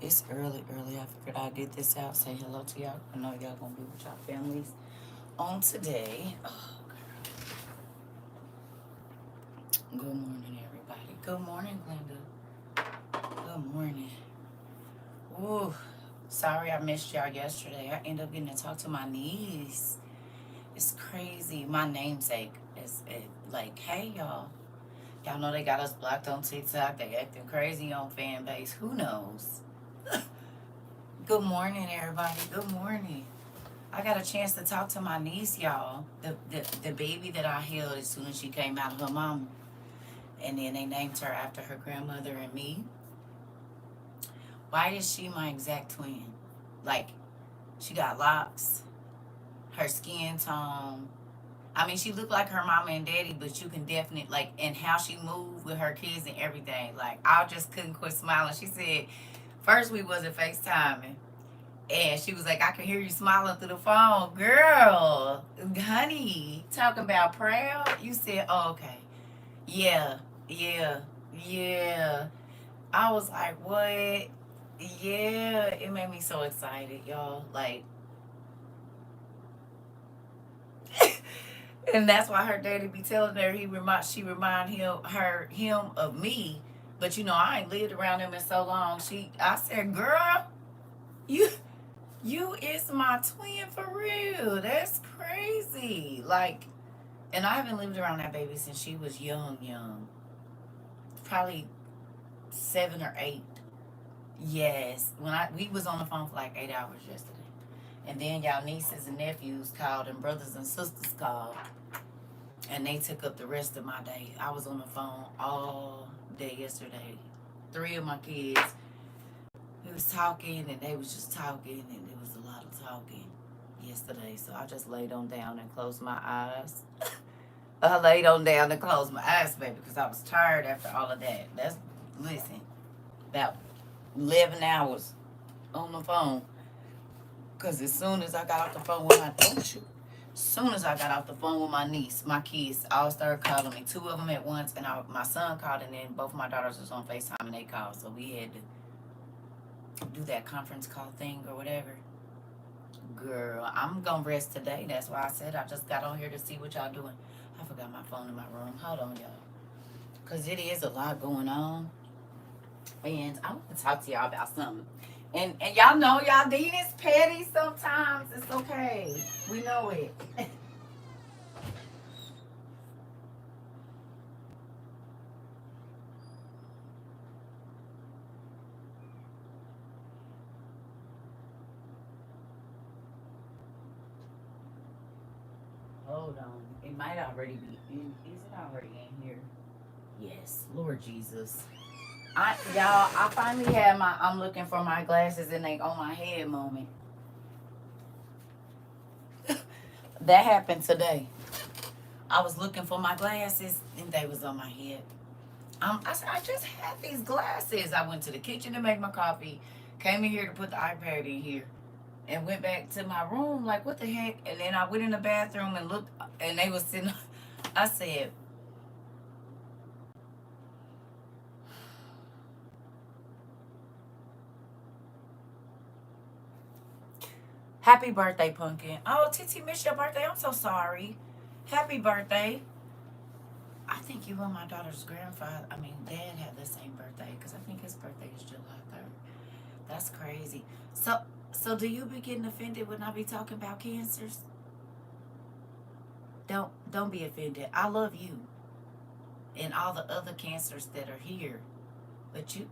It's early. I figured I'd get this out, say hello to y'all. I know y'all gonna be with y'all families on today. Oh, good morning, everybody. Good morning, Glenda. Good morning. Ooh, sorry I missed y'all yesterday. I ended up getting to talk to my niece. It's crazy. My namesake is like, hey, y'all. Y'all know they got us blocked on TikTok. They acting crazy on fan base. Who knows? Good morning, everybody. Good morning. I got a chance to talk to my niece, y'all. The baby that I held as soon as she came out of her mom. And then they named her after her grandmother and me. Why is she my exact twin? Like, she got locks, her skin tone. I mean, she looked like her mama and daddy, but you can definitely, like, and how she moved with her kids and everything. Like, I just couldn't quit smiling. She said, first we wasn't FaceTiming. And she was like, I can hear you smiling through the phone. Girl, honey, talking about proud. You said, oh, okay. Yeah, yeah, yeah. I was like, what? Yeah, it made me so excited, y'all. Like, and that's why her daddy be telling her she remind him of me. But you know, I ain't lived around him in so long. I said, girl, you you is my twin for real. That's crazy. Like, and I haven't lived around that baby since she was young. Probably 7 or 8. Yes. We was on the phone for like 8 hours yesterday. And then y'all nieces and nephews called and brothers and sisters called. And they took up the rest of my day. I was on the phone all day yesterday. 3 of my kids, we was talking and they was just talking and it was a lot of talking yesterday. So I just laid on down and closed my eyes. I laid on down and closed my eyes, baby, because I was tired after all of that. Listen, about 11 hours on the phone. Because as soon as I got off the phone with as soon as I got off the phone with my niece, my kids all started calling me. 2 of them at once, and my son called, and then both my daughters was on FaceTime, and they called. So we had to do that conference call thing or whatever. Girl, I'm going to rest today. That's why I said I just got on here to see what y'all doing. I forgot my phone in my room. Hold on, y'all. Because it is a lot going on. And I want to talk to y'all about something. And y'all know y'all Dean is petty sometimes. It's okay. We know it. Hold on. It might already be in. Is it already in here? Yes. Lord Jesus. I finally had I'm looking for my glasses and they on my head moment. That happened today. I was looking for my glasses and they was on my head. I said, I just had these glasses. I went to the kitchen to make my coffee, came in here to put the iPad in here, and went back to my room. Like, what the heck? And then I went in the bathroom and looked, and they was sitting. I said, happy birthday, Pumpkin. Oh, Titi missed your birthday. I'm so sorry. Happy birthday. I think you and my daughter's dad had the same birthday because I think his birthday is July 3rd. That's crazy. So do you be getting offended when I be talking about cancers? Don't be offended. I love you and all the other cancers that are here. But you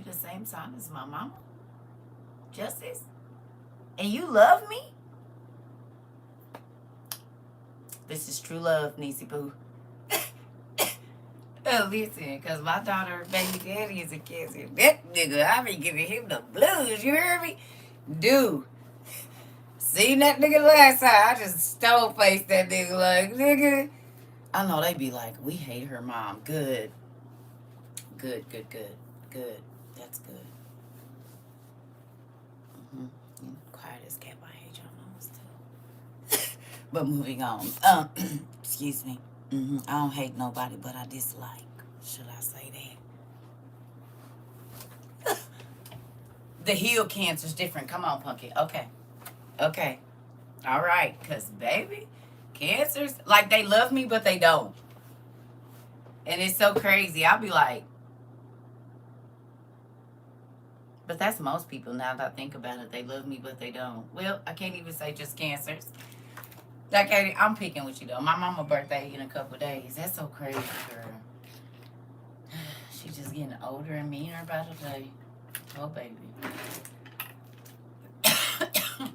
the same sign as my mama, Justice, and you love me. This is true love, Niecy Boo. Oh, listen, because my daughter, baby daddy is a cancer. That nigga, I be giving him the blues. You hear me? Dude. Seen that nigga last time. I just stone faced that nigga like, nigga. I know they be like, we hate her mom. Good. Good. That's good. Quiet as cat. I hate your mamas too. But moving on. Excuse me. I don't hate nobody, but I dislike. Should I say that? The healed cancer's different. Come on, Pumpkin. Okay. Okay. All right. Because, baby, cancers, like, they love me, but they don't. And it's so crazy. I'll be like, but that's most people now that I think about it. They love me, but they don't. Well, I can't even say just cancers. Okay, I'm picking with you, though. My mama's birthday in a couple of days. That's so crazy, girl. She's just getting older and meaner by the day. Oh, baby.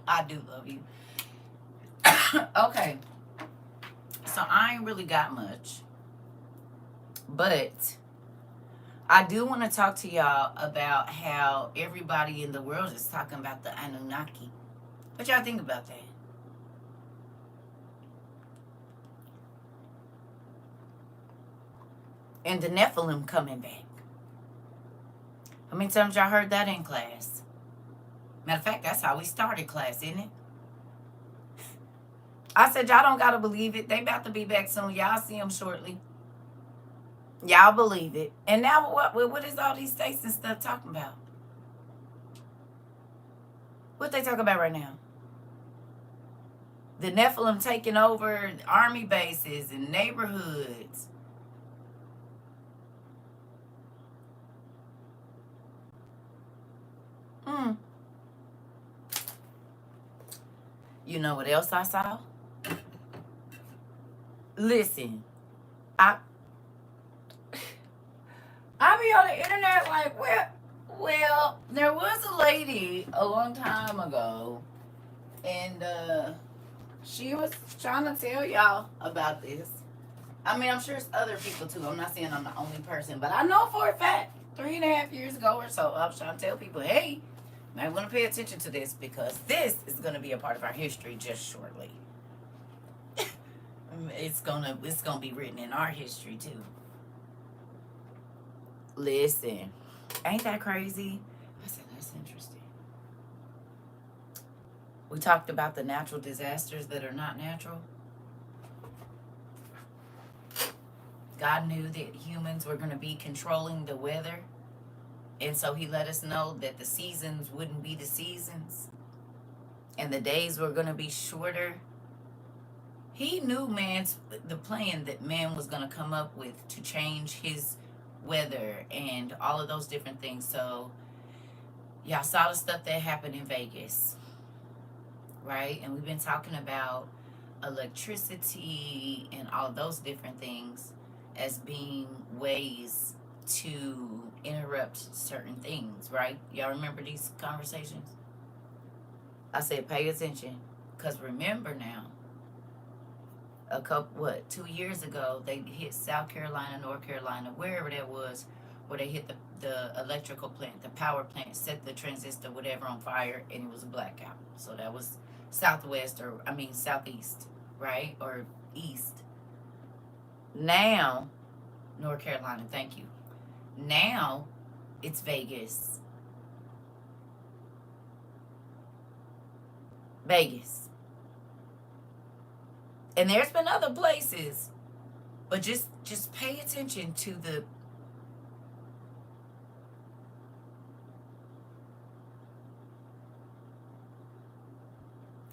I do love you. Okay. So I ain't really got much. But I do want to talk to y'all about how everybody in the world is talking about the Anunnaki. What y'all think about that? And the Nephilim coming back. How many times y'all heard that in class? Matter of fact, that's how we started class, isn't it? I said, y'all don't got to believe it. They about to be back soon. Y'all see them shortly. Y'all believe it. And now what is all these states and stuff talking about? What they talking about right now? The Nephilim taking over army bases and neighborhoods. You know what else I saw? Listen, I be on the internet like, well, there was a lady a long time ago, and she was trying to tell y'all about this. I mean, I'm sure it's other people too. I'm not saying I'm the only person, but I know for a fact 3.5 years ago or so, I was trying to tell people, hey, you might want to pay attention to this because this is going to be a part of our history just shortly. It's gonna be written in our history too. Listen, ain't that crazy? I said, that's interesting. We talked about the natural disasters that are not natural. God knew that humans were going to be controlling the weather. And so he let us know that the seasons wouldn't be the seasons. And the days were going to be shorter. He knew the plan that man was going to come up with to change his weather and all of those different things. So y'all saw the stuff that happened in Vegas, right? And we've been talking about electricity and all of those different things as being ways to interrupt certain things, right? Y'all remember these conversations? I said pay attention, because remember now, 2 years ago, they hit South Carolina, North Carolina, wherever that was, where they hit the electrical plant, the power plant, set the transistor, whatever, on fire, and it was a blackout. So that was southeast, right? Or east. Now, North Carolina, thank you. Now, it's Vegas. Vegas. And there's been other places, but just pay attention to the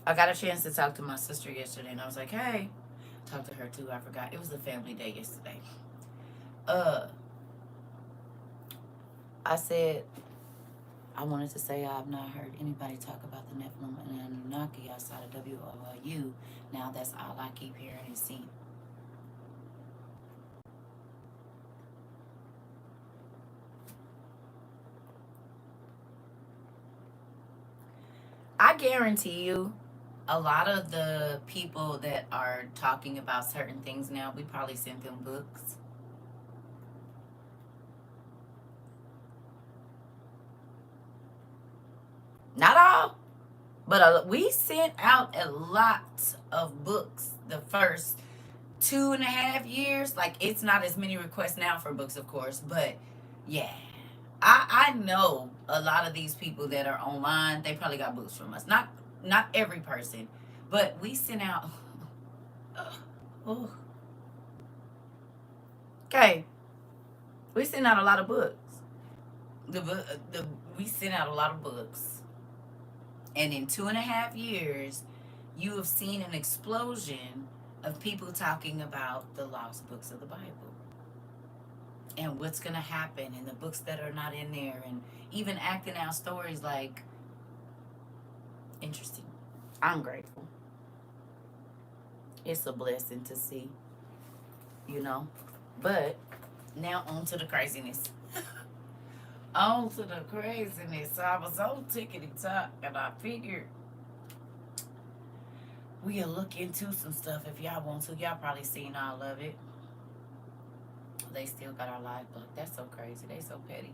I got a chance to talk to my sister yesterday, and I was like, hey, talked to her too. I forgot. It was a family day yesterday. I said, I wanted to say I've not heard anybody talk about the Nephilim and Anunnaki outside of WOLU. Now that's all I keep hearing and seeing. I guarantee you, a lot of the people that are talking about certain things now, we probably sent them books. Not all, but we sent out a lot of books the first 2.5 years. Like, it's not as many requests now for books, of course, but yeah. I know a lot of these people that are online, they probably got books from us. Not every person, but we sent out. Okay, we sent out a lot of books. The We sent out a lot of books. And in 2.5 years, you have seen an explosion of people talking about the lost books of the Bible and what's going to happen and the books that are not in there, and even acting out stories like interesting. I'm grateful. It's a blessing to see, you know. But now on to the craziness. On to the craziness. So I was on Tickety Talk and I figured we'll look into some stuff if y'all want to. Y'all probably seen all of it. They still got our live blocked. That's so crazy. They so petty.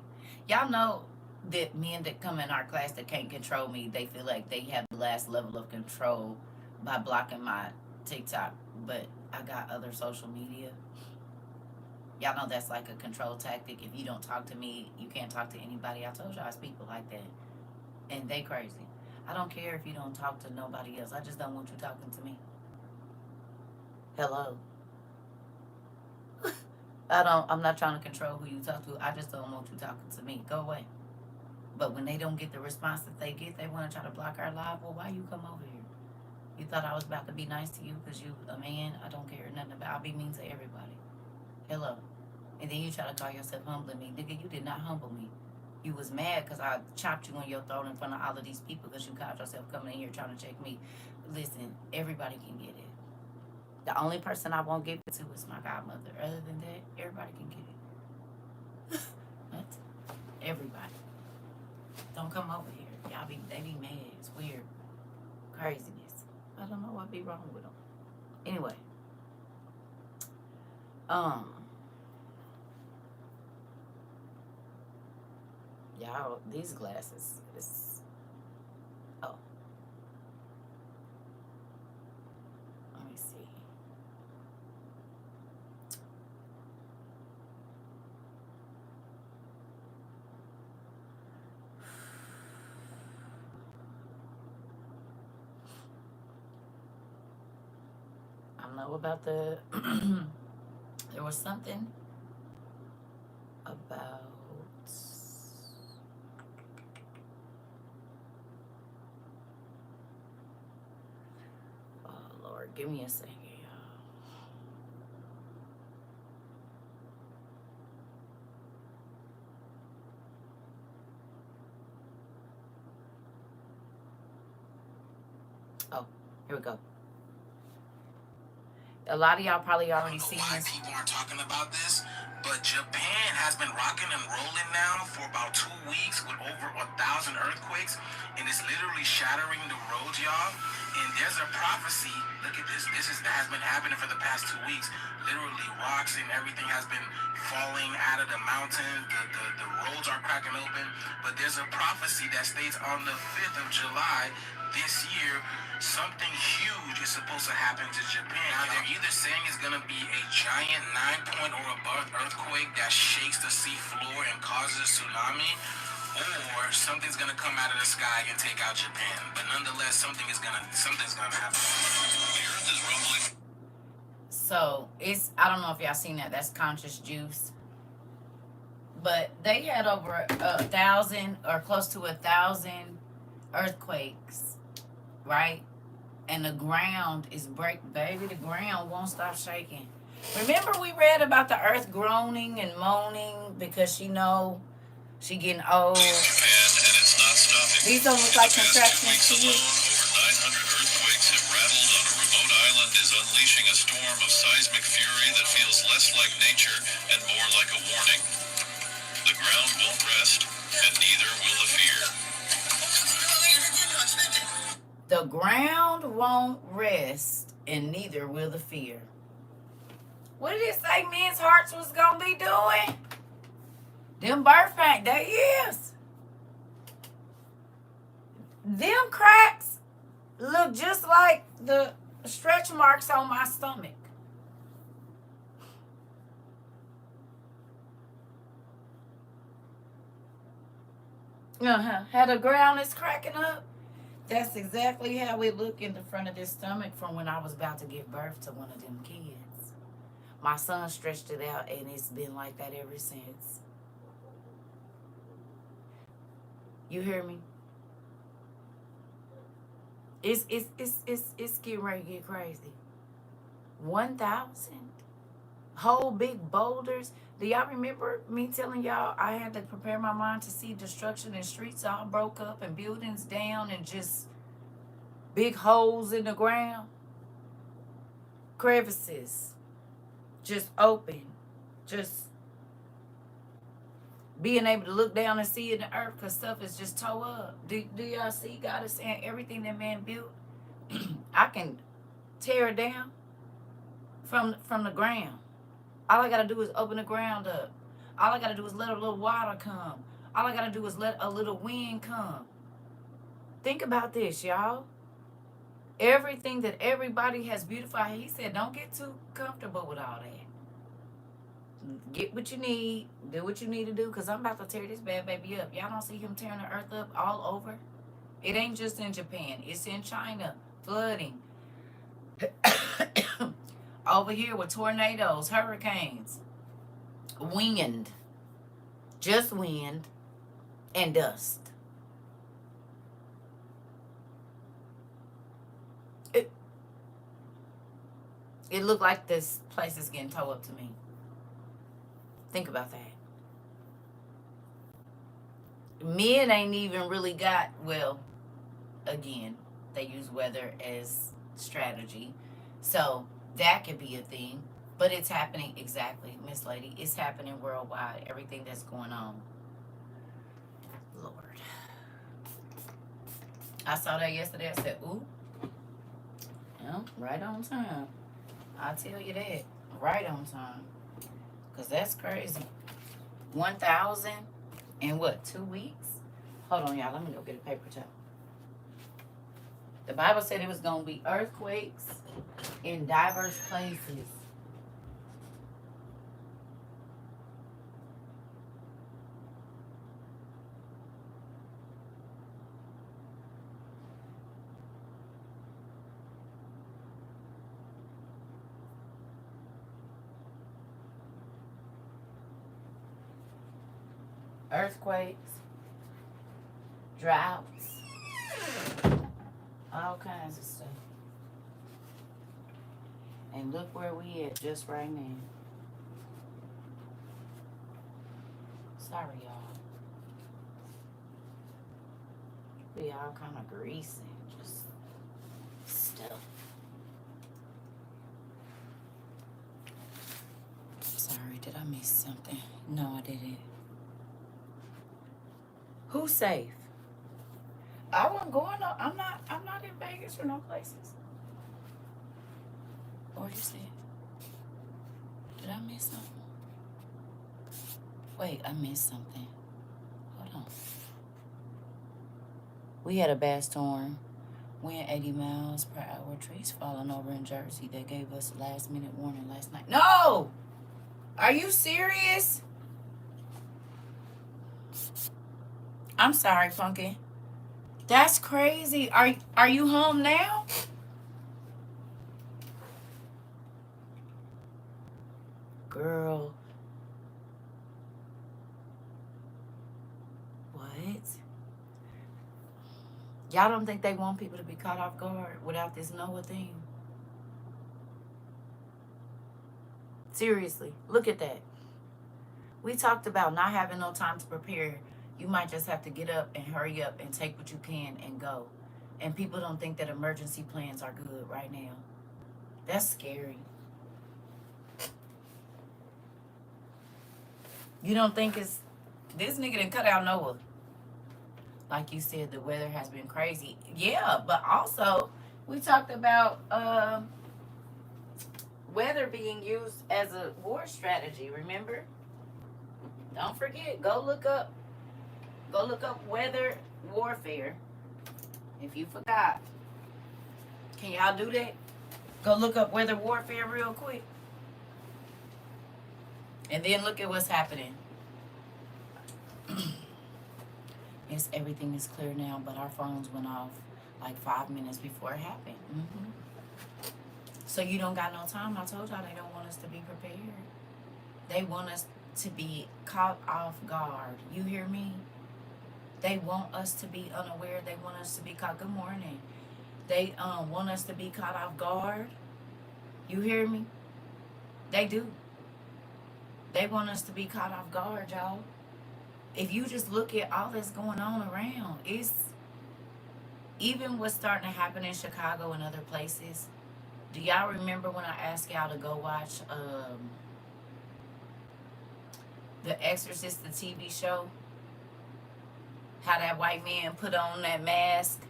Y'all know that men that come in our class that can't control me, they feel like they have the last level of control by blocking my TikTok. But I got other social media. Y'all know that's like a control tactic. If you don't talk to me, you can't talk to anybody. I told y'all it's people like that. And they crazy. I don't care if you don't talk to nobody else. I just don't want you talking to me. Hello. I'm not trying to control who you talk to. I just don't want you talking to me. Go away. But when they don't get the response that they get, they want to try to block our live. Well, why you come over here? You thought I was about to be nice to you because you a man? I don't care nothing about. I'll be mean to everybody. Hello. And then you try to call yourself humbling me. Nigga, you did not humble me. You was mad because I chopped you on your throat in front of all of these people because you caught yourself coming in here trying to check me. Listen, everybody can get it. The only person I won't give it to is my godmother. Other than that, everybody can get it. What? Everybody. Don't come over here. They be mad. It's weird. Craziness. I don't know what be wrong with them. Anyway. Y'all, these glasses is, oh. Let me see. I don't know about the, there was something about, oh Lord, give me a second, y'all. Oh, here we go. A lot of y'all probably already seen this. People aren't talking about this, but Japan has been rocking and rolling now for about 2 weeks with over 1,000 earthquakes, and it's literally shattering the roads, y'all. And there's a prophecy. Look at this. That has been happening for the past 2 weeks. Literally, rocks and everything has been falling out of the mountain. The roads are cracking open. But there's a prophecy that states on the 5th of July this year, something huge is supposed to happen to Japan. Now, they're either saying it's going to be a giant 9 point or above earthquake that shakes the sea floor and causes a tsunami, or something's going to come out of the sky and take out Japan. But nonetheless, something's going to happen. The earth is rumbling. So, I don't know if y'all seen that. That's conscious juice. But they had over 1,000 or close to 1,000 earthquakes, right? And the ground is baby, the ground won't stop shaking. Remember we read about the earth groaning and moaning because she getting old. Japan, and it's not stopping. These don't look like contractions to you. Over 900 earthquakes have rattled on a remote island is unleashing a storm of seismic fury that feels less like nature and more like a warning. The ground won't rest, and neither will the fear. The ground won't rest, and neither will the fear. What did it say men's hearts was going to be doing? Them birth pains, there is. Them cracks look just like the stretch marks on my stomach. How the ground is cracking up. That's exactly how it look in the front of this stomach from when I was about to give birth to one of them kids. My son stretched it out, and it's been like that ever since. You hear me? It's getting ready to get crazy. 1,000 whole big boulders. Do y'all remember me telling y'all I had to prepare my mind to see destruction and streets all broke up and buildings down and just big holes in the ground, crevices just open, just being able to look down and see in the earth because stuff is just tore up. Do y'all see God is saying everything that man built, I can tear it down from the ground. All I got to do is open the ground up. All I got to do is let a little water come. All I got to do is let a little wind come. Think about this, y'all. Everything that everybody has beautified, he said, don't get too comfortable with all that. Get what you need, do what you need to do, because I'm about to tear this bad baby up. Y'all don't see him tearing the earth up all over? It ain't just in Japan. It's in China. Flooding. Over here with tornadoes, hurricanes, wind, just wind, and dust. It looked like this place is getting towed up to me. Think about that. Men ain't even really got, well, again, they use weather as strategy. So that could be a thing. But it's happening exactly, Miss Lady. It's happening worldwide. Everything that's going on. Lord. I saw that yesterday. I said, ooh. Yeah, right on time. I'll tell you that. Right on time. Because that's crazy. 1,000 in what, 2 weeks? Hold on, y'all. Let me go get a paper towel. The Bible said it was going to be earthquakes in diverse places. Earthquakes, droughts, all kinds of stuff. And look where we at just right now. Sorry, y'all. We all kind of greasy, just stuff. Sorry, did I miss something? No, I didn't. Who's safe? I wasn't going up. I'm not in Vegas or no places. What you said? Did I miss something? Wait, I missed something. Hold on. We had a bad storm. Wind 80 miles per hour. Trees falling over in Jersey. They gave us a last minute warning last night. No! Are you serious? I'm sorry, Pumpkin. That's crazy. Are you home now? Girl. What? Y'all don't think they want people to be caught off guard without this NOAA thing? Seriously, look at that. We talked about not having no time to prepare. You might just have to get up and hurry up and take what you can and go. And people don't think that emergency plans are good right now. That's scary. You don't think it's... This nigga done cut out Noah. Like you said, the weather has been crazy. Yeah, but also, we talked about weather being used as a war strategy, remember? Don't forget, go look up weather warfare. If you forgot. Can y'all do that? Go look up weather warfare real quick. And then look at what's happening. Yes, everything is clear now, but our phones went off like 5 minutes before it happened. So you don't got no time. I told y'all they don't want us to be prepared. They want us to be caught off guard. You hear me? They want us to be unaware. They want us to be caught. Good morning. They want us to be caught off guard. You hear me? They do. They want us to be caught off guard, y'all. If you just look at all that's going on around, it's even what's starting to happen in Chicago and other places. Do y'all remember when I asked y'all to go watch The Exorcist, the TV show? How that white man put on that mask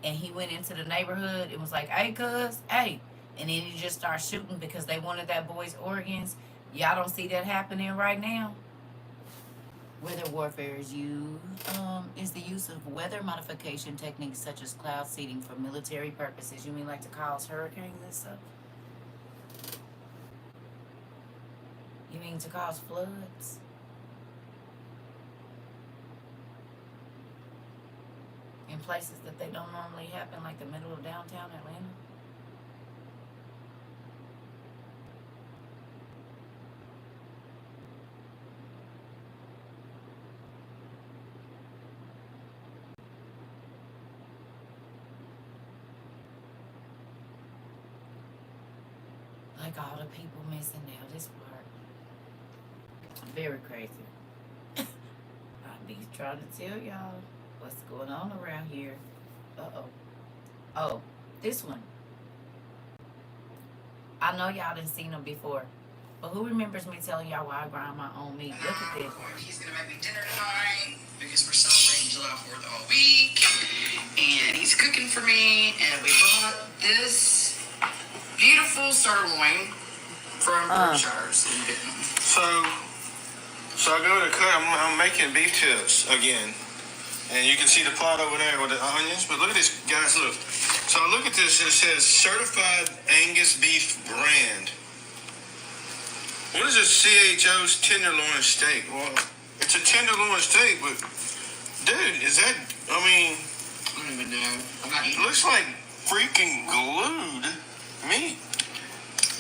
and he went into the neighborhood and was like, hey, cuz, hey. And then he just started shooting because they wanted that boy's organs. Y'all don't see that happening right now? Weather warfare is the use of weather modification techniques such as cloud seeding for military purposes. You mean like to cause hurricanes and stuff? You mean to cause floods? In places that they don't normally happen, like the middle of downtown Atlanta? Like all the people missing now, this part. Very crazy. I be trying to tell y'all what's going on around here. Uh-oh. Oh, this one. I know y'all done seen them before. But who remembers me telling y'all why I grind my own meat? Look at this. He's gonna make me dinner tonight because we're celebrating July 4th all week. And he's cooking for me. And we bought this beautiful sirloin from Berkshire's in Benton. So I go to cut. I'm making beef tips again. And you can see the pot over there with the onions. But look at this, guys, look. So I look at this, and it says Certified Angus Beef Brand. What is this CHO's tenderloin steak? Well, it's a tenderloin steak, but, dude, is that, I don't even know. It looks like freaking glued meat.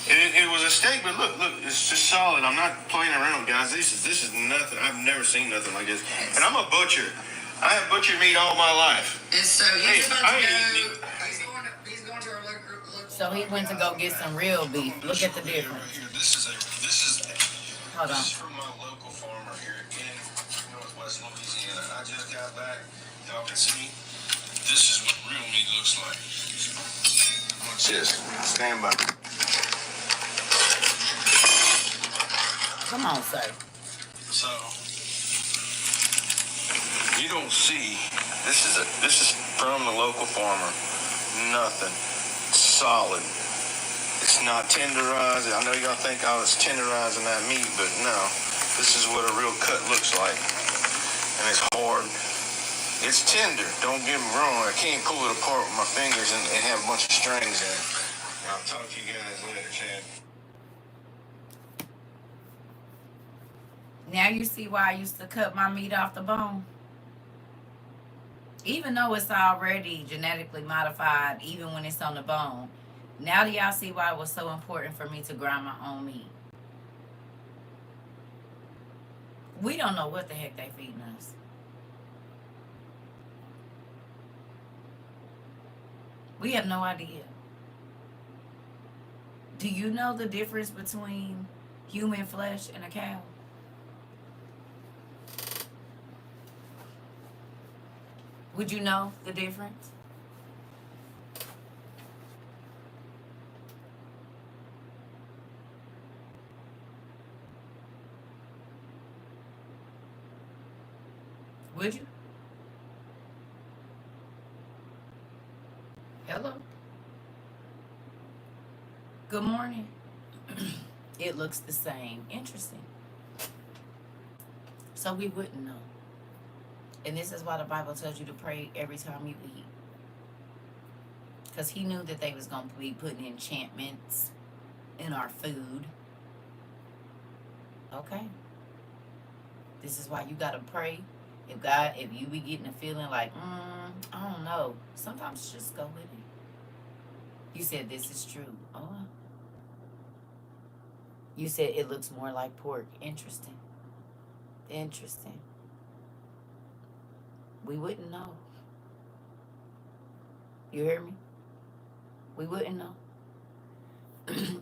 It was a steak, but look, it's just solid. I'm not playing around, guys. This is nothing. I've never seen nothing like this. And I'm a butcher. I have butchered meat all my life. And so he's about to go. He's going to our local. So he went to go get some real beef. Look at the difference. Hold on. This is from my local farmer here in Northwest Louisiana. I just got back. Y'all can see. This is what real meat looks like. Watch this. Stand by. Come on, sir. So you don't see. This is from the local farmer. Nothing. Solid. It's not tenderized. I know y'all think I was tenderizing that meat, but no. This is what a real cut looks like. And it's hard. It's tender. Don't get me wrong. I can't pull it apart with my fingers and have a bunch of strings in it. I'll talk to you guys later, Chad. Now you see why I used to cut my meat off the bone? Even though it's already genetically modified, even when it's on the bone. Now do y'all see why it was so important for me to grind my own meat? We don't know what the heck they feeding us. We have no idea. Do you know the difference between human flesh and a cow? Would you know the difference? Would you? Hello? Good morning. It looks the same. Interesting. So we wouldn't know. And this is why the Bible tells you to pray every time you eat. Because he knew that they was going to be putting enchantments in our food. Okay. This is why you got to pray. If you be getting a feeling like, I don't know. Sometimes just go with it. You said this is true. Oh. You said it looks more like pork. Interesting. Interesting. We wouldn't know. You hear me? We wouldn't know.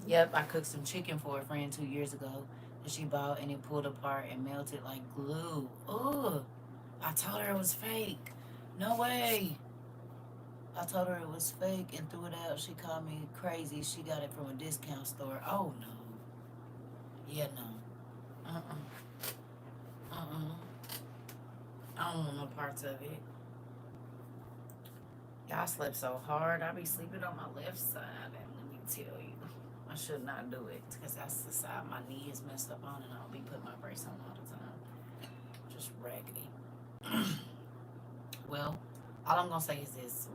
Yep, I cooked some chicken for a friend 2 years ago that she bought, and it pulled apart and melted like glue. Ugh. I told her it was fake. No way. I told her it was fake and threw it out. She called me crazy. She got it from a discount store. Oh no. Yeah, no. I don't want no parts of it. Y'all slept so hard. I be sleeping on my left side, and let me tell you, I should not do it because that's the side my knee is messed up on, and I'll be putting my brace on all the time. Just raggedy. Well, all I'm gonna say is this: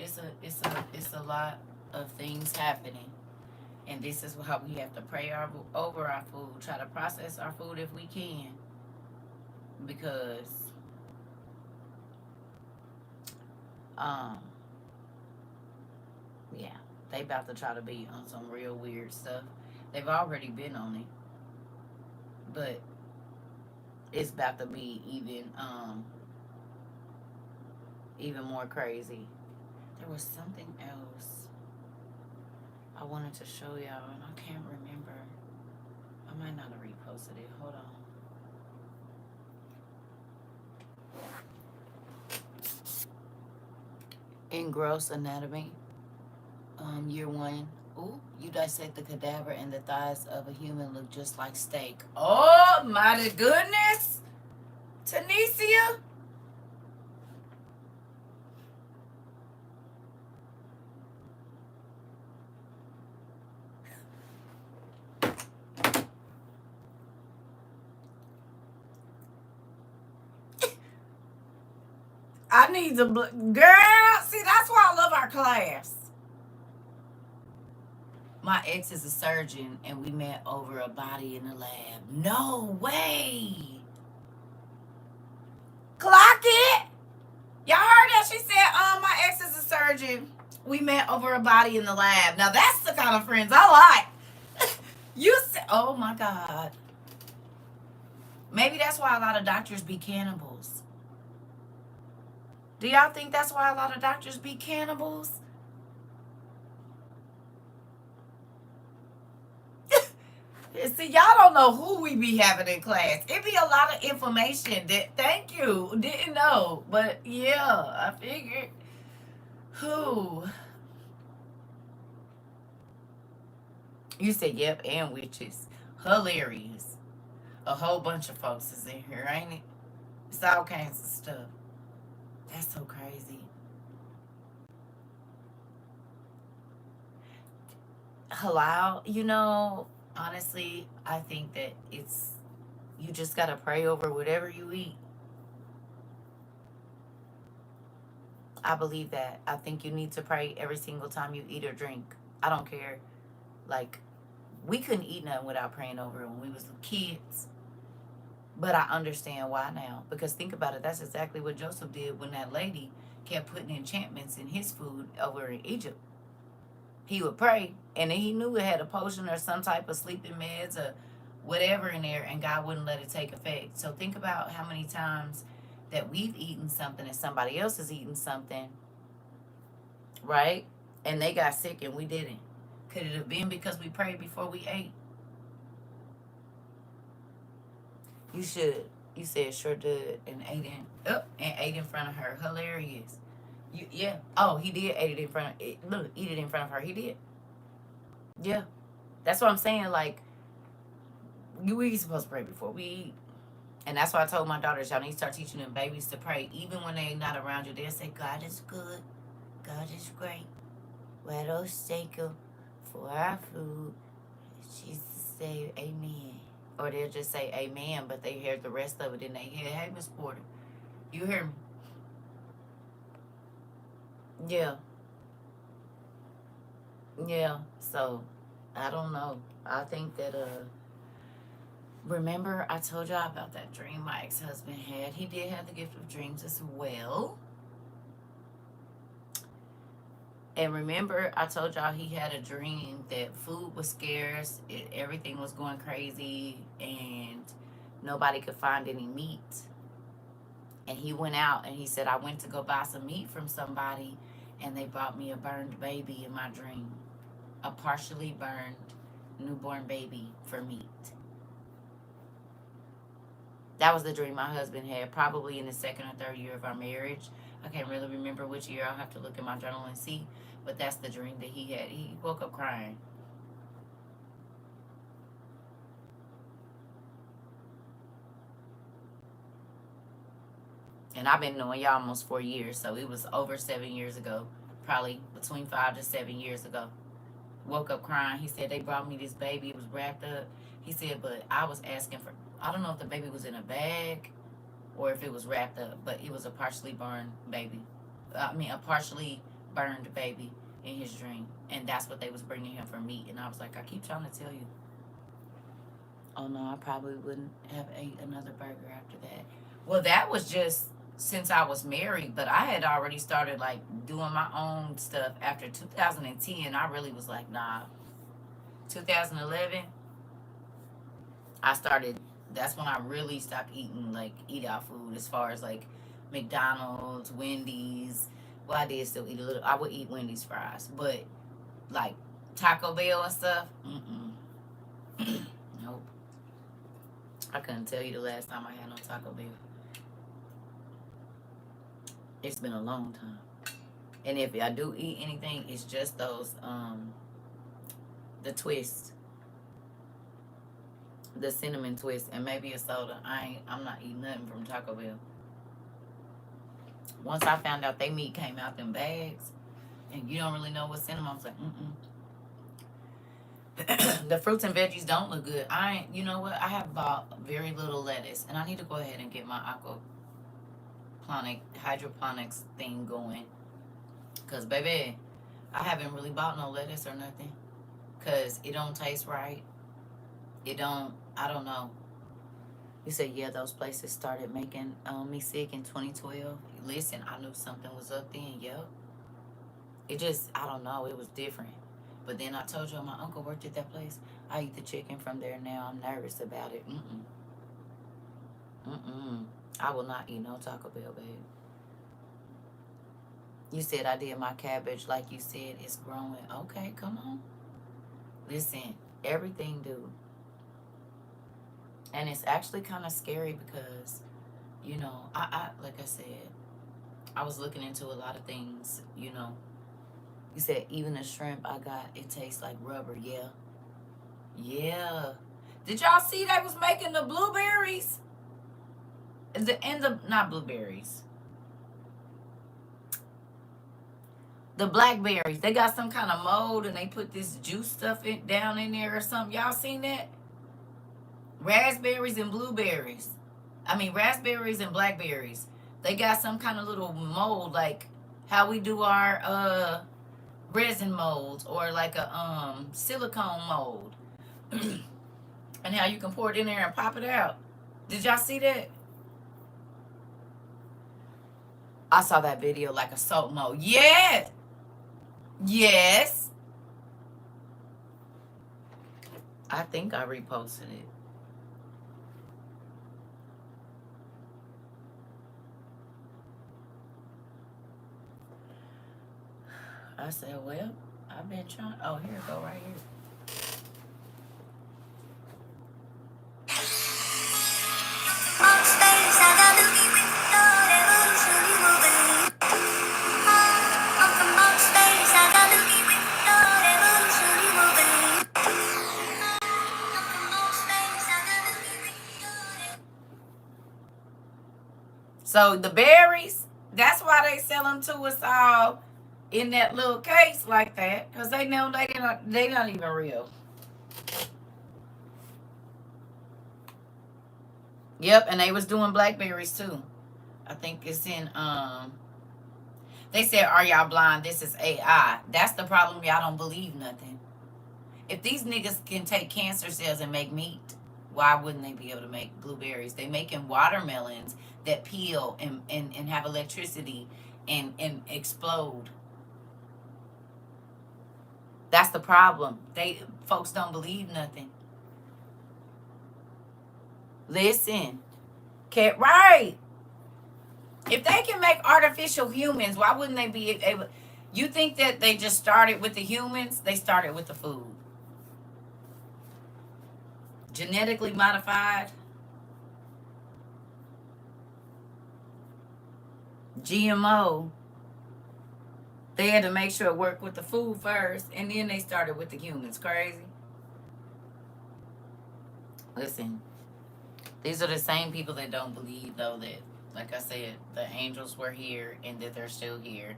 it's a lot of things happening, and this is how we have to pray over our food. Try to process our food if we can, because yeah, they about to try to be on some real weird stuff. They've already been on it, but it's about to be even more crazy. There was something else I wanted to show y'all, and I can't remember. I might not have reposted it. Hold on. In Gross Anatomy, year 1. Ooh, you dissect the cadaver and the thighs of a human look just like steak. Oh, my goodness. Tanisha. I need to, girl, see, that's why I love our class. My ex is a surgeon, and we met over a body in the lab. No way. Clock it. Y'all heard that? She said, my ex is a surgeon. We met over a body in the lab. Now, that's the kind of friends I like. You said, oh, my God. Maybe that's why a lot of doctors be cannibals. Do y'all think that's why a lot of doctors be cannibals? See, y'all don't know who we be having in class. It be a lot of information that, thank you, didn't know. But yeah, I figured who. You said, yep, and witches. Hilarious. A whole bunch of folks is in here, ain't it? It's all kinds of stuff. That's so crazy. Halal, honestly, I think that you just got to pray over whatever you eat. I believe that. I think you need to pray every single time you eat or drink. I don't care. Like, we couldn't eat nothing without praying over it when we was kids. But I understand why now. Because think about it, that's exactly what Joseph did when that lady kept putting enchantments in his food over in Egypt. He would pray, and then he knew it had a potion or some type of sleeping meds or whatever in there, and God wouldn't let it take effect. So think about how many times that we've eaten something and somebody else has eaten something, right? And they got sick and we didn't. Could it have been because we prayed before we ate? You should. You said sure did, and ate in front of her. Hilarious. Yeah. Oh, he did eat it in front of eat it in front of her. He did. Yeah. That's what I'm saying. Like, we supposed to pray before we eat. And that's why I told my daughters, y'all need to start teaching them babies to pray. Even when they're not around you, they'll say, God is good. God is great. Let us thank him for our food. Jesus say amen. Or they'll just say amen, but they hear the rest of it in their head. Hey, Miss Porter, you hear me? Yeah. Yeah. So, I don't know. I think that, remember I told y'all about that dream my ex-husband had. He did have the gift of dreams as well. And remember, I told y'all he had a dream that food was scarce, everything was going crazy, and nobody could find any meat. And he went out and he said, I went to go buy some meat from somebody and they brought me a burned baby in my dream. A partially burned newborn baby for meat. That was the dream my husband had, probably in the 2nd or 3rd year of our marriage. I can't really remember which year. I'll have to look in my journal and see. But that's the dream that he had. He woke up crying. And I've been knowing y'all almost 4 years, so it was over 7 years ago. Probably between 5 to 7 years ago. Woke up crying. He said, they brought me this baby. It was wrapped up. He said, but I was asking for, I don't know if the baby was in a bag or if it was wrapped up, but it was a partially burned baby. A partially burned baby in his dream. And that's what they was bringing him for meat. And I was like, I keep trying to tell you. Oh, no, I probably wouldn't have ate another burger after that. Well, that was just since I was married, but I had already started, like, doing my own stuff after 2010. I really was like, nah. 2011, I started, that's when I really stopped eating, like, eat out food as far as, like, McDonald's, Wendy's. Well, I did still eat a little. I would eat Wendy's fries, but, like, Taco Bell and stuff, nope. I couldn't tell you the last time I had no Taco Bell. It's been a long time. And if I do eat anything, it's just those, the twist. The cinnamon twist and maybe a soda. I'm not eating nothing from Taco Bell. Once I found out they meat came out them bags and you don't really know what's in them, I was like, The fruits and veggies don't look good. You know what? I have bought very little lettuce and I need to go ahead and get my hydroponics thing going. Because, baby, I haven't really bought no lettuce or nothing. Because it don't taste right. I don't know. You said, yeah, those places started making me sick in 2012. Listen, I knew something was up then, yep. It just, I don't know, it was different. But then I told you my uncle worked at that place. I eat the chicken from there now. I'm nervous about it. I will not eat no Taco Bell, babe. You said I did my cabbage like you said it's growing. Okay, come on. Listen, everything do. And it's actually kind of scary because, you know, I like I said, I was looking into a lot of things, you know. You said even the shrimp I got, it tastes like rubber. Yeah. Yeah. Did y'all see they was making the blueberries? Not blueberries. The blackberries. They got some kind of mold and they put this juice stuff down in there or something. Y'all seen that? Raspberries and blueberries. Raspberries and blackberries. They got some kind of little mold, like how we do our resin molds, or like a silicone mold. And how you can pour it in there and pop it out. Did y'all see that? I saw that video, like a soap mold. Yes. Yes. I think I reposted it. I said, well, I've been trying. Oh, here it go, right here. So the berries, that's why they sell them to us all in that little case like that, because they know they not even real. Yep, and they was doing blackberries too. I think it's in they said, are y'all blind? This is AI. That's the problem. Y'all don't believe nothing. If these niggas can take cancer cells and make meat, why wouldn't they be able to make blueberries? They making watermelons that peel and have electricity and explode. That's the problem. Folks don't believe nothing. Listen. Right. If they can make artificial humans, why wouldn't they be able? You think that they just started with the humans? They started with the food. Genetically modified, GMO. They had to make sure it worked with the food first, and then they started with the humans. Crazy. Listen, these are the same people that don't believe, though, that, like I said, the angels were here and that they're still here.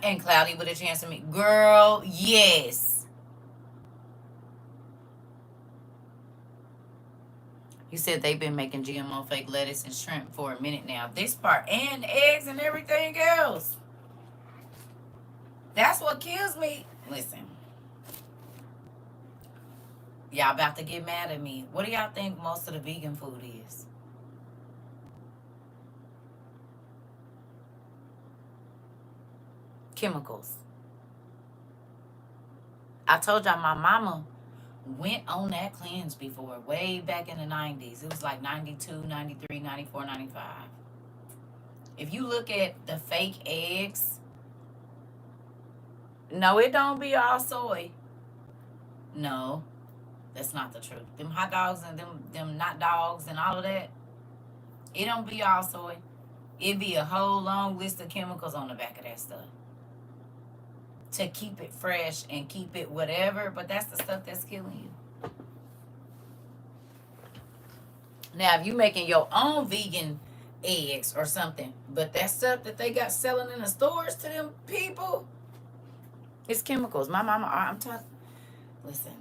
And Cloudy with a chance to meet. Girl, yes. You said they've been making GMO fake lettuce and shrimp for a minute now. This part, and eggs and everything else. That's what kills me. Listen, y'all about to get mad at me. What do y'all think most of the vegan food is? Chemicals. I told y'all my mama went on that cleanse before, way back in the 90s. It was like 92, 93, 94, 95. If you look at the fake eggs, no, it don't be all soy. No, that's not the truth. Them hot dogs and them not dogs and all of that, it don't be all soy. It be a whole long list of chemicals on the back of that stuff to keep it fresh and keep it whatever, but that's the stuff that's killing you. Now, if you making your own vegan eggs or something, but that stuff that they got selling in the stores to them people, it's chemicals. My mama, I'm talking, listen,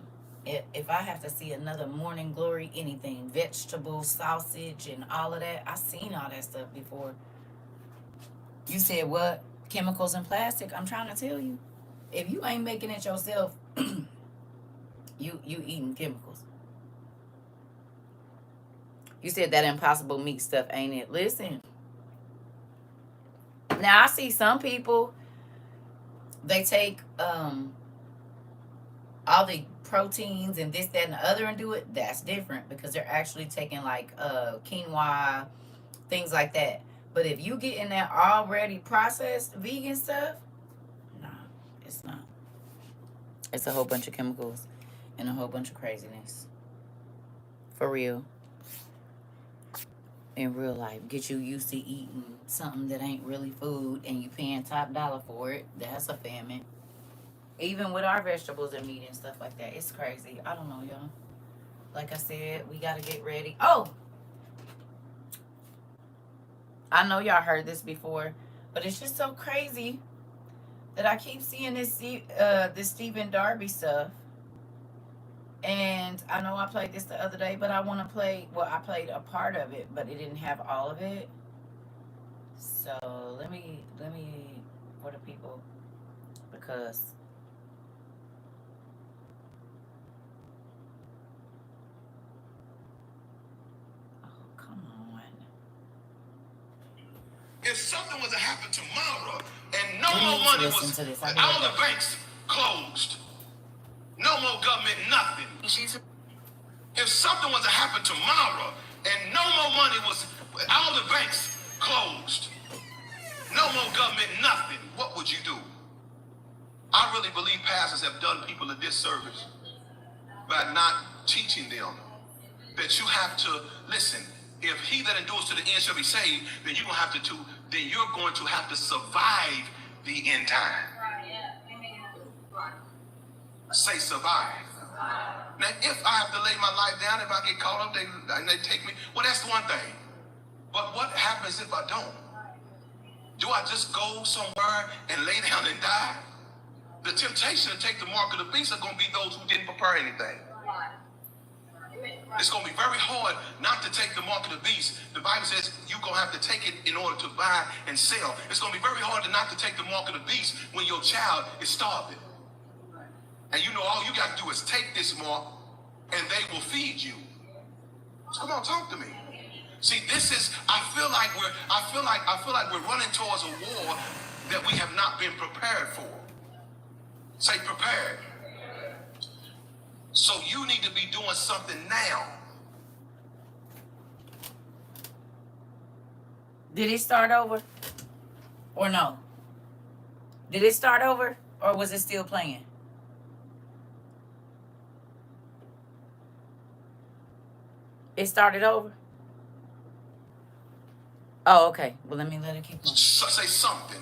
if I have to see another Morning Glory anything, vegetables, sausage, and all of that, I seen all that stuff before. You said what? Chemicals and plastic? I'm trying to tell you. If you ain't making it yourself, you eating chemicals. You said that Impossible Meat stuff, ain't it? Listen. Now, I see some people, they take all the proteins and this, that, and the other and do it. That's different because they're actually taking like quinoa, things like that. But if you get in that already processed vegan stuff, nah, it's not. It's a whole bunch of chemicals and a whole bunch of craziness. For real. In real life, get you used to eating something that ain't really food and you paying top dollar for it. That's a famine. Even with our vegetables and meat and stuff like that, it's crazy. I don't know, y'all. Like I said, we gotta get ready. Oh, I know y'all heard this before, but it's just so crazy that I keep seeing this Stephen Darby stuff. And I know I played this the other day, but I want to play. Well, I played a part of it, but it didn't have all of it. So let me for the people, because oh, come on. If something was to happen tomorrow and no more money was, all the banks closed, no more government, nothing. If something was to happen tomorrow and no more money was, all the banks closed, no more government, nothing, what would you do? I really believe pastors have done people a disservice by not teaching them that you have to listen. If he that endures to the end shall be saved, then you're going to have to survive the end time. Say survive. Now, if I have to lay my life down, if I get caught up, they take me. Well, that's one thing. But what happens if I don't? Do I just go somewhere and lay down and die? The temptation to take the mark of the beast are going to be those who didn't prepare anything. It's going to be very hard not to take the mark of the beast. The Bible says you're going to have to take it in order to buy and sell. It's going to be very hard not to take the mark of the beast when your child is starving. And you know all you got to do is take this mark and they will feed you. So come on, talk to me. See, this is, I feel like we're running towards a war that we have not been prepared for. Say prepared. So you need to be doing something now. Did it start over or no? Did it start over or was it still playing? It started over? Oh, okay. Well, let it keep going. Say something.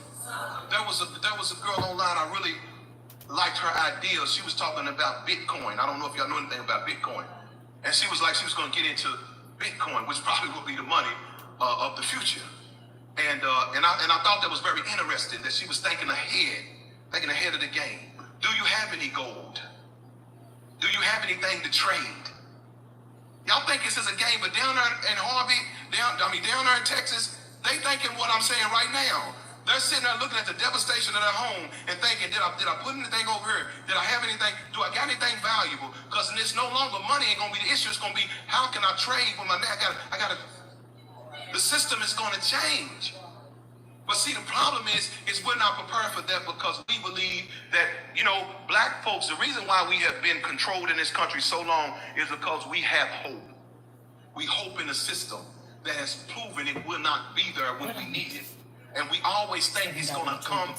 There was a girl online. I really liked her idea. She was talking about Bitcoin. I don't know if y'all know anything about Bitcoin. And she was like, she was going to get into Bitcoin, which probably will be the money of the future. And I thought that was very interesting that she was thinking ahead of the game. Do you have any gold? Do you have anything to trade? Y'all think this is a game, but down there in Harvey, down there in Texas, they thinking what I'm saying right now. They're sitting there looking at the devastation of their home and thinking, did I put anything over here? Did I have anything? Do I got anything valuable? Because it's no longer money ain't gonna be the issue. It's gonna be how can I trade with my man? The system is gonna change. But see, the problem is we're not prepared for that because we believe that, black folks, the reason why we have been controlled in this country so long is because we have hope. We hope in a system that has proven it will not be there when we need it. And we always think it's going to come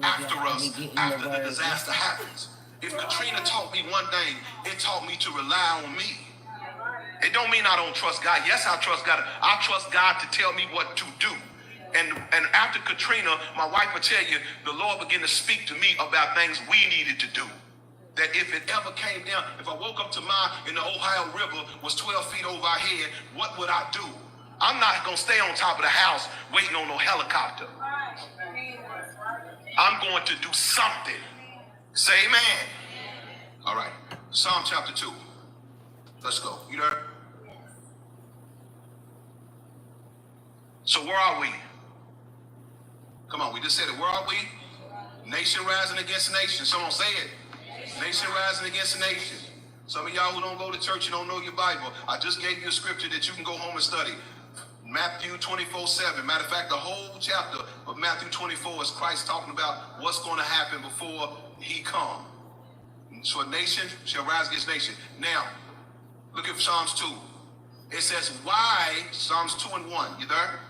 after us, after the disaster happens. If Katrina taught me one thing, it taught me to rely on me. It don't mean I don't trust God. Yes, I trust God. I trust God to tell me what to do. And after Katrina, my wife would tell you, the Lord began to speak to me about things we needed to do. That if it ever came down, if I woke up tomorrow and the Ohio River was 12 feet over our head, what would I do? I'm not going to stay on top of the house waiting on no helicopter. I'm going to do something. Say amen. All right. Psalm chapter 2. Let's go. You there? So where are we? Come on, we just said it. Where are we? Nation rising against nation. Someone say it. Nation rising against nation. Some of y'all who don't go to church, you don't know your Bible. I just gave you a scripture that you can go home and study. Matthew 24:7. Matter of fact, the whole chapter of Matthew 24 is Christ talking about what's going to happen before he comes. So a nation shall rise against nation. Now, look at Psalms 2. It says, why, Psalms 2 and 1, you there?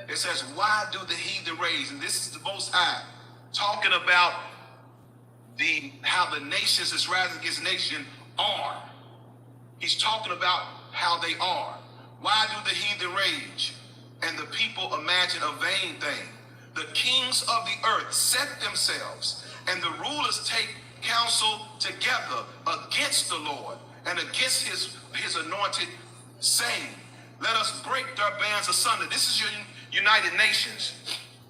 It says, why do the heathen rage? And this is the Most High talking about how the nations that's rising against nation are. He's talking about how they are. Why do the heathen rage and the people imagine a vain thing? The kings of the earth set themselves and the rulers take counsel together against the Lord and against his anointed, saying, let us break their bands asunder. This is your United Nations.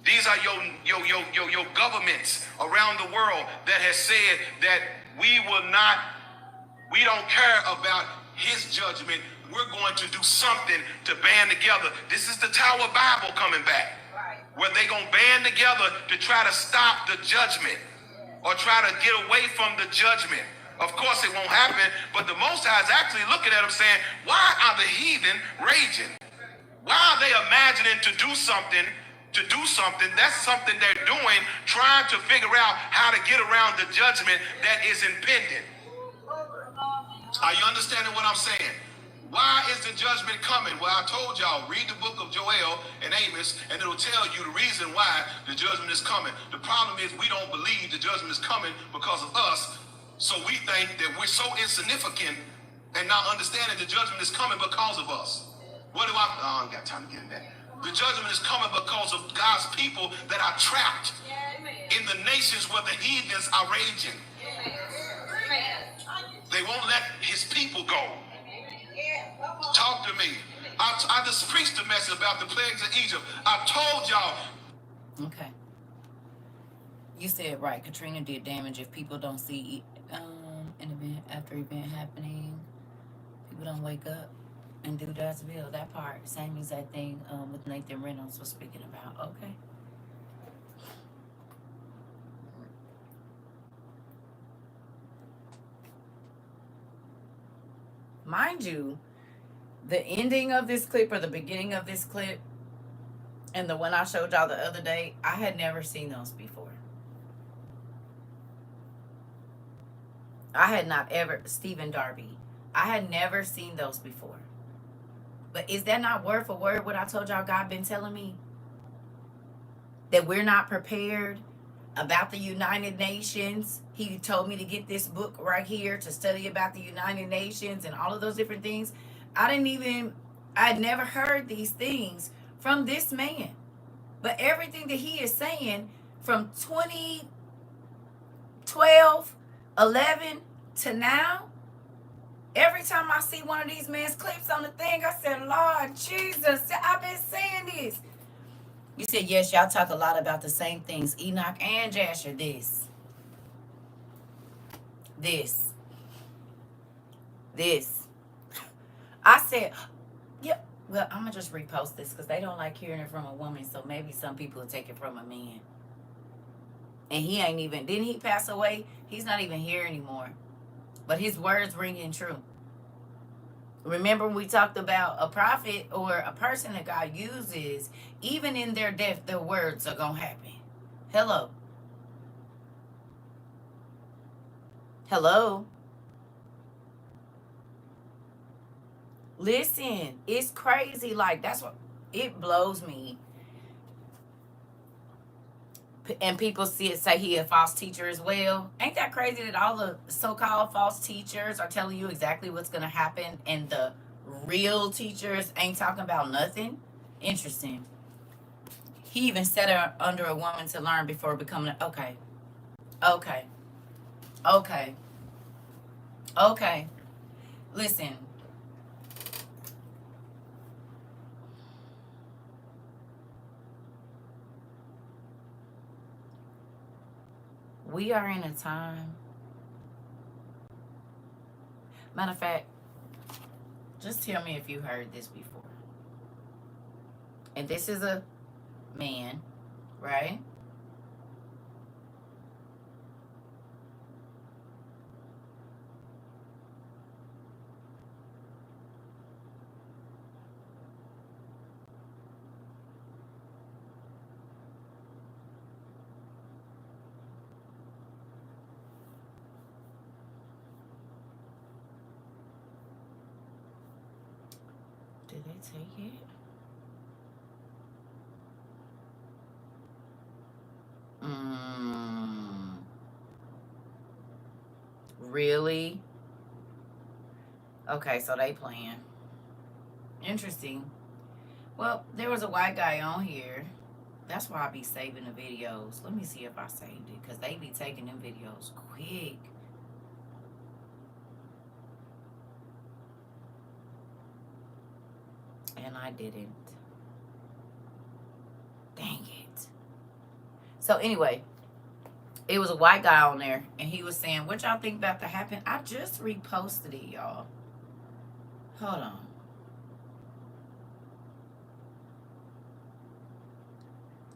These are your governments around the world that has said that we don't care about his judgment. We're going to do something to band together. This is the Tower Bible coming back, where they going to band together to try to stop the judgment or try to get away from the judgment. Of course, it won't happen, but the Most High is actually looking at them saying, why are the heathen raging? Why are they imagining to do something? That's something they're doing, trying to figure out how to get around the judgment that is impending. Are you understanding what I'm saying? Why is the judgment coming? Well, I told y'all, read the book of Joel and Amos, and it'll tell you the reason why the judgment is coming. The problem is we don't believe the judgment is coming because of us, so we think that we're so insignificant and not understanding the judgment is coming because of us. I ain't got time to get in that. The judgment is coming because of God's people that are trapped in the nations where the heathens are raging. They won't let his people go. Talk to me. I just preached a message about the plagues of Egypt. I told y'all. Okay. You said right. Katrina did damage if people don't see after event happening. People don't wake up and do God's will. That part, same exact thing with Nathan Reynolds was speaking about. Okay. Mind you, the ending of this clip or the beginning of this clip and the one I showed y'all the other day, I had never seen those before. I had not ever, Stephen Darby, I had never seen those before. But is that not word for word what I told y'all God been telling me? that we're not prepared about the United Nations. He told me to get this book right here to study about the United Nations and all of those different things. I'd never heard these things from this man. But everything that he is saying from 2012, 11 to now, every time I see one of these men's clips on the thing, I said, Lord Jesus, I've been saying this. You said, yes, y'all talk a lot about the same things. Enoch and Jasher, this. I said, yep. Well, I'm going to just repost this because they don't like hearing it from a woman. So maybe some people will take it from a man. And he ain't even, didn't he pass away? He's not even here anymore. But his words ringing true. Remember we talked about a prophet or a person that God uses, even in their death, their words are going to happen. Hello. Hello. Listen, it's crazy. Like, that's what, it blows me. And people see it, say he a false teacher as well. Ain't that crazy that all the so-called false teachers are telling you exactly what's going to happen and the real teachers ain't talking about nothing? Interesting. He even set her under a woman to learn before becoming okay. Listen. We are in a time. Matter of fact, just tell me if you heard this before. And this is a man, right? Did they take it? Really? Okay, so they playing. Interesting. Well, there was a white guy on here. That's why I be saving the videos. Let me see if I saved it, because they be taking them videos quick. And I didn't. Dang it. So anyway, it was a white guy on there, and he was saying, what y'all think about to happen? I just reposted it, y'all. Hold on.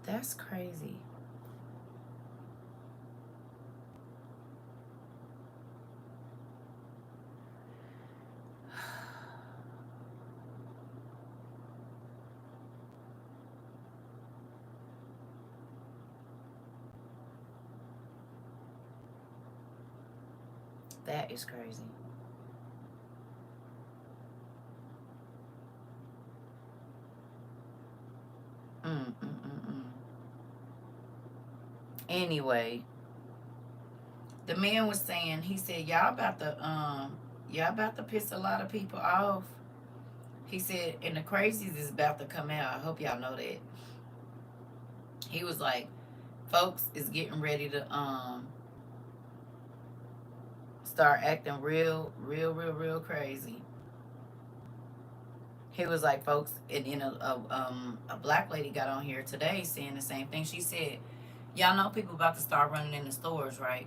That's crazy. That is crazy. Anyway, the man was saying, he said, y'all about to piss a lot of people off. He said, and the crazies is about to come out. I hope y'all know that. He was like, folks is getting ready to start acting real crazy. He was like, folks, and a black lady got on here today saying the same thing. She said, y'all know people about to start running in the stores, right?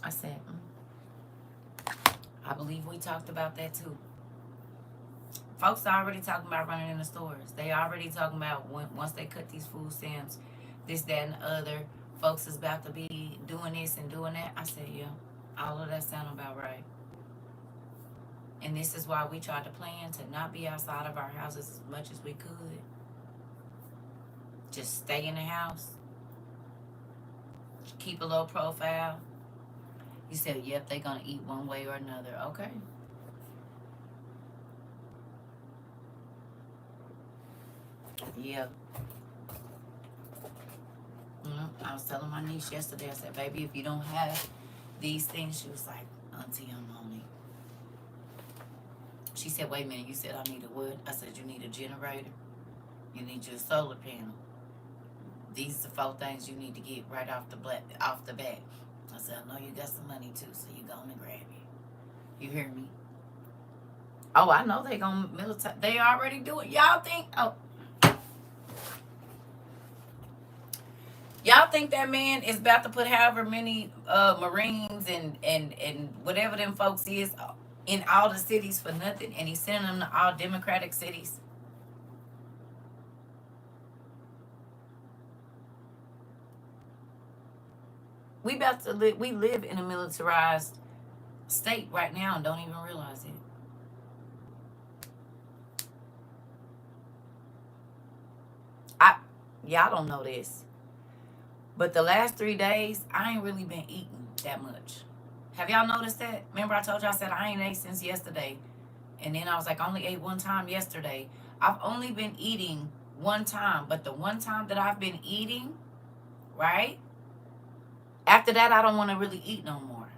I said, I believe we talked about that too. Folks are already talking about running in the stores. They already talking about once they cut these food stamps, this, that, and the other, folks is about to be doing this and doing that. I said, yeah, all of that sound about right. And this is why we tried to plan to not be outside of our houses as much as we could. Just stay in the house. Keep a low profile. He said, yep, they're going to eat one way or another. Okay. Yeah. I was telling my niece yesterday, I said, baby, if you don't have these things, she was like, Auntie, I'm lonely. She said, wait a minute, you said I need a what? I said, you need a generator. You need your solar panel. These are the 4 things you need to get right off the bat. I said, I know you got some money too, so you going to grab it. You hear me? Oh, I know they gonna military. They already do it. Y'all think that man is about to put however many Marines and whatever them folks is in all the cities for nothing, and he's sending them to all Democratic cities? We live in a militarized state right now and don't even realize it. Y'all don't know this, but the last 3 days I ain't really been eating that much. Have y'all noticed that? Remember I told y'all, I said I ain't ate since yesterday, and then I was like, I only ate 1 time yesterday. I've only been eating 1 time, but the 1 time that I've been eating, right? After that, I don't want to really eat no more.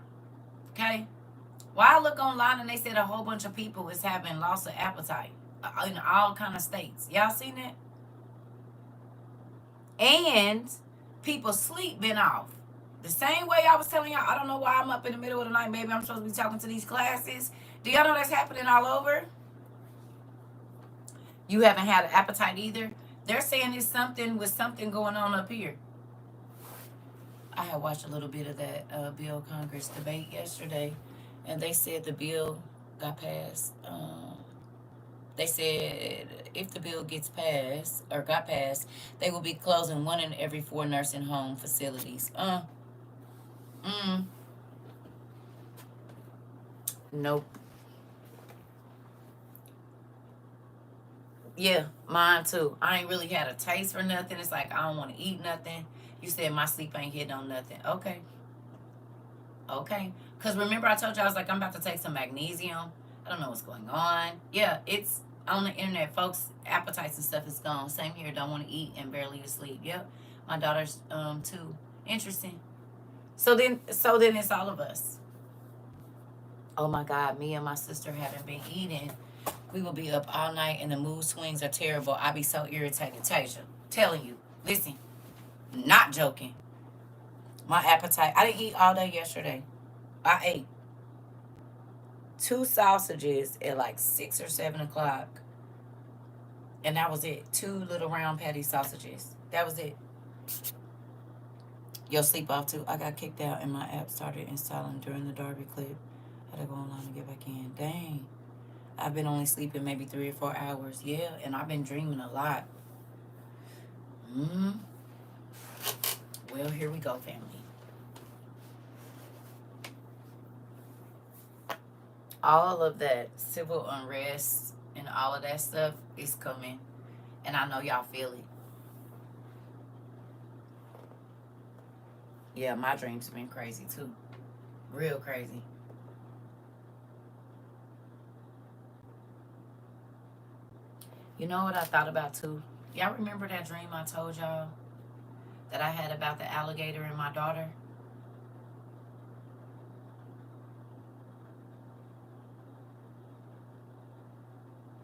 Okay? Well, I look online and they said a whole bunch of people is having loss of appetite in all kind of states. Y'all seen that? And people sleep been off. The same way I was telling y'all, I don't know why I'm up in the middle of the night. Maybe I'm supposed to be talking to these classes. Do y'all know that's happening all over? You haven't had an appetite either. They're saying it's something with something going on up here. I had watched a little bit of that Bill Congress debate yesterday, and they said the bill got passed. They said if the bill gets passed or got passed, they will be closing 1 in every 4 nursing home facilities. Nope. Yeah, mine too. I ain't really had a taste for nothing. It's like I don't want to eat nothing. You said my sleep ain't hitting on nothing. Okay. Okay. Because remember I told you I was like, I'm about to take some magnesium. I don't know what's going on. Yeah, it's on the internet, folks. Appetites and stuff is gone. Same here. Don't want to eat and barely asleep. Yep. My daughter's too. Interesting. So then it's all of us. Oh my God, me and my sister haven't been eating. We will be up all night and the mood swings are terrible. I be so irritated. Tasia, telling you. Listen, not joking. My appetite. I didn't eat all day yesterday. I ate 2 sausages at like 6 or 7 o'clock. And that was it. 2 little round patty sausages. That was it. Yo, sleep off too. I got kicked out and my app started installing during the Darby clip. I had to go online and get back in. Dang. I've been only sleeping maybe 3 or 4 hours. Yeah, and I've been dreaming a lot. Well, here we go, family. All of that civil unrest and all of that stuff is coming. And I know y'all feel it. Yeah, my dreams have been crazy too. Real crazy. You know what I thought about too? Y'all remember that dream I told y'all that I had about the alligator and my daughter?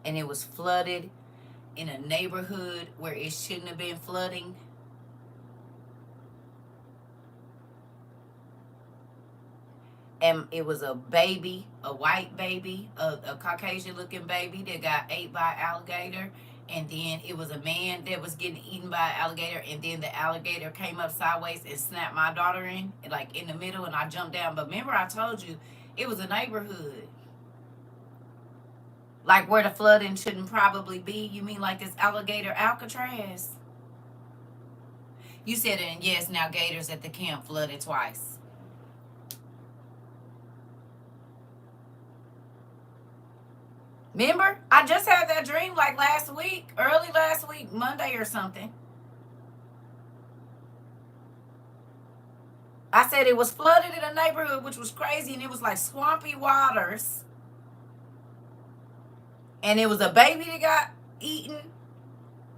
And it was flooded in a neighborhood where it shouldn't have been flooding. And it was a baby, a white baby, a Caucasian looking baby that got ate by an alligator. And then it was a man that was getting eaten by an alligator. And then the alligator came up sideways and snapped my daughter in, like in the middle. And I jumped down. But remember I told you, it was a neighborhood. Like where the flooding shouldn't probably be. You mean like this alligator Alcatraz? You said, and yes, now gators at the camp flooded twice. Remember? I just had that dream like last week, early last week, Monday or something. I said it was flooded in a neighborhood, which was crazy, and it was like swampy waters. And it was a baby that got eaten,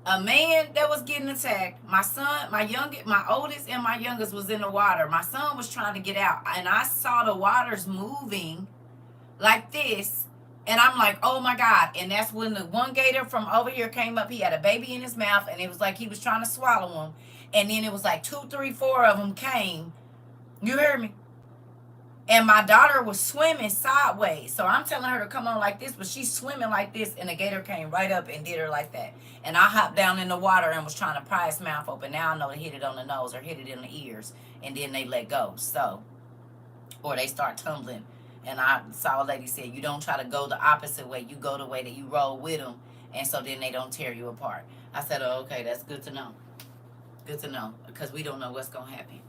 A man that was getting attacked. My son, my oldest and my youngest was in the water. My son was trying to get out, and I saw the waters moving like this, and I'm like, oh my God. And that's when the one gator from over here came up. He had a baby in his mouth, and it was like he was trying to swallow him. And then it was like 2, 3, 4 of them came. You heard me? And my daughter was swimming sideways. So I'm telling her to come on like this, but she's swimming like this, and the gator came right up and did her like that. And I hopped down in the water and was trying to pry his mouth open. Now I know to hit it on the nose or hit it in the ears, and then they let go. So, or they start tumbling. And I saw a lady say, you don't try to go the opposite way. You go the way that you roll with them, and so then they don't tear you apart. I said, oh, okay, that's good to know. Good to know, because we don't know what's going to happen.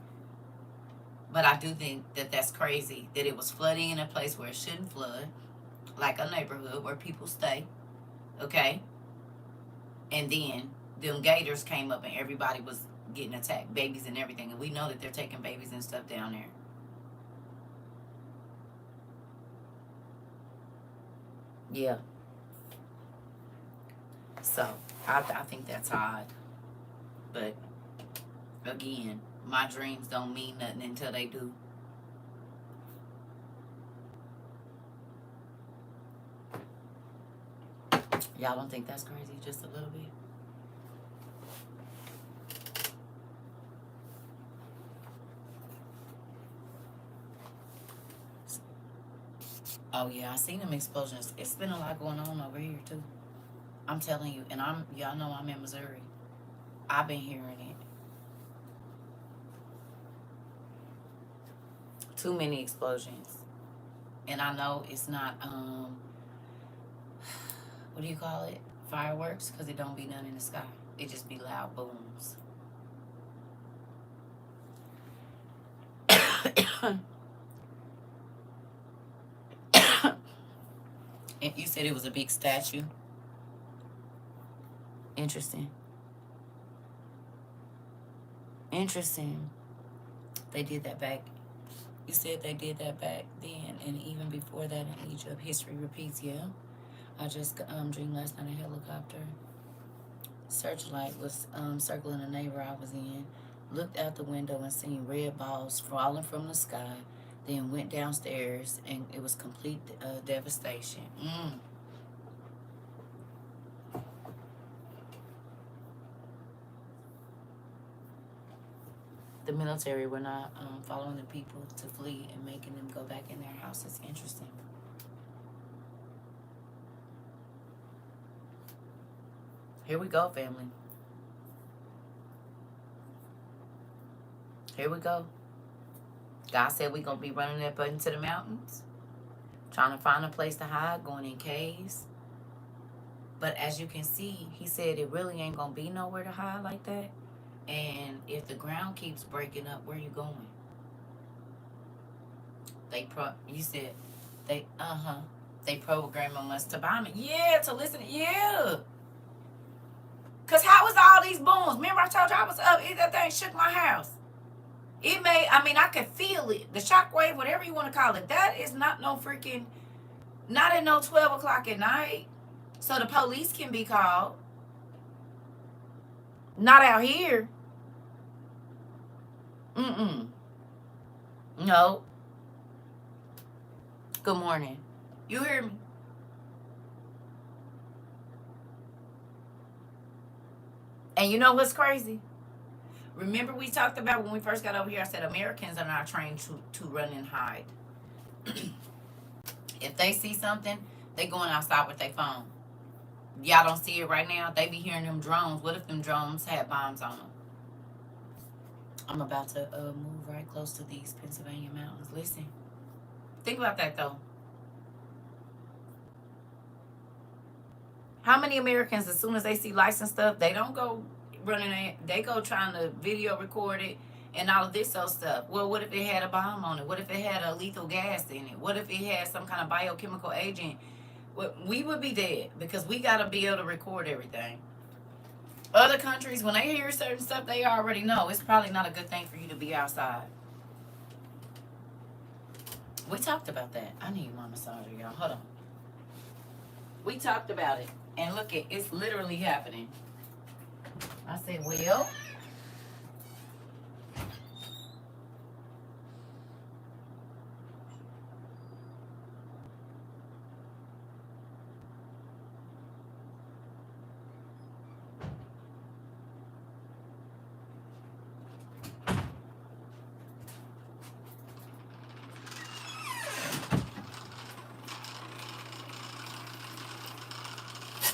But I do think that that's crazy that it was flooding in a place where it shouldn't flood, like a neighborhood where people stay, okay? And then them gators came up and everybody was getting attacked, babies and everything. And we know that they're taking babies and stuff down there. Yeah. So I think that's odd. But again, my dreams don't mean nothing until they do. Y'all don't think that's crazy just a little bit? Oh yeah, I seen them explosions. It's been a lot going on over here too. I'm telling you, and y'all know I'm in Missouri. I've been hearing it. Too many explosions. And I know it's not what do you call it? Fireworks, because it don't be none in the sky. It just be loud booms. And you said it was a big statue. Interesting. Interesting. They did that back. You said they did that back then, and even before that in Egypt. History repeats, yeah. I just dreamed last night a helicopter. Searchlight was circling a neighbor I was in. Looked out the window and seen red balls falling from the sky. Then went downstairs, and it was complete devastation. The military were not following the people to flee and making them go back in their houses. Interesting. Here we go, family. Here we go. God said we're going to be running up into the mountains, trying to find a place to hide, going in caves. But as you can see, he said it really ain't going to be nowhere to hide like that. And if the ground keeps breaking up, where you going? You said they programming us to bomb it. Yeah, to listen. Yeah. Because how was all these booms? Remember I told you I was up. That thing shook my house. It made, I could feel it. The shockwave, whatever you want to call it. That is not no freaking, not at no 12 o'clock at night. So the police can be called. Not out here. No. Good morning. You hear me? And you know what's crazy? Remember we talked about when we first got over here, I said Americans are not trained to run and hide. If they see something, they going outside with their phone. Y'all don't see it right now. They be hearing them drones. What if them drones had bombs on them? I'm about to move right close to these Pennsylvania mountains. Listen. Think about that, though. How many Americans, as soon as they see lights and stuff, they don't go running, they go trying to video record it and all of this old stuff. Well, what if it had a bomb on it? What if it had a lethal gas in it? What if it had some kind of biochemical agent? Well, we would be dead because we got to be able to record everything. Other countries, when they hear certain stuff, they already know. It's probably not a good thing for you to be outside. We talked about that. I need my massager, y'all. Hold on. We talked about it. And look, it's literally happening. I said, well,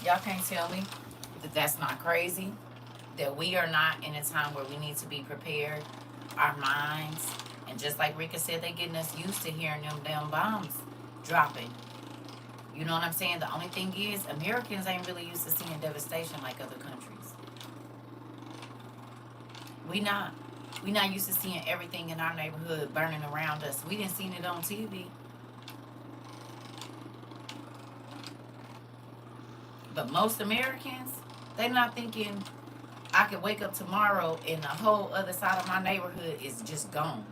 y'all can't tell me that that's not crazy. That we are not in a time where we need to be prepared. Our minds, and just like Rika said, they getting us used to hearing them damn bombs dropping. You know what I'm saying? The only thing is, Americans ain't really used to seeing devastation like other countries. We not. We not used to seeing everything in our neighborhood burning around us. We didn't see it on TV. But most Americans, they not thinking I could wake up tomorrow and the whole other side of my neighborhood is just gone.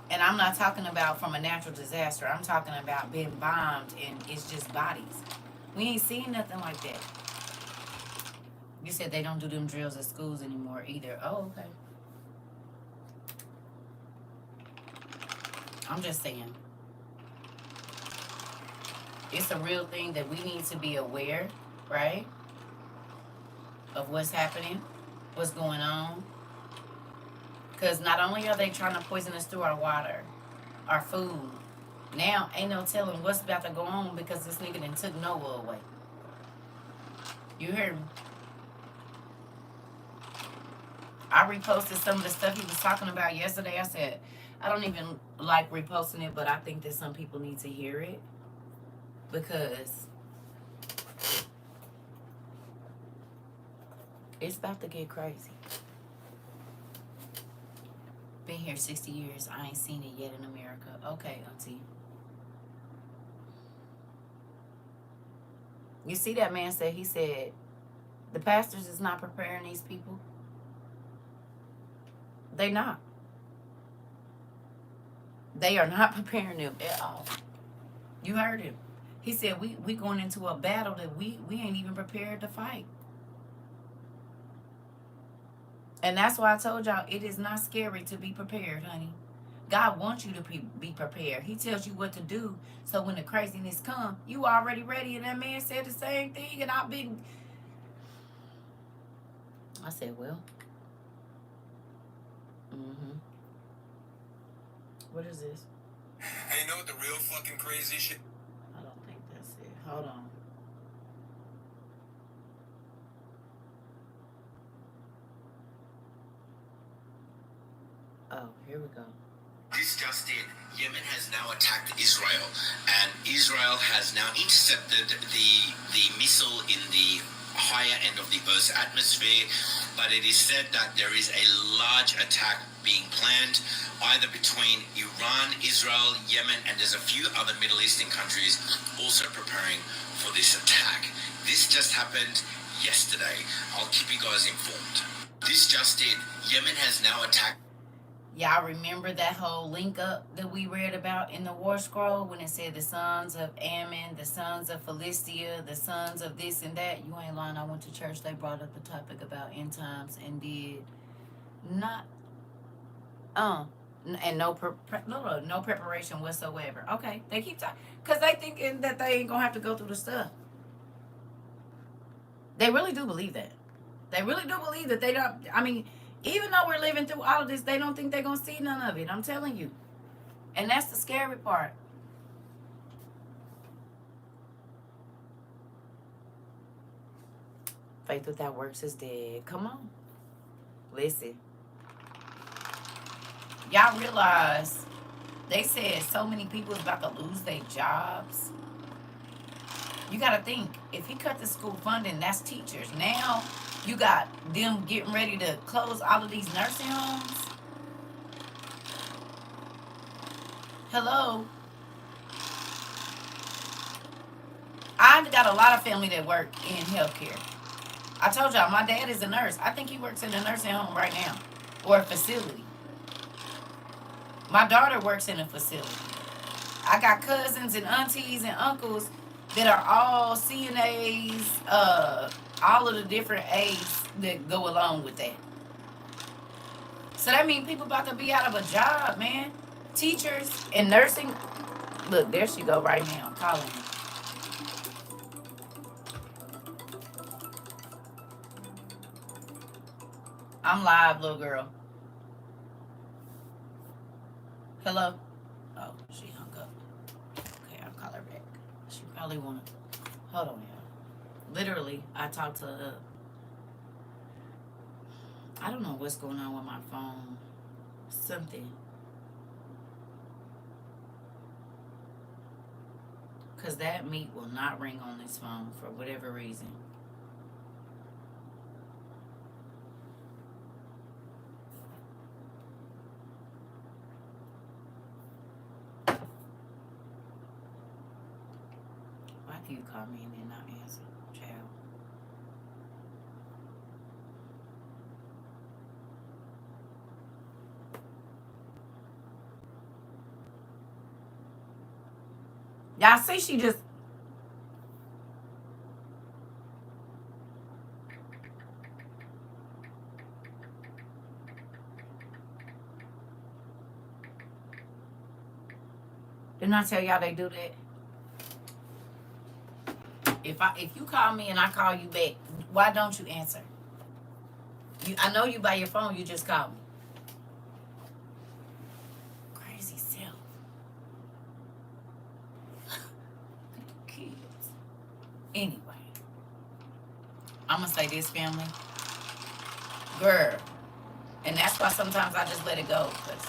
And I'm not talking about from a natural disaster. I'm talking about being bombed and it's just bodies. We ain't seen nothing like that. You said they don't do them drills at schools anymore either. Oh, okay. I'm just saying. It's a real thing that we need to be aware, right? Of what's happening, what's going on. Because not only are they trying to poison us through our water, our food, now ain't no telling what's about to go on because this nigga done took Noah away. You heard me? I reposted some of the stuff he was talking about yesterday. I said, I don't even like reposting it, but I think that some people need to hear it because it's about to get crazy. Been here 60 years. I ain't seen it yet in America. Okay, auntie. You see that man said, he said, the pastors is not preparing these people. They not. They are not preparing them at all. You heard him. He said, we going into a battle that we ain't even prepared to fight. And that's why I told y'all, it is not scary to be prepared, honey. God wants you to be prepared. He tells you what to do. So when the craziness come, you already ready. And that man said the same thing. And I said, well. What is this? Hey, you know what the real fucking crazy shit? I don't think that's it. Hold on. Oh, here we go. This just in, Yemen has now attacked Israel, and Israel has now intercepted the missile in the higher end of the Earth's atmosphere, but it is said that there is a large attack being planned either between Iran, Israel, Yemen, and there's a few other Middle Eastern countries also preparing for this attack. This just happened yesterday. I'll keep you guys informed. This just in, Yemen has now attacked. Y'all remember that whole link up that we read about in the War Scroll when it said the sons of Ammon, the sons of Philistia, the sons of this and that? You ain't lying. I went to church. They brought up the topic about end times and did not, and no preparation whatsoever. Okay, they keep talking because they thinking that they ain't gonna have to go through the stuff. They really do believe that. They really do believe that they don't. I mean, even though we're living through all of this, they don't think they're going to see none of it. I'm telling you. And that's the scary part. Faith without works is dead. Come on. Listen. Y'all realize they said so many people is about to lose their jobs. You got to think, if he cut the school funding, that's teachers. Now you got them getting ready to close all of these nursing homes. Hello. I got a lot of family that work in healthcare. I told y'all, my dad is a nurse. I think he works in a nursing home right now or a facility. My daughter works in a facility. I got cousins and aunties and uncles that are all CNAs, All of the different aids that go along with that. So that means people about to be out of a job, man. Teachers and nursing. Look, there she go right now, calling me. I'm live, little girl. Hello? Oh, she hung up. Okay, I'll call her back. She probably wanna. Hold on, y'all. Literally, I talked to. I don't know what's going on with my phone. Something. Because that meat will not ring on this phone for whatever reason. Why do you call me and then not answer, child? Y'all see she just. Didn't I tell y'all they do that? If you call me and I call you back, why don't you answer? I know you by your phone, you just called me. Crazy self. Kids. Anyway. I'm gonna say this, family. Girl. And that's why sometimes I just let it go. Cause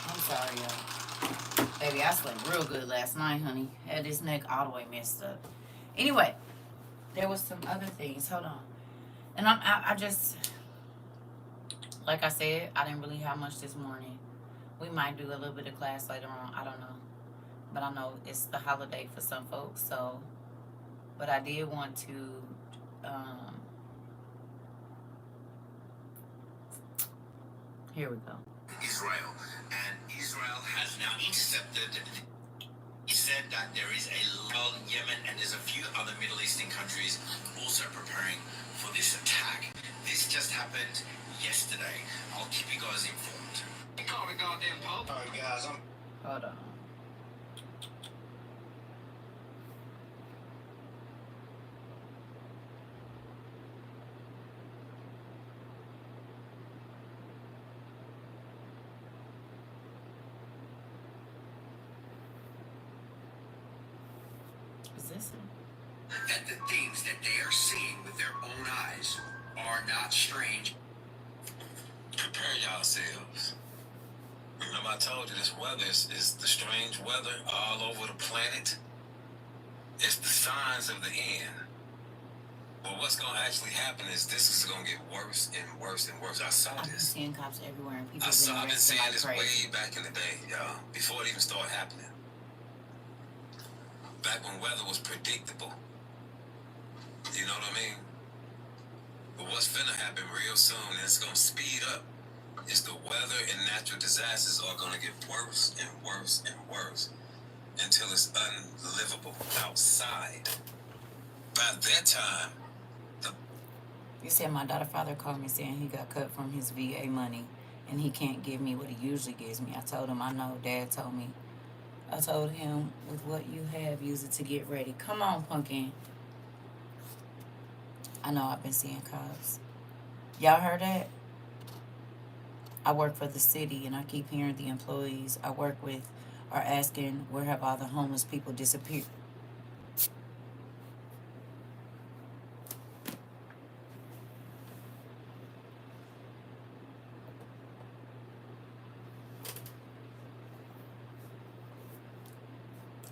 I'm sorry, y'all. Baby, I slept real good last night, honey. Had this neck all the way messed up. Anyway, there was some other things. Hold on. And I just, like I said, I didn't really have much this morning. We might do a little bit of class later on. I don't know. But I know it's the holiday for some folks. So, but I did want to, here we go. Israel, and Israel has now intercepted. He said that there is a lull in Yemen and there's a few other Middle Eastern countries also preparing for this attack. This just happened yesterday. I'll keep you guys informed. You call me goddamn Pope. All right, guys, Hold on. Is this it? That the things that they are seeing with their own eyes are not strange. Prepare yourselves. Remember I told you this weather is the strange weather all over the planet. It's the signs of the end. But what's going to actually happen is this is going to get worse and worse and worse. I saw I've been this. seeing cops everywhere and people I've been seeing like this crazy. way back in the day, y'all, before it even started happening. Back when weather was predictable. You know what I mean? But what's finna happen real soon, and it's gonna speed up, is the weather and natural disasters are gonna get worse and worse and worse until it's unlivable outside. By that time, You said my daughter's father called me saying he got cut from his VA money and he can't give me what he usually gives me. I told him, I know, Dad told me. I told him, with what you have, use it to get ready. Come on, pumpkin. I know I've been seeing cops. Y'all heard that? I work for the city and I keep hearing the employees I work with are asking, where have all the homeless people disappeared?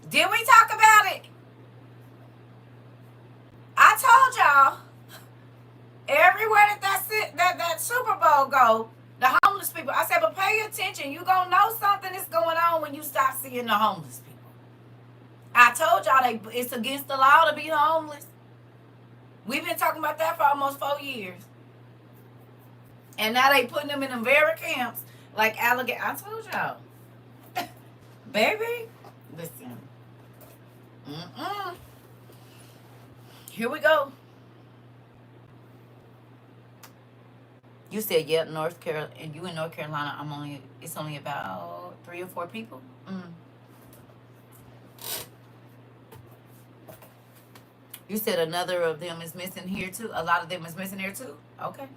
Did we talk about it? I told y'all, everywhere that Super Bowl go, the homeless people. I said, but pay attention. You gonna know something is going on when you stop seeing the homeless people. I told y'all it's against the law to be homeless. We've been talking about that for almost 4 years. And now they putting them in them very camps like alligator. I told y'all. Baby, listen. Mm-mm. Here we go. You said, yeah, North Carolina, and you in North Carolina. It's only about 3 or 4 people. You said another of them is missing here too. A lot of them is missing here too. Okay.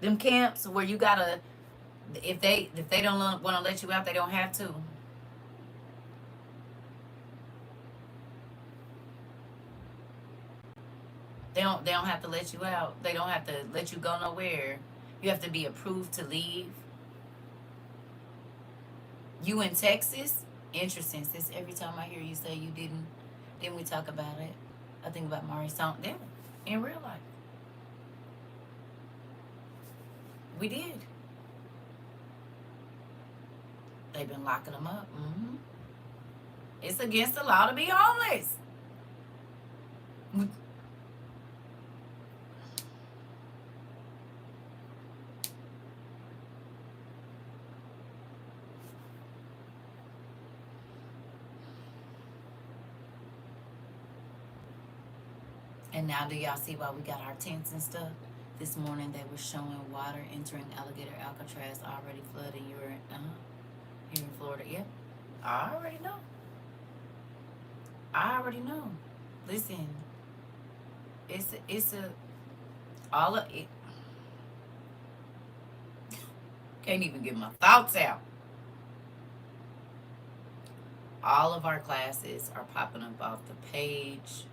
Them camps where you gotta, if they don't want to let you out, they don't have to. They don't have to let you out. They don't have to let you go nowhere. You have to be approved to leave. You in Texas? Interesting. Since every time I hear you say you didn't, then we talk about it. I think about Mari Song. Them in real life. We did. They've been locking them up. It's against the law to be homeless. And now do y'all see why we got our tents and stuff? This morning they were showing water entering Alligator Alcatraz already flooding here in Florida. Yeah, I already know. I already know. Listen, it's a all of it. Can't even get my thoughts out. All of our classes are popping up off the page.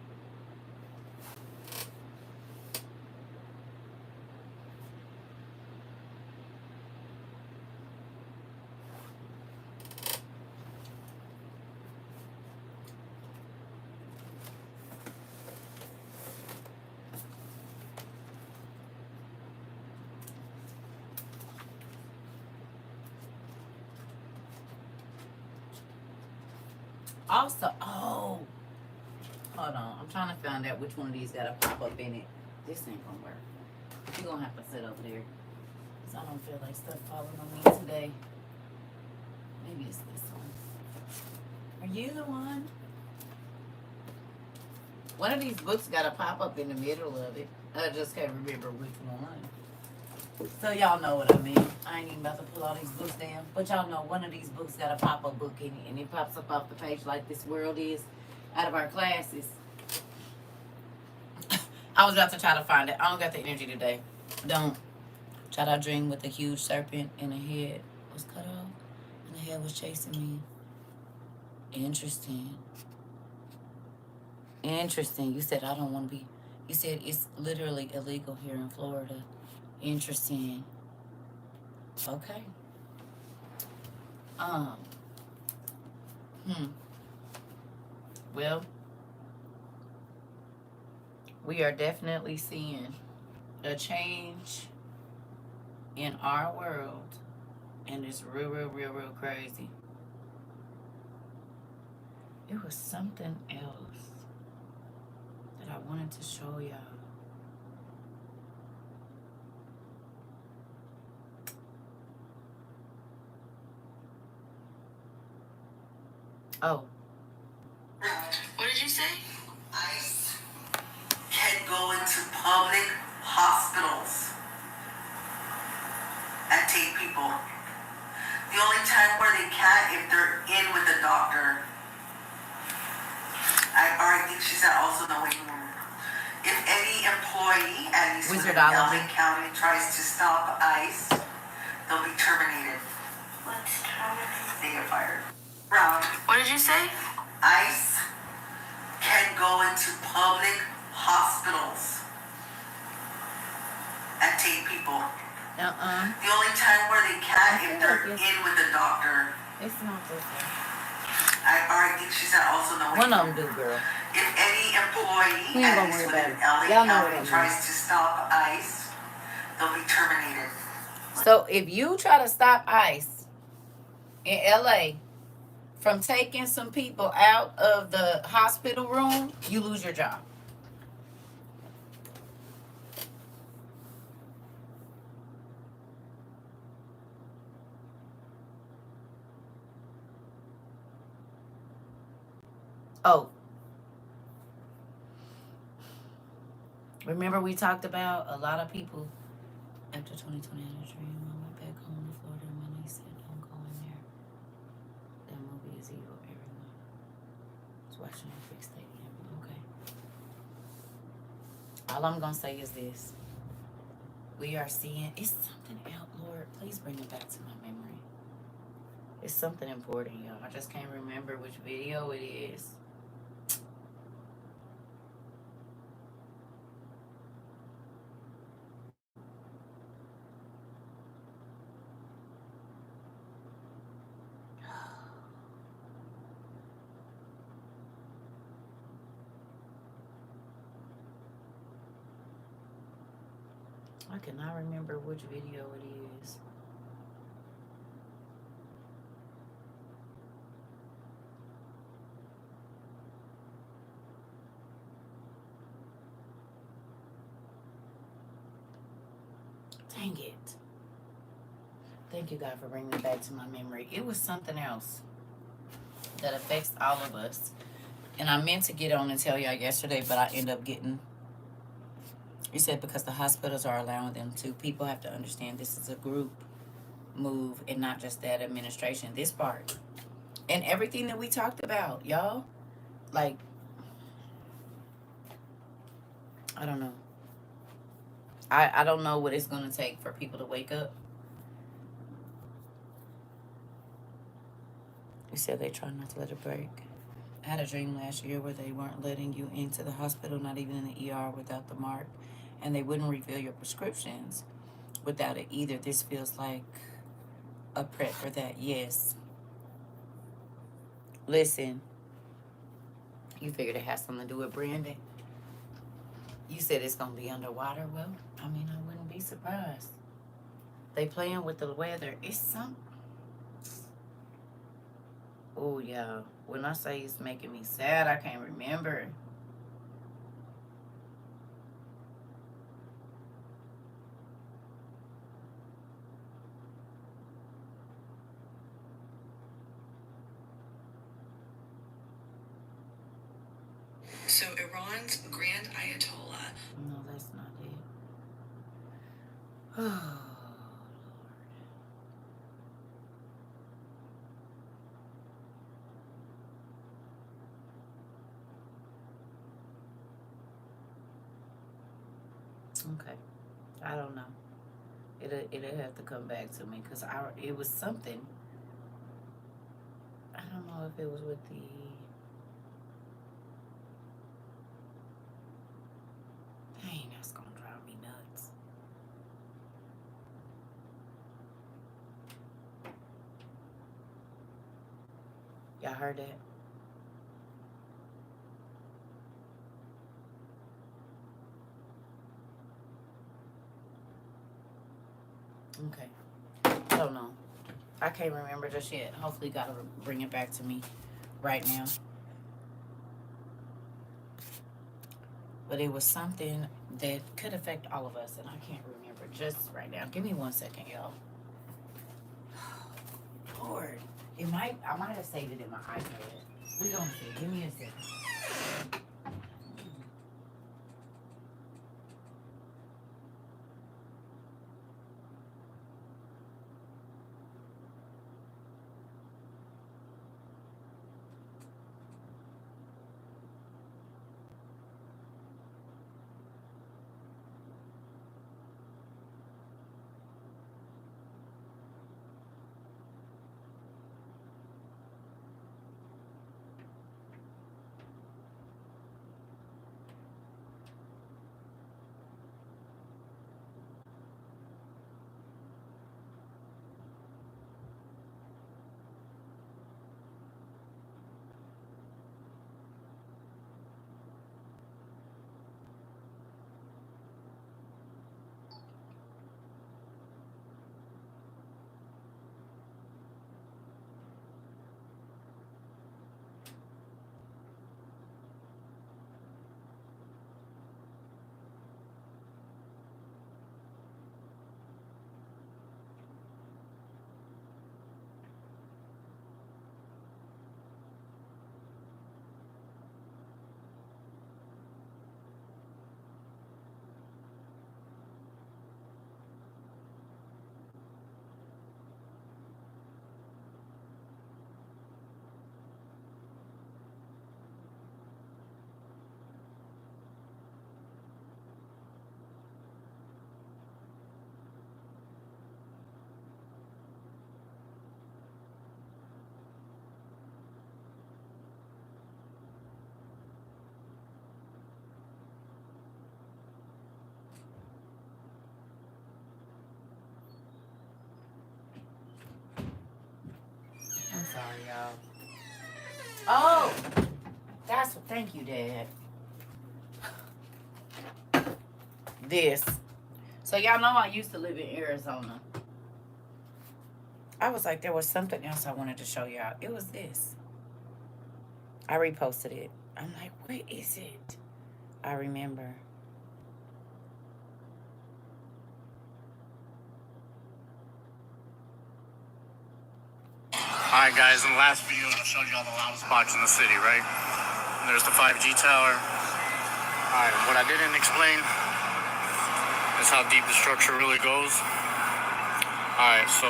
Also, hold on. I'm trying to find out which one of these got a pop up in it. This ain't gonna work. You're gonna have to sit over there. Because I don't feel like stuff falling on me today. Maybe it's this one. Are you the one? One of these books got a pop up in the middle of it. I just can't remember which one. So y'all know what I mean. I ain't even about to pull all these books down. But y'all know one of these books got a pop-up book in it. And it pops up off the page like This World Is out of our classes. I was about to try to find it. I don't got the energy today. Don't. Tried I dream with a huge serpent and the head was cut off. And the head was chasing me. Interesting. Interesting. You said I don't want to be. You said it's literally illegal here in Florida. Interesting. Okay. Well, we are definitely seeing a change in our world, and it's real crazy. It was something else that I wanted to show y'all. Oh. What did you say? ICE can go into public hospitals and take people. The only time where they can't if they're in with a doctor. I think she said also the waiting room. If any employee at least within LA County tries to stop ICE, they'll be terminated. What's terminated? They get fired. What did you say? ICE can go into public hospitals and take people. The only time where they can't if they're in with a doctor. It's not this one. I think she said also the one of them do, girl. If any employee at least within LA County tries to stop ICE, they'll be terminated. So if you try to stop ICE in LA from taking some people out of the hospital room, you lose your job. Oh, remember we talked about a lot of people after 2020 had a dream. I went back home to Florida and my niece said, don't go in there. That movie is evil. Everyone is watching Netflix Stadium. Okay. All I'm going to say is this. We are seeing, it's something out, Lord. Please bring it back to my memory. It's something important, y'all. I just can't remember which video it is. I cannot remember which video it is. Dang it. Thank you, God, for bringing it back to my memory. It was something else that affects all of us. And I meant to get on and tell y'all yesterday, but I end up getting... You said because the hospitals are allowing them to. People have to understand this is a group move and not just that administration. This part. And everything that we talked about, y'all. Like, I don't know. I don't know what it's going to take for people to wake up. You said they try not to let it break. I had a dream last year where they weren't letting you into the hospital, not even in the ER, without the mark. And they wouldn't refill your prescriptions without it either. This feels like a prep for that. Yes. Listen, you figured it has something to do with Brandon. You said it's going to be underwater. Well, I mean, I wouldn't be surprised. They playing with the weather. It's some... Oh, yeah. When I say it's making me sad, I can't remember. So Iran's Grand Ayatollah. No, that's not it. Oh, Lord. Okay. I don't know. It'll have to come back to me because it was something. I don't know if it was with the... Dang, that's going to drive me nuts. Y'all heard that? Okay. I don't know. I can't remember just yet. Hopefully God will bring it back to me right now. But it was something that could affect all of us, and I can't remember just right now. Give me 1 second, y'all. Lord, I might have saved it in my iPad. We gonna see. Give me a second. sorry, y'all. Oh, thank you, Dad. This. So y'all know I used to live in Arizona. I was like, there was something else I wanted to show y'all. It was this. I reposted it. I'm like, what is it? I remember. Alright guys, in the last video I showed you all the loudest box in the city, right? And there's the 5G tower. Alright, what I didn't explain is how deep the structure really goes. Alright, so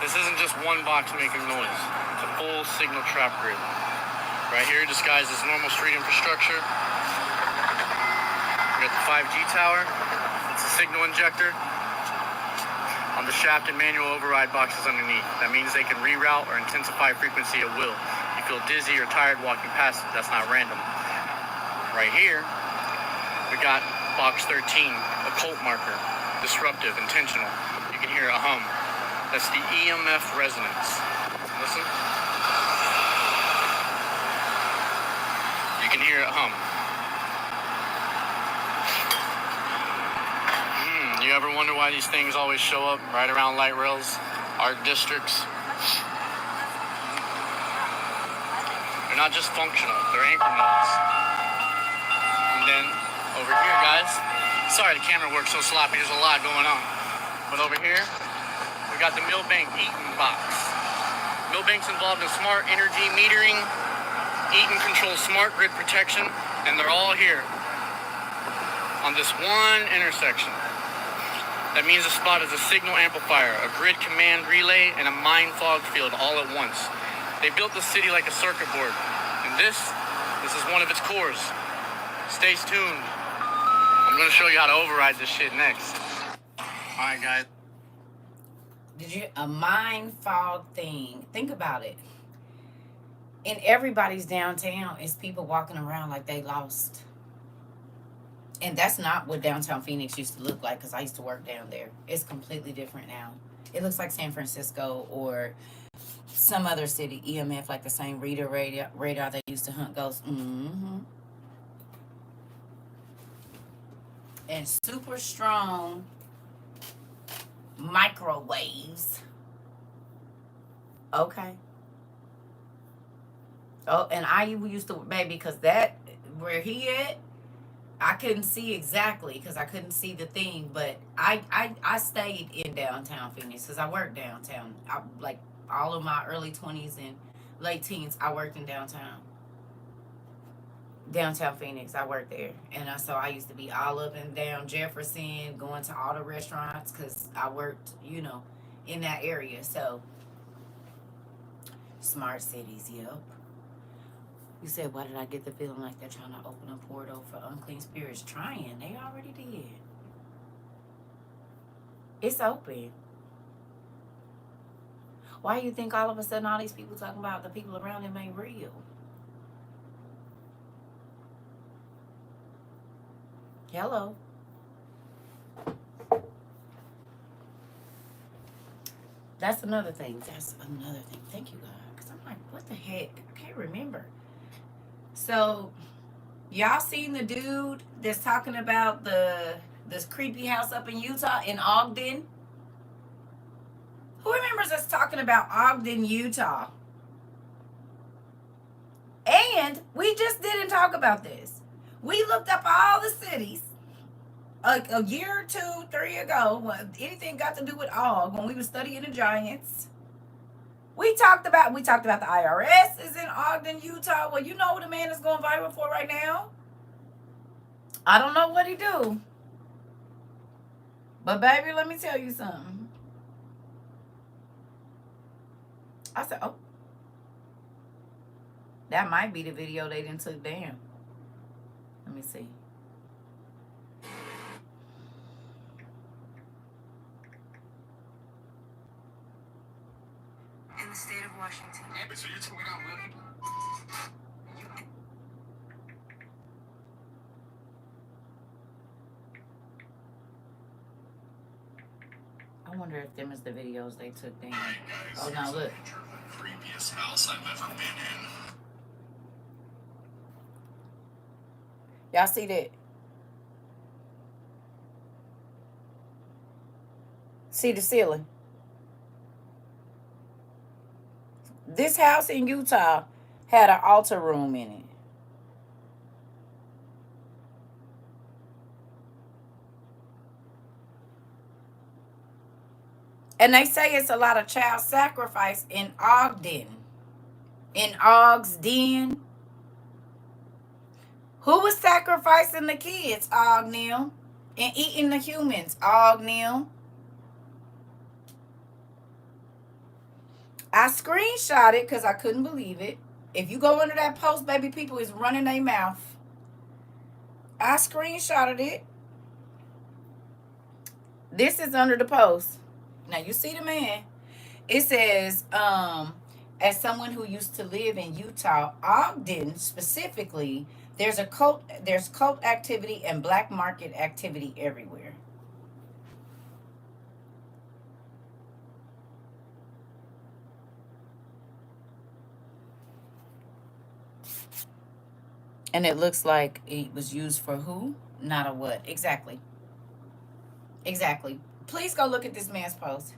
this isn't just one box making noise. It's a full signal trap grid. Right here disguised as normal street infrastructure. We got the 5G tower. It's a signal injector. On the shaft and manual override boxes underneath. That means they can reroute or intensify frequency at will. You feel dizzy or tired walking past it, that's not random. Right here, we got box 13, occult marker, disruptive, intentional. You can hear a hum. That's the EMF resonance. Listen. You can hear it hum. You ever wonder why these things always show up right around light rails, art districts? They're not just functional, they're anchor nodes. And then over here, guys, sorry the camera works so sloppy, there's a lot going on. But over here, we got the Milbank Eaton box. Milbank's involved in smart energy metering. Eaton controls smart grid protection, and they're all here on this one intersection. That means the spot is a signal amplifier, a grid command relay, and a mind fog field all at once. They built the city like a circuit board, and this is one of its cores. Stay tuned. I'm going to show you how to override this shit next. All right, guys. A mind fog thing? Think about it. In everybody's downtown, is people walking around like they lost. And that's not what downtown Phoenix used to look like, because I used to work down there. It's completely different now. It looks like San Francisco or some other city. EMF, like the same radar they used to hunt ghosts. And super strong microwaves. Okay. Oh, and I used to, baby, because that, where he at, I couldn't see exactly because I couldn't see the thing, but I stayed in downtown Phoenix because I worked downtown. Like all of my early 20s and late teens, I worked in downtown Phoenix. I worked there, and so I used to be all up and down Jefferson, going to all the restaurants because I worked, in that area. So smart cities, yep. You said, why did I get the feeling like they're trying to open a portal for unclean spirits? Trying. They already did. It's open. Why do you think all of a sudden all these people talking about the people around them ain't real? Hello. That's another thing. Thank you, God. Because I'm like, what the heck? I can't remember. So, y'all seen the dude that's talking about this creepy house up in Utah, in Ogden? Who remembers us talking about Ogden, Utah? And we just didn't talk about this. We looked up all the cities a year or 2, 3 ago. Anything got to do with Og when we were studying the Giants. We talked about the IRS is in Ogden, Utah. Well, you know what the man is going viral for right now? I don't know what he do. But baby, let me tell you something. I said, oh. That might be the video they didn't took down. Let me see. In the state of Washington. So you're talking about women? I wonder if them is the videos they took down. Oh, now look. creepiest house I've ever been in. Y'all see that? See the ceiling? This house in Utah had an altar room in it. And they say it's a lot of child sacrifice in Ogden. In Og's Den. Who was sacrificing the kids? Ogden. And eating the humans? Ogden. I screenshot it because I couldn't believe it. If you go under that post, baby, people is running their mouth. I screenshotted it. This is under the post. Now you see the man. It says, as someone who used to live in Utah, Ogden specifically, there's cult activity and black market activity everywhere. And it looks like it was used for who? Not a what? Exactly. Exactly. Please go look at this man's post.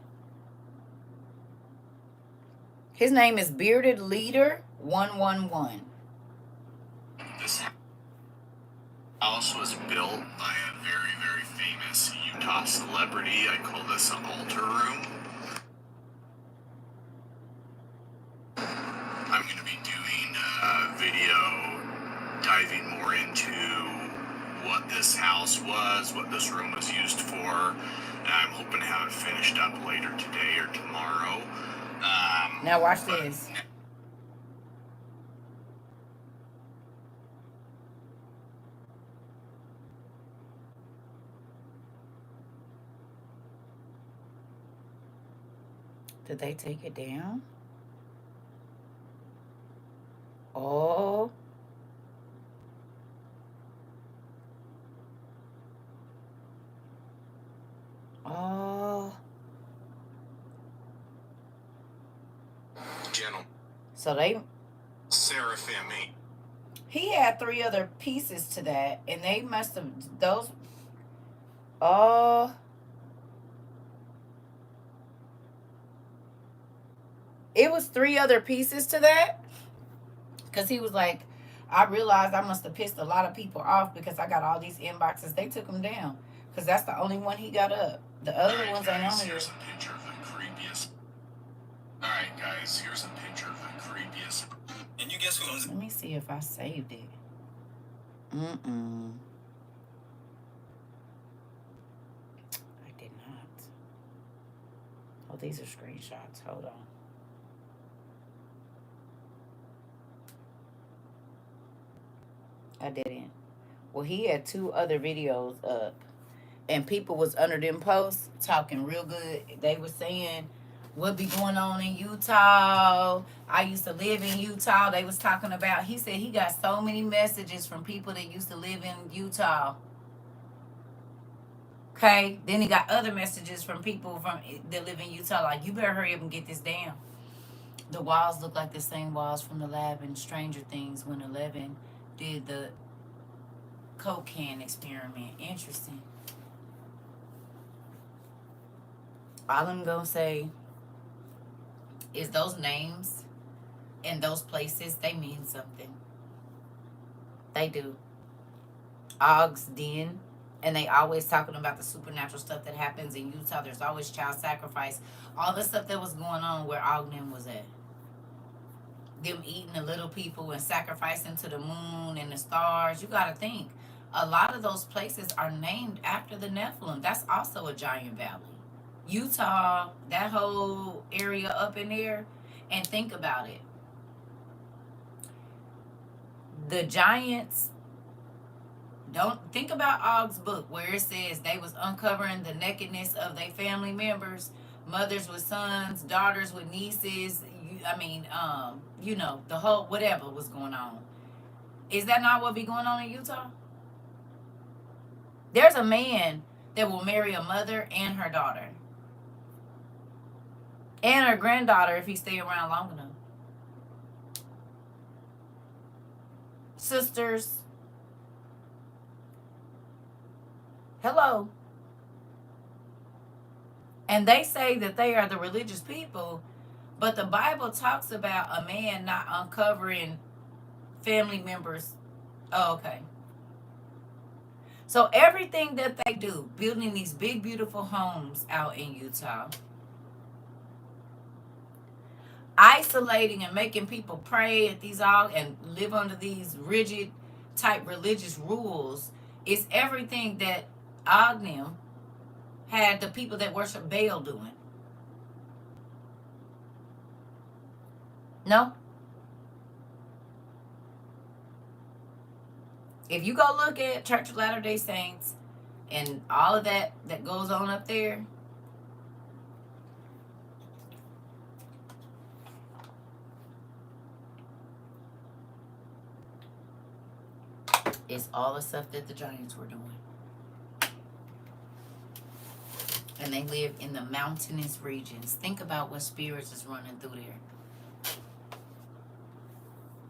His name is Bearded Leader 111. This house was built by a very, very famous Utah celebrity. I call this an altar room. I'm going to be doing a video diving more into what this house was, what this room was used for. And I'm hoping to have it finished up later today or tomorrow. Now watch this. Did they take it down? Oh. Oh. Gentlemen. So they... Seraphim. He had 3 other pieces to that, and they must have... Those... Oh... It was 3 other pieces to that. Because he was like, I realized I must have pissed a lot of people off because I got all these inboxes. They took him down. Because that's the only one he got up. The other ones ain't on here. Here's a picture of the creepiest. Alright, guys, here's a picture of the creepiest. And you guess who owns it? Let me see if I saved it. I did not. Oh, these are screenshots. Hold on. I didn't. Well, he had 2 other videos up, and people was under them posts talking real good. They were saying what be going on in Utah. I used to live in Utah. They was talking about, he said he got so many messages from people that used to live in Utah. Okay, then he got other messages from people that live in Utah, like, you better hurry up and get this down. The walls look like the same walls from the lab in Stranger Things when 11 did the Coke can experiment. Interesting. All I'm gonna say is those names and those places, they mean something. They do. Og's Den. And they always talking about the supernatural stuff that happens in Utah. There's always child sacrifice. All the stuff that was going on where Ogden was at. Them eating the little people and sacrificing to the moon and the stars. You got to think. A lot of those places are named after the Nephilim. That's also a giant valley. Utah, that whole area up in there. And think about it. The giants... Don't think about Og's book where it says they was uncovering the nakedness of their family members, mothers with sons, daughters with nieces. The whole whatever was going on. Is that not what be going on in Utah? There's a man that will marry a mother and her daughter. And her granddaughter if he stay around long enough. sisters. Hello. And they say that they are the religious people, but the Bible talks about a man not uncovering family members. Oh, okay. So everything that they do, building these big, beautiful homes out in Utah, isolating and making people pray at these all and live under these rigid type religious rules, is everything that Ognim had the people that worship Baal doing. No? If you go look at Church of Latter-day Saints and all of that that goes on up there, it's all the stuff that the Giants were doing. And they live in the mountainous regions. Think about what spirits is running through there.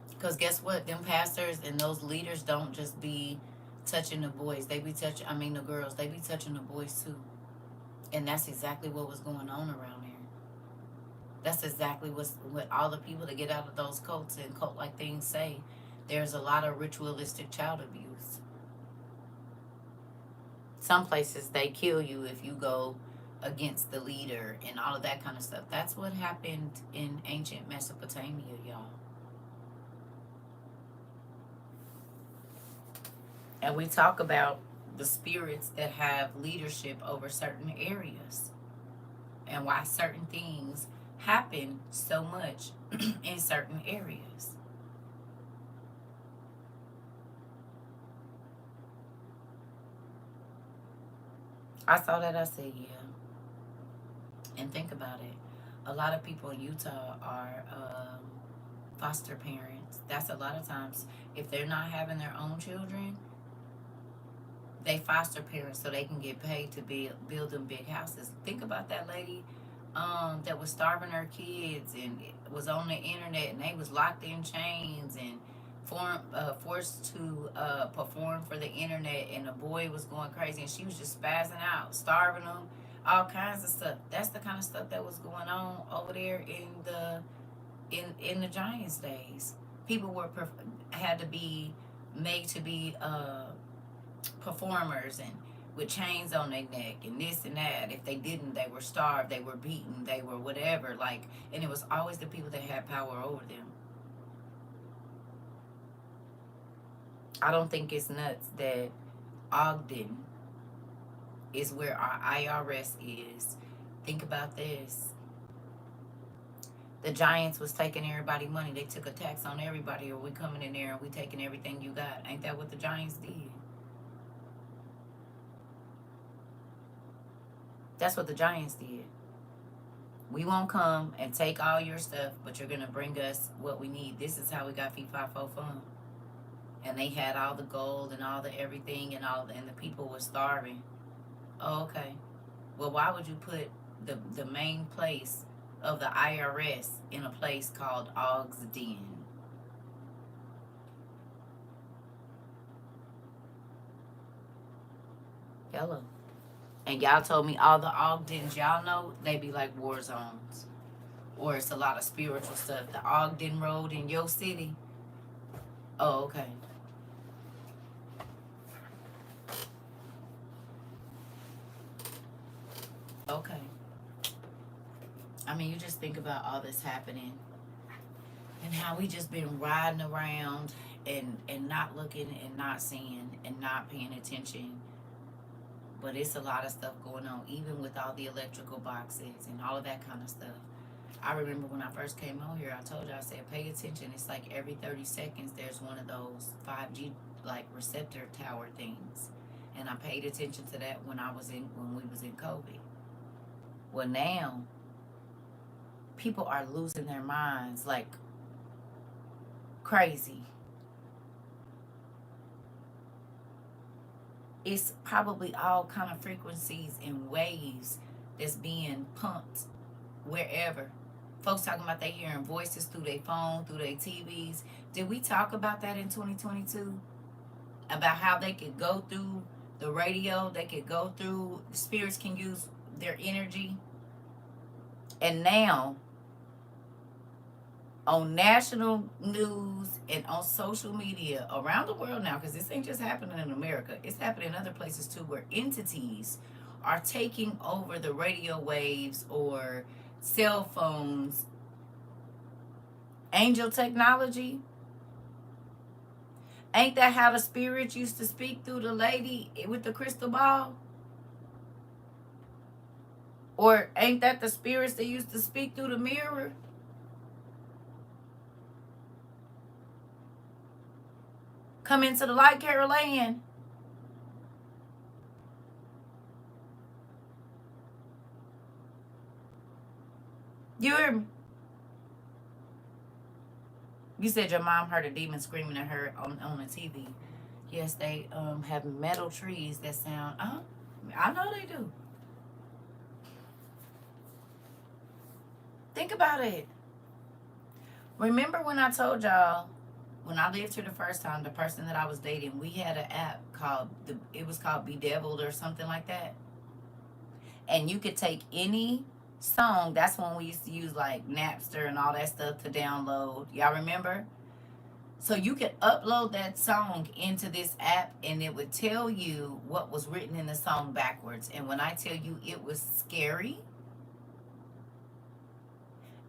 Because guess what? Them pastors and those leaders don't just be touching the boys. They be touching, the girls. They be touching the boys too. And that's exactly what was going on around there. That's exactly what all the people that get out of those cults and cult-like things say. There's a lot of ritualistic child abuse. Some places they kill you if you go against the leader and all of that kind of stuff. That's what happened in ancient Mesopotamia, y'all. And we talk about the spirits that have leadership over certain areas and why certain things happen so much in certain areas. I saw that, I said, yeah. And think about it. A lot of people in Utah are foster parents. That's a lot of times, if they're not having their own children, they foster parents so they can get paid to build them big houses. Think about that lady that was starving her kids and was on the internet, and they was locked in chains and forced to perform for the internet, and the boy was going crazy and she was just spazzing out, starving them, all kinds of stuff. That's the kind of stuff that was going on over there in the Giants days. People were had to be made to be performers and with chains on their neck and this and that. If they didn't, they were starved, they were beaten, they were whatever. And it was always the people that had power over them. I don't think it's nuts that Ogden is where our IRS is. Think about this. The Giants was taking everybody money. They took a tax on everybody, or we coming in there and we taking everything you got. Ain't that what the Giants did? That's what the Giants did. We won't come and take all your stuff, but you're going to bring us what we need. This is how we got Fee Fi Fo Fum. And they had all the gold and all the everything and the people were starving. Oh, okay. Well, why would you put the main place of the IRS in a place called Og's Den? Hello. And y'all told me all the Ogdens y'all know, they be like war zones. Or it's a lot of spiritual stuff. The Ogden Road in your city. Oh, okay. Okay. You just think about all this happening and how we just been riding around and not looking and not seeing and not paying attention. But it's a lot of stuff going on, even with all the electrical boxes and all of that kind of stuff. I remember when I first came on here, I told you, I said, pay attention. It's like every 30 seconds, there's one of those 5G receptor tower things. And I paid attention to that when we was in COVID. Well, now, people are losing their minds like crazy. It's probably all kind of frequencies and waves that's being pumped wherever Folks talking about they hearing voices through their phone, through their TVs. Did we talk about that in 2022? About how they could go through the radio, they could go through, the spirits can use their energy. And now, on national news and on social media around the world now, because this ain't just happening in America, it's happening in other places too, where entities are taking over the radio waves or cell phones. Angel technology. Ain't that how the spirits used to speak through the lady with the crystal ball? Or ain't that the spirits that used to speak through the mirror? Come into the light, Carol Ann. You hear me? You said your mom heard a demon screaming at her on the TV. Yes, they have metal trees that sound. I know they do. Think about it. Remember when I told y'all, when I lived here the first time, the person that I was dating, we had an app called, it was called Bedeviled or something like that. And you could take any song. That's when we used to use like Napster and all that stuff to download. Y'all remember? So you could upload that song into this app and it would tell you what was written in the song backwards. And when I tell you it was scary,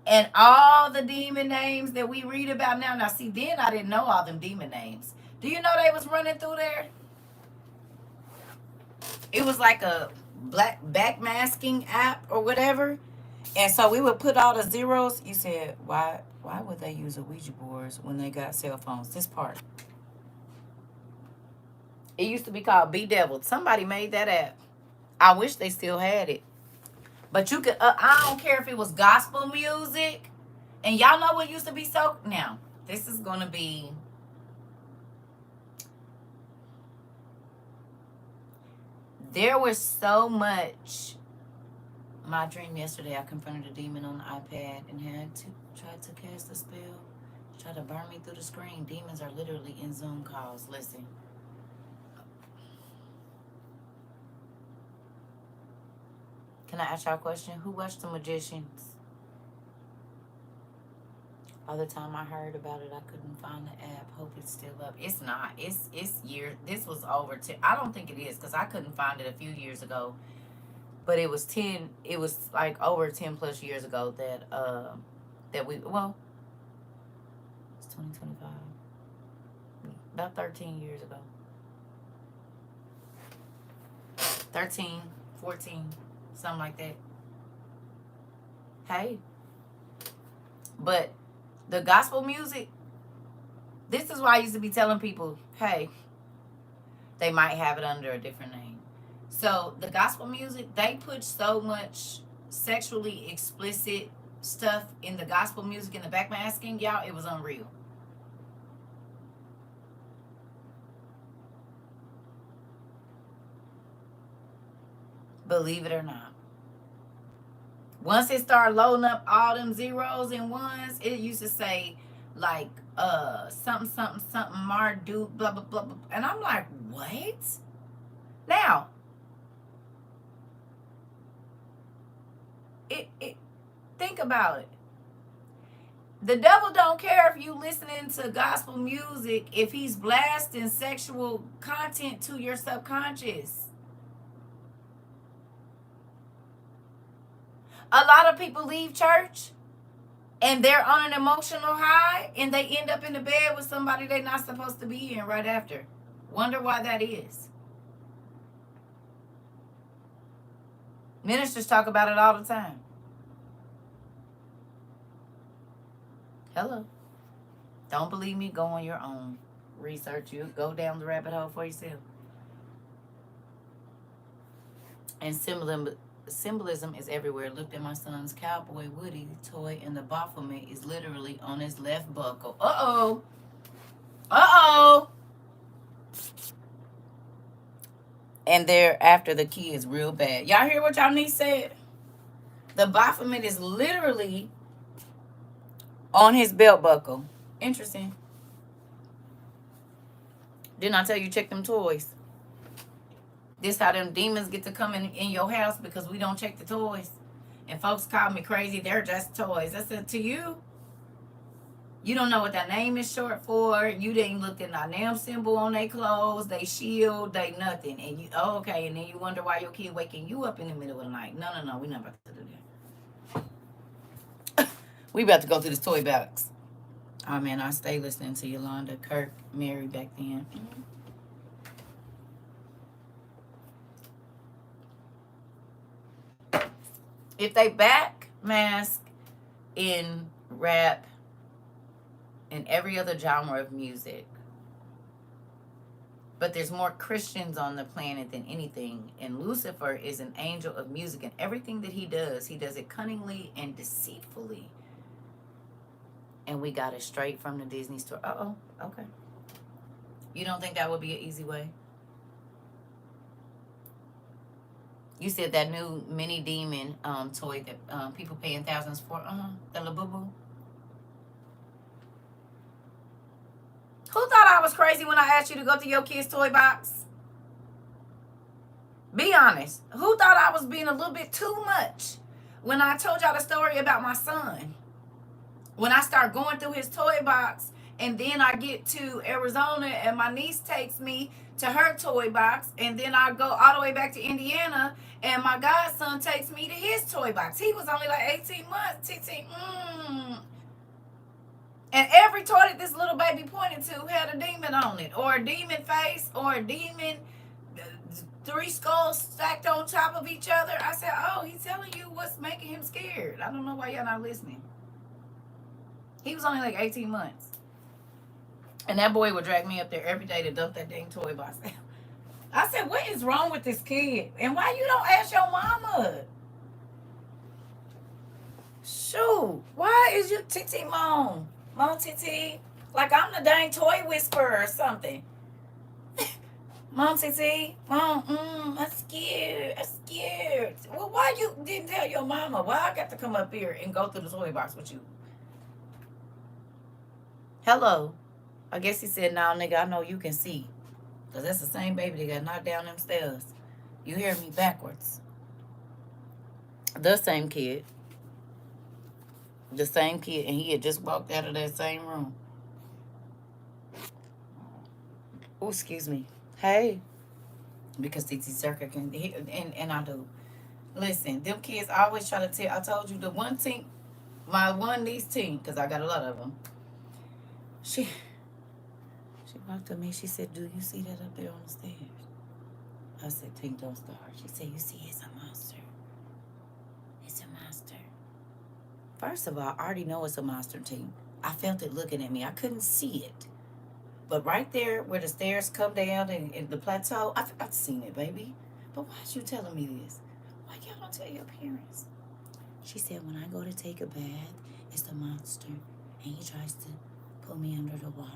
and all the demon names that we read about now, see, then I didn't know all them demon names. Do you know they was running through there? It was like a black backmasking app or whatever. And so we would put all the zeros. You said, why would they use a Ouija boards when they got cell phones? This part. It used to be called Bedeviled. Somebody made that app. I wish they still had it. But you could, I don't care if it was gospel music. And y'all know what used to be so, now, this is going to be, there was so much. My dream yesterday, I confronted a demon on the iPad and had to try to cast a spell, try to burn me through the screen. Demons are literally in Zoom calls. Listen. Can I ask y'all a question? Who watched The Magicians? By the time I heard about it, I couldn't find the app. Hope it's still up. It's not. It's years. This was over 10. I don't think it is because I couldn't find it a few years ago. But it was 10. It was like over 10 plus years ago that we, well, it's 2025. About 13 years ago. 13, 14, something like that. Hey. But the gospel music, this is why I used to be telling people, hey, they might have it under a different name. So the gospel music, they put so much sexually explicit stuff in the gospel music in the backmasking, y'all, it was unreal. Believe it or not. Once it started loading up all them zeros and ones, it used to say like something something something Marduk blah blah blah blah, and I'm like, what? Now, it think about it. The devil don't care if you listening to gospel music if he's blasting sexual content to your subconscious. A lot of people leave church and they're on an emotional high and they end up in the bed with somebody they're not supposed to be in right after. Wonder why that is. Ministers talk about it all the time. Hello. Don't believe me? Go on your own. Research. You go down the rabbit hole for yourself. And symbolism is everywhere. Looked at my son's cowboy Woody toy, and the Baphomet is literally on his left buckle. Uh-oh. Uh-oh. And they're after the kids real bad. Y'all hear what y'all niece said? The Baphomet is literally on his belt buckle. Interesting. Didn't I tell you check them toys? This how them demons get to come in your house because we don't check the toys. And folks call me crazy. They're just toys. I said, to you, you don't know what that name is short for. You didn't look at that name symbol on their clothes, they shield, they nothing. And you, oh, okay, and then you wonder why your kid waking you up in the middle of the night. No, we're not about to do that. We about to go through this toy box. Oh man, I stay listening to Yolanda, Kirk, Mary back then. If they back mask in rap and every other genre of music, but there's more Christians on the planet than anything, and Lucifer is an angel of music, and everything that he does it cunningly and deceitfully. And we got it straight from the Disney store. Okay. You don't think that would be an easy way? You said that new mini demon toy that people paying thousands for. The Labubu. Who thought I was crazy when I asked you to go through your kid's toy box? Be honest. Who thought I was being a little bit too much when I told y'all the story about my son? When I start going through his toy box, and then I get to Arizona and my niece takes me to her toy box, and then I go all the way back to Indiana and my godson takes me to his toy box. He was only like 18 months. And every toy that this little baby pointed to had a demon on it, or a demon face, or a demon, 3 skulls stacked on top of each other. I said, oh, he's telling you what's making him scared. I don't know why y'all not listening. He was only like 18 months. And that boy would drag me up there every day to dump that dang toy box. I said, what is wrong with this kid? And why you don't ask your mama? Shoot, why is you Titi Mom? Mom Titi? Like I'm the dang toy whisperer or something. Mom Titi? Mom, I'm scared. Well, why you didn't tell your mama? Why I got to come up here and go through the toy box with you? Hello. I guess he said, now, nigga, I know you can see. Because that's the same baby that got knocked down them stairs. You hear me backwards. The same kid. The same kid. And he had just walked out of that same room. Oh, excuse me. Hey. Because TT CERCA can, and I do. Listen, them kids always try to tell. I told you the one team, my one niece team, because I got a lot of them. She walked to me. She said, do you see that up there on the stairs? I said, Tink, don't start. She said, you see, it's a monster. It's a monster. First of all, I already know it's a monster, Tink. I felt it looking at me. I couldn't see it. But right there where the stairs come down and the plateau, I've seen it, baby. But why is you telling me this? Why y'all don't tell your parents? She said, when I go to take a bath, it's a monster. And he tries to pull me under the water.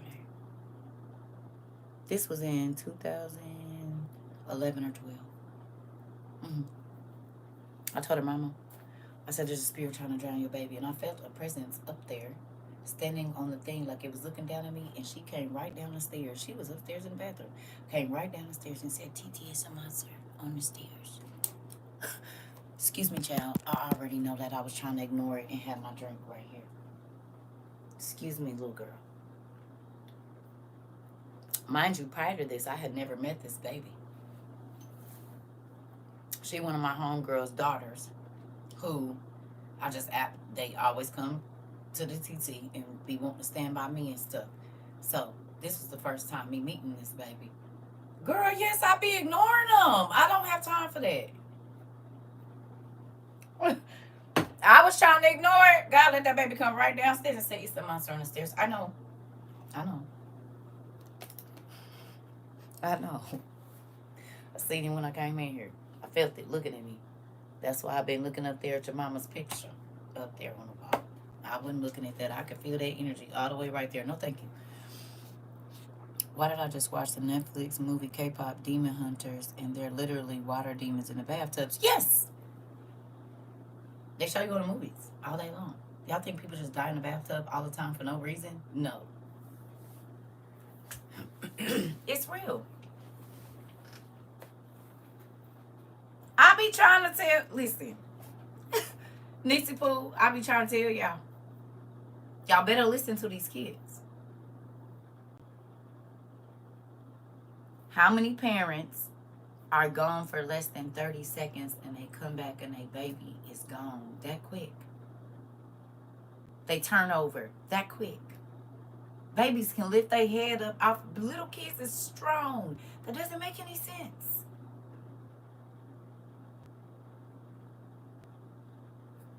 This was in 2011 or 12. I told her, Mama, I said, there's a spirit trying to drown your baby. And I felt a presence up there standing on the thing like it was looking down at me. And she came right down the stairs. She was upstairs in the bathroom. Came right down the stairs and said, TT, it's a monster on the stairs. Excuse me, child. I already know that. I was trying to ignore it and have my drink right here. Excuse me, little girl. Mind you, prior to this, I had never met this baby. She one of my homegirl's daughters, who they always come to the TT and be wanting to stand by me and stuff. So this was the first time me meeting this baby. Girl, yes, I be ignoring them. I don't have time for that. I was trying to ignore it. God let that baby come right downstairs and say, it's the monster on the stairs. I know. I seen him when I came in here. I felt it looking at me. That's why I've been looking up there at your mama's picture. Up there on the wall. I wasn't looking at that. I could feel that energy all the way right there. No, thank you. Why did I just watch the Netflix movie K-pop Demon Hunters and they're literally water demons in the bathtubs? Yes! They show you on the movies all day long. Y'all think people just die in the bathtub all the time for no reason? No. It's real. I be trying to tell, listen, Nixie Pooh, I be trying to tell y'all. Y'all better listen to these kids. How many parents are gone for less than 30 seconds and they come back and their baby is gone that quick? They turn over that quick. Babies can lift their head up off. Little kids is strong. That doesn't make any sense.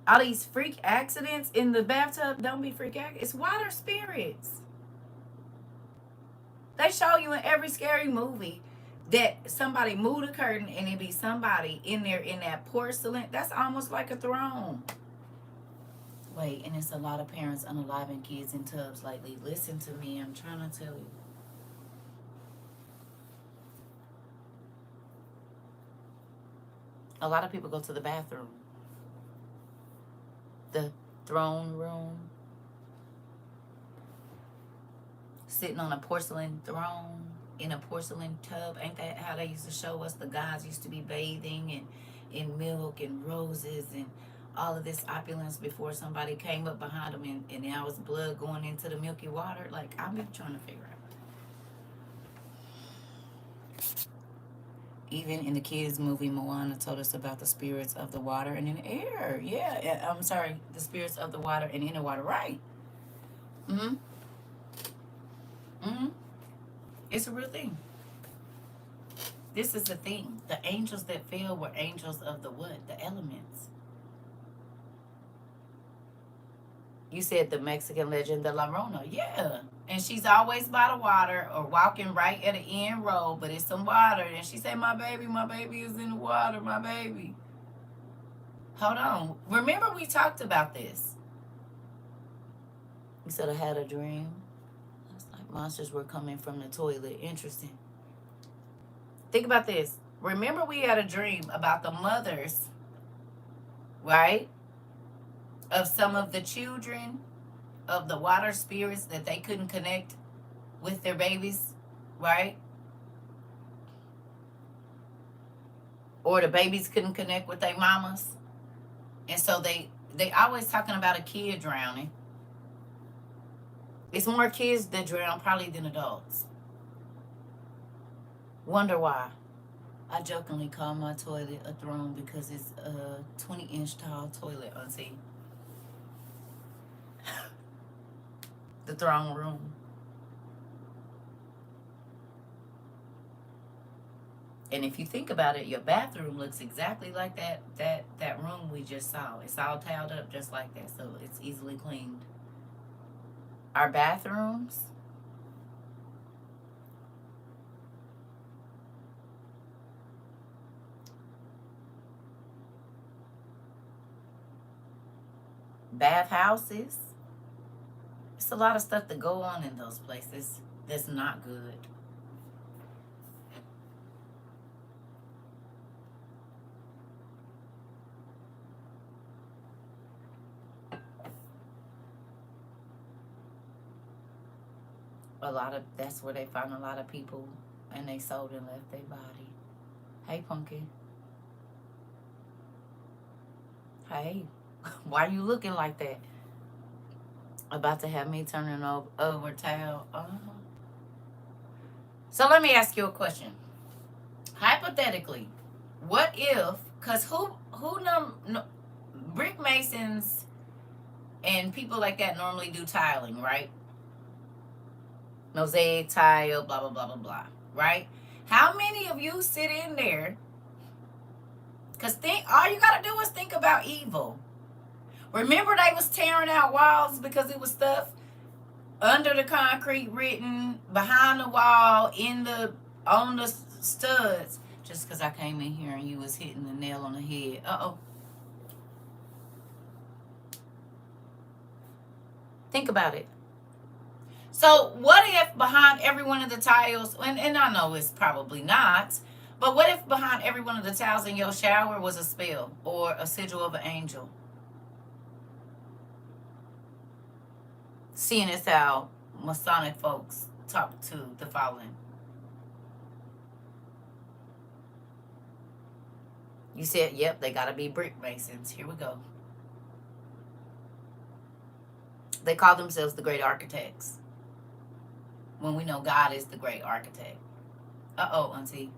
All these freak accidents in the bathtub don't be freak accidents. It's water spirits. They show you in every scary movie that somebody moved a curtain and it be somebody in there in that porcelain. That's almost like a throne. Wait, and it's a lot of parents unaliving kids in tubs lately. Listen to me, I'm trying to tell you. A lot of people go to the bathroom. The throne room. Sitting on a porcelain throne in a porcelain tub. Ain't that how they used to show us? The guys used to be bathing and in milk and roses and all of this opulence before somebody came up behind them and now it's blood going into the milky water. Like, I've been trying to figure out. Even in the kids' movie, Moana told us about the spirits of the water and in the air. Yeah, I'm sorry, the spirits of the water and in the water. Right. Mm-hmm. Mm-hmm. It's a real thing. This is the thing. The angels that fell were angels of the what? The elements. You said the Mexican legend, the La Llorona. Yeah. And she's always by the water or walking right at the end road, but it's some water. And she said, my baby is in the water, my baby. Hold on. Remember we talked about this. You said I had a dream. It's like monsters were coming from the toilet. Interesting. Think about this. Remember we had a dream about the mothers, right? Of some of the children of the water spirits that they couldn't connect with their babies, right? Or the babies couldn't connect with their mamas. And so they always talking about a kid drowning. It's more kids that drown probably than adults. Wonder why. I jokingly call my toilet a throne because it's a 20-inch tall toilet, auntie. The throne room. And if you think about it, your bathroom looks exactly like that room we just saw. It's all tiled up just like that, so it's easily cleaned. Our bathrooms, bathhouses, it's a lot of stuff that go on in those places that's not good. That's where they found a lot of people and they sold and left their body. Hey, Punky. Hey, why are you looking like that? About to have me turning over towel. So let me ask you a question. Hypothetically, what if, because brick masons and people like that normally do tiling, right? Mosaic tile, blah, blah, blah, blah, blah, right? How many of you sit in there? Because all you got to do is think about evil. Remember they was tearing out walls because it was stuff under the concrete written, behind the wall, on the studs. Just because I came in here and you was hitting the nail on the head. Uh-oh. Think about it. So what if behind every one of the tiles, and I know it's probably not, but what if behind every one of the tiles in your shower was a spell or a sigil of an angel? Seeing as how Masonic folks talk to the fallen. You said, yep, they gotta be brick masons. Here we go. They call themselves the great architects, when we know God is the great architect. Uh-oh, Auntie.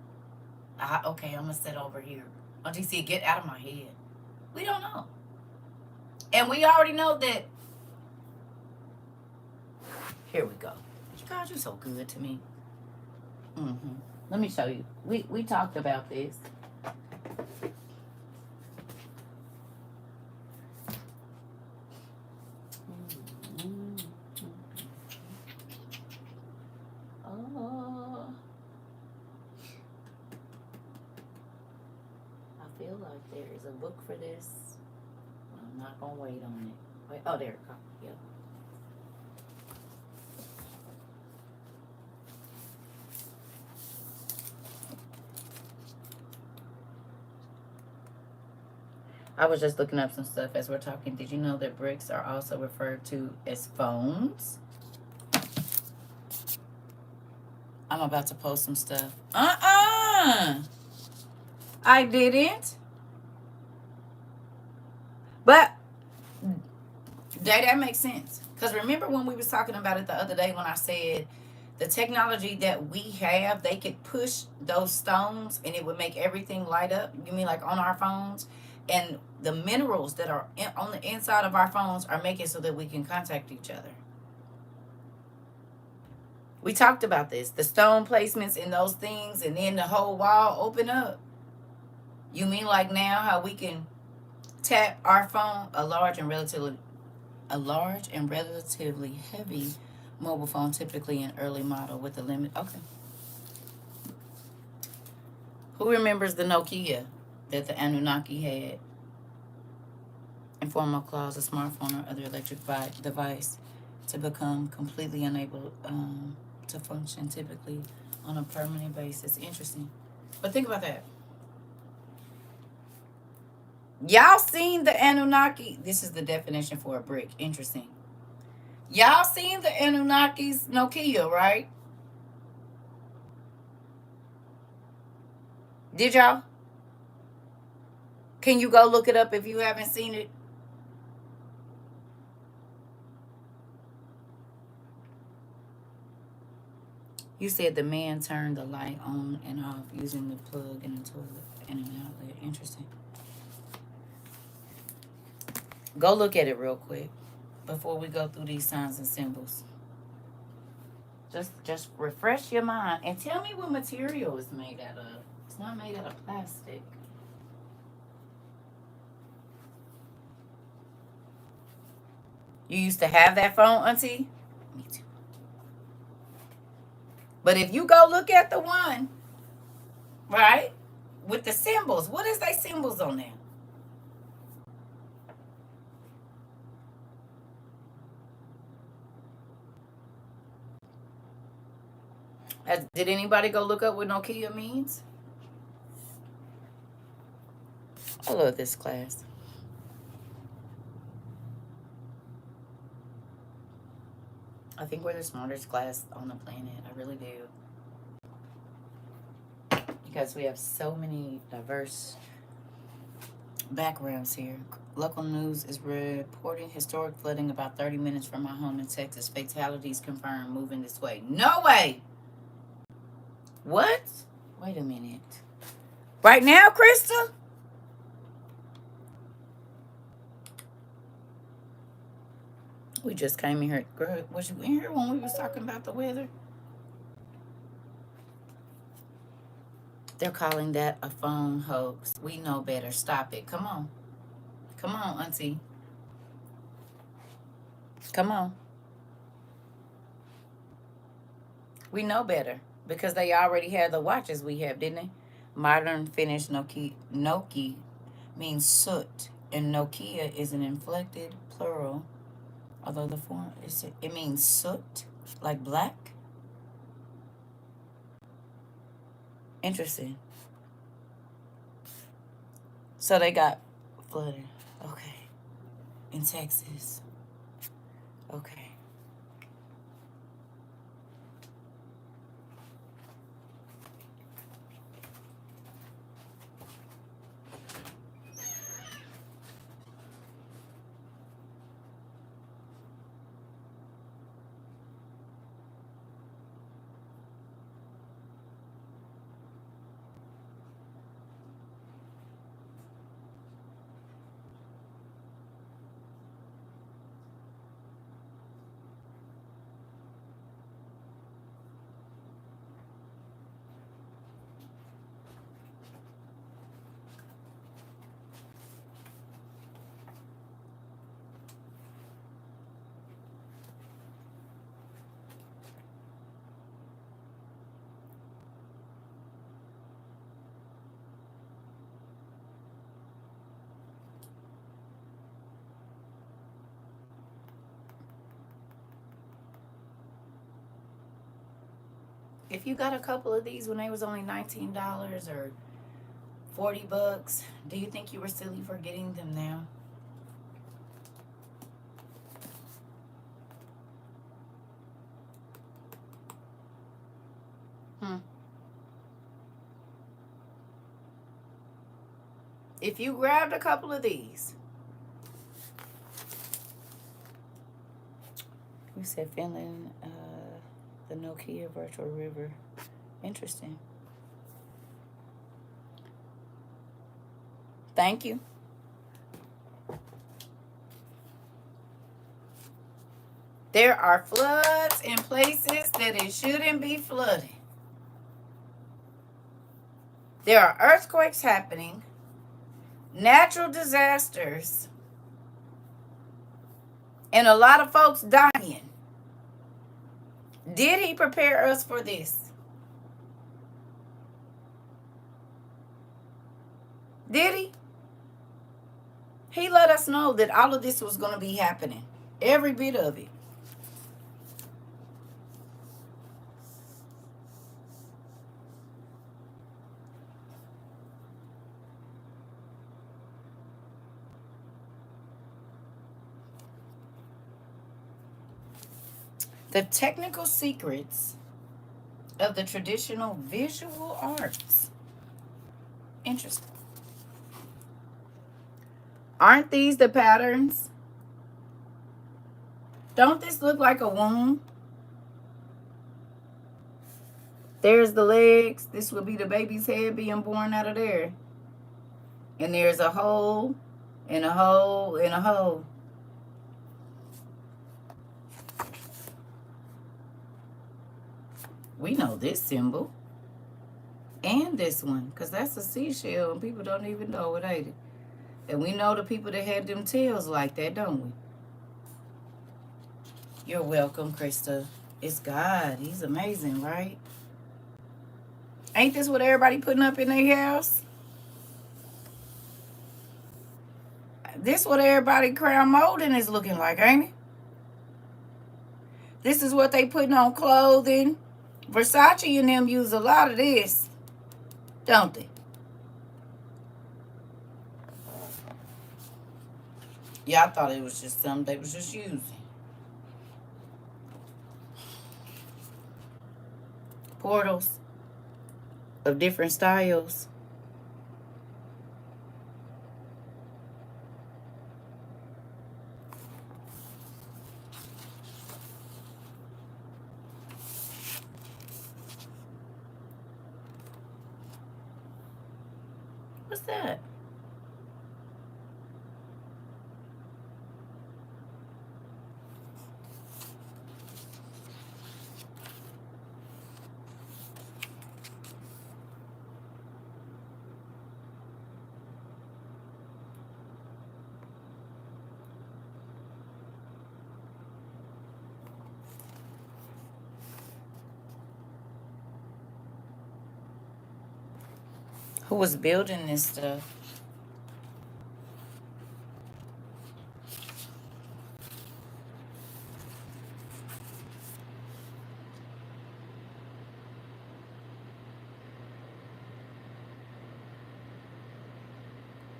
Okay, I'm gonna sit over here. Auntie said, get out of my head. We don't know. And we already know that. Here we go. God, you're so good to me. Let me show you. We talked about this. Oh, I feel like there is a book for this. I'm not gonna wait on it. Wait, oh, there it comes. Yep. I was just looking up some stuff as we're talking. Did you know that bricks are also referred to as phones? I'm about to post some stuff. I didn't. But that makes sense. Because remember when we was talking about it the other day when I said the technology that we have, they could push those stones and it would make everything light up. You mean like on our phones? And the minerals that are on the inside of our phones are making so that we can contact each other. We talked about this. The stone placements in those things and then the whole wall open up. You mean like now how we can tap our phone, a large and relatively heavy mobile phone, typically an early model with a limit. Okay. Who remembers the Nokia that the Anunnaki had? Informal clause, a smartphone or other electric device to become completely unable to function, typically on a permanent basis. Interesting. But think about that. Y'all seen the Anunnaki? This is the definition for a brick. Interesting. Y'all seen the Anunnaki's Nokia, right? Did y'all? Can you go look it up if you haven't seen it? You said the man turned the light on and off using the plug in the toilet and an outlet. Interesting. Go look at it real quick before we go through these signs and symbols. Just refresh your mind and tell me what material it's made out of. It's not made out of plastic. You used to have that phone, Auntie? Me too. But if you go look at the one, right, with the symbols, what is they symbols on there? Did anybody go look up what Nokia means? I love this class. I think we're the smartest class on the planet. I really do. Because we have so many diverse backgrounds here. Local news is reporting historic flooding about 30 minutes from my home in Texas. Fatalities confirmed, moving this way. No way! What? Wait a minute. Right now, Krista? We just came in here. Girl, was you in here when we was talking about the weather? They're calling that a phone hoax. We know better. Stop it. Come on. Come on, Auntie. Come on. We know better. Because they already had the watches we have, didn't they? Modern Finnish Noki means soot. And Nokia is an inflected plural. Although the form, it means soot. Like black. Interesting. So they got flooded. Okay. In Texas. Okay. If you got a couple of these when they was only $19 or $40, do you think you were silly for getting them now? Hmm. If you grabbed a couple of these, you said Finland, the Nokia virtual river. Interesting. Thank you. There are floods in places that it shouldn't be flooding. There are earthquakes happening, natural disasters, and a lot of folks dying. Did he prepare us for this? Did he? He let us know that all of this was going to be happening. Every bit of it. The technical secrets of the traditional visual arts. Interesting. Aren't these the patterns? Don't this look like a womb? There's the legs. This would be the baby's head being born out of there. And there's a hole, and a hole, and a hole. We know this symbol. And this one, because that's a seashell, and people don't even know it, ain't it? And we know the people that had them tails like that, don't we? You're welcome, Krista. It's God. He's amazing, right? Ain't this what everybody putting up in their house? This what everybody crown molding is looking like, ain't it? This is what they putting on clothing. Versace and them use a lot of this, don't they? Y'all thought it was just something they was just using. Portals of different styles. What's that? Who was building this stuff?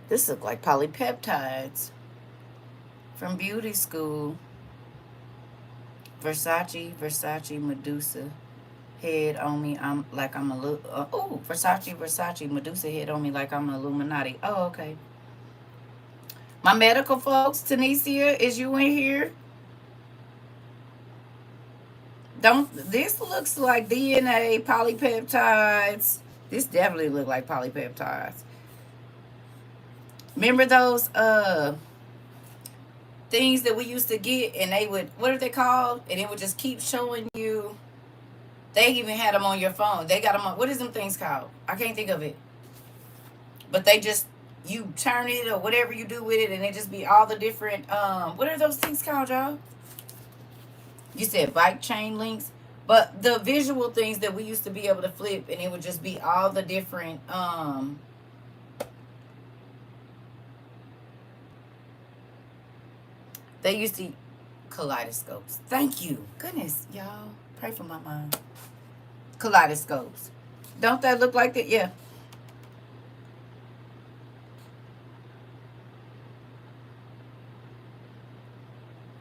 This look like polypeptides from beauty school. Versace, Medusa head on me. I'm like I'm a little. Oh, Versace, Medusa head on me like I'm an Illuminati. Oh, okay. My medical folks, Tanisha, is you in here? Don't. This looks like DNA, polypeptides. This definitely look like polypeptides. Remember those things that we used to get, and they would, what are they called? And it would just keep showing you. They even had them on your phone. They got them on, what is them things called? I can't think of it. But they just, you turn it or whatever you do with it, and it just be all the different, what are those things called, y'all? You said bike chain links. But the visual things that we used to be able to flip, and it would just be all the different, they used to, kaleidoscopes. Thank you. Goodness, y'all. Pray for my mom. kaleidoscopes. Don't that look like that? Yeah.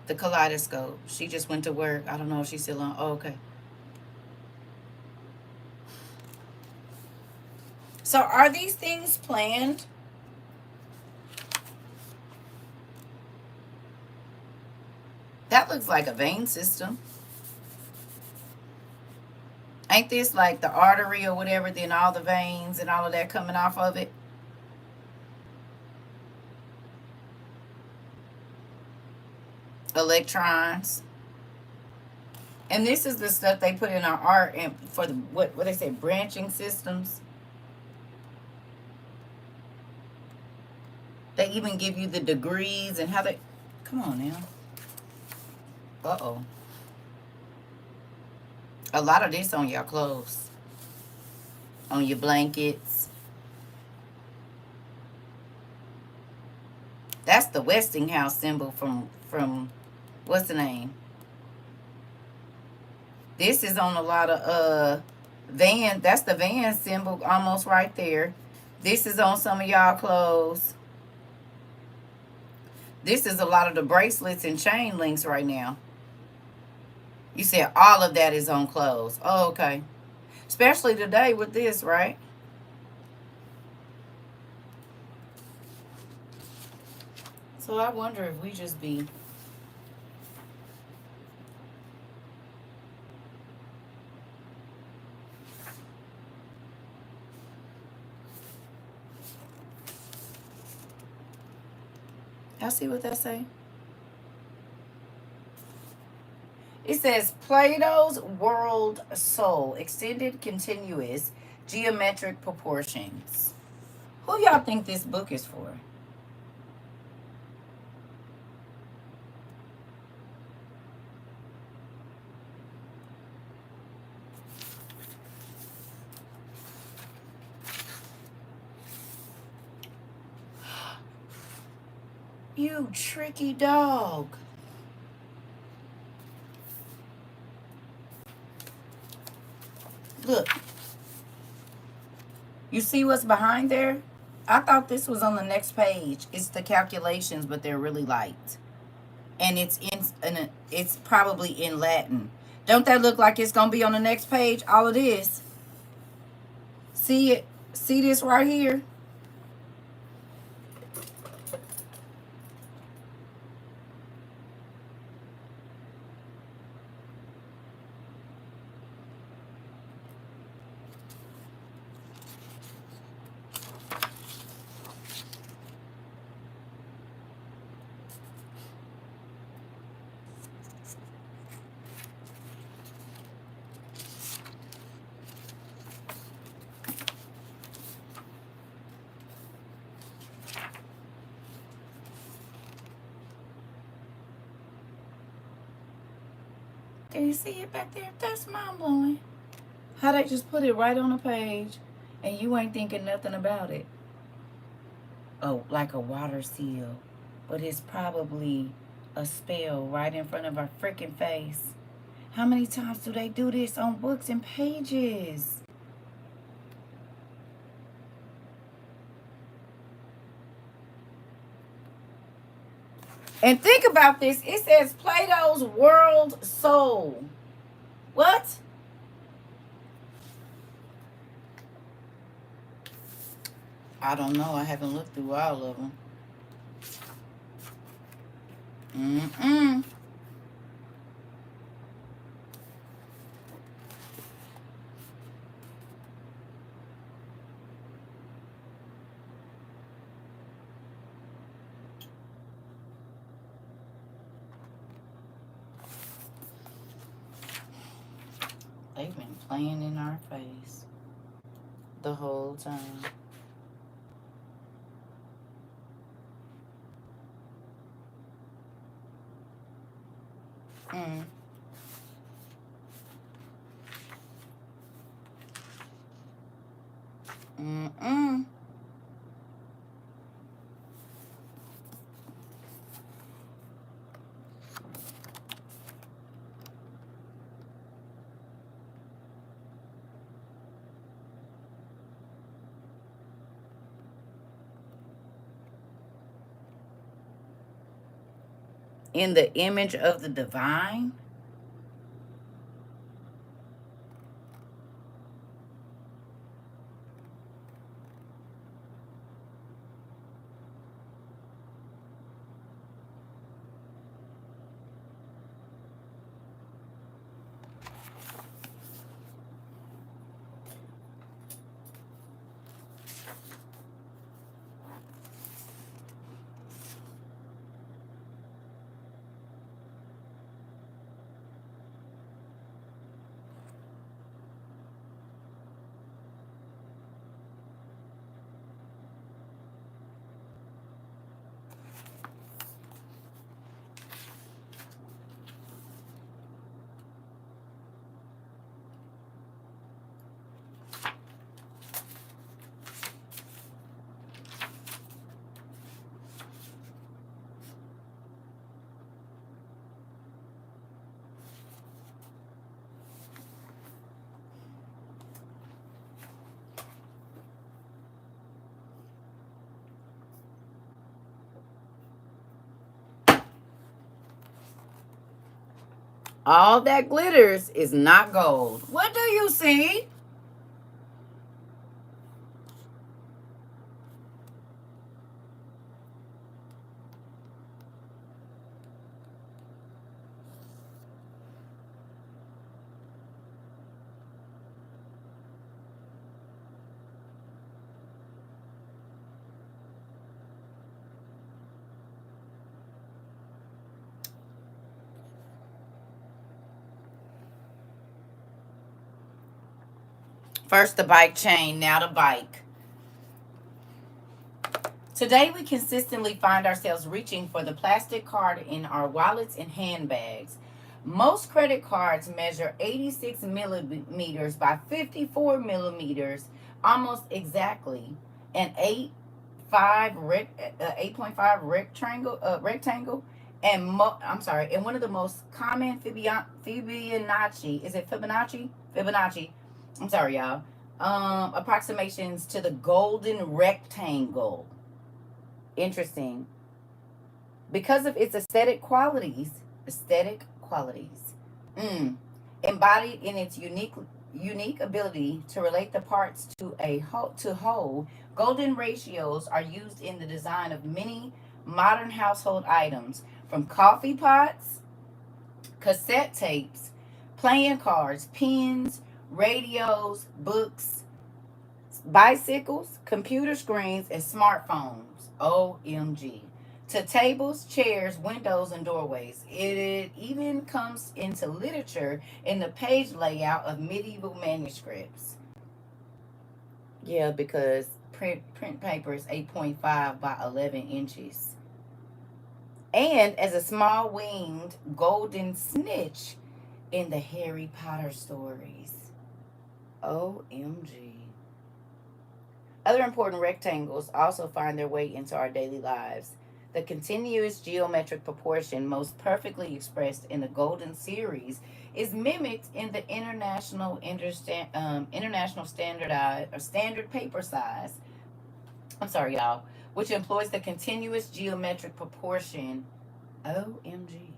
The kaleidoscope. She just went to work. I don't know if she's still on. Oh, okay. So are these things planned? That looks like a vein system. Ain't this like the artery or whatever, then all the veins and all of that coming off of it? Electrons. And this is the stuff they put in our art and for the what they say, branching systems. They even give you the degrees and how they come on now. Uh-oh. A lot of this on your clothes. On your blankets. That's the Westinghouse symbol from what's the name? This is on a lot of van. That's the van symbol almost right there. This is on some of y'all clothes. This is a lot of the bracelets and chain links right now. You said all of that is on clothes. Oh, okay. Especially today with this, right? So I wonder if we just be y'all see what that say? It says Plato's world soul, extended continuous geometric proportions. Who y'all think this book is for? You tricky dog. Look. You see what's behind there? I thought this was on the next page. It's the calculations, but they're really light. And it's probably in Latin. Don't that look like it's going to be on the next page? All of this. See it? See this right here? Can you see it back there? That's mind blowing. How they just put it right on the page and you ain't thinking nothing about it. Oh, like a water seal. But it's probably a spell right in front of our freaking face. How many times do they do this on books and pages? And think about this. It says Plato's world soul. What? I don't know. I haven't looked through all of them. Mm-mm. They've been playing in our face the whole time. Mm. Mm-mm. In the image of the divine. All that glitters is not gold. What do you see? First the bike chain, now the bike. Today we consistently find ourselves reaching for the plastic card in our wallets and handbags. Most credit cards measure 86 millimeters by 54 millimeters, almost exactly an 8.5 rectangle, and and one of the most common Fibonacci, is it Fibonacci? Fibonacci. I'm sorry, y'all. Approximations to the golden rectangle. Interesting. Because of its aesthetic qualities, embodied in its unique ability to relate the parts to a whole, golden ratios are used in the design of many modern household items, from coffee pots, cassette tapes, playing cards, pens, radios, books, bicycles, computer screens, and smartphones. OMG. To tables, chairs, windows, and doorways. It even comes into literature in the page layout of medieval manuscripts. Yeah, because print paper is 8.5 by 11 inches. And as a small winged golden snitch in the Harry Potter stories. OMG. Other important rectangles also find their way into our daily lives. The continuous geometric proportion, most perfectly expressed in the Golden Series, is mimicked in the international standard paper size. I'm sorry, y'all, which employs the continuous geometric proportion. OMG.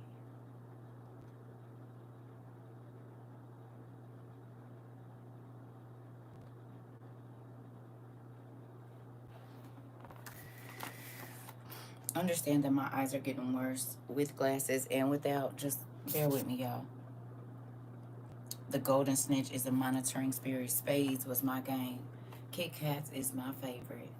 Understand that my eyes are getting worse with glasses and without. Just bear with me, y'all. The Golden Snitch is a monitoring spirit. Spades was my game. Kit Kats is my favorite.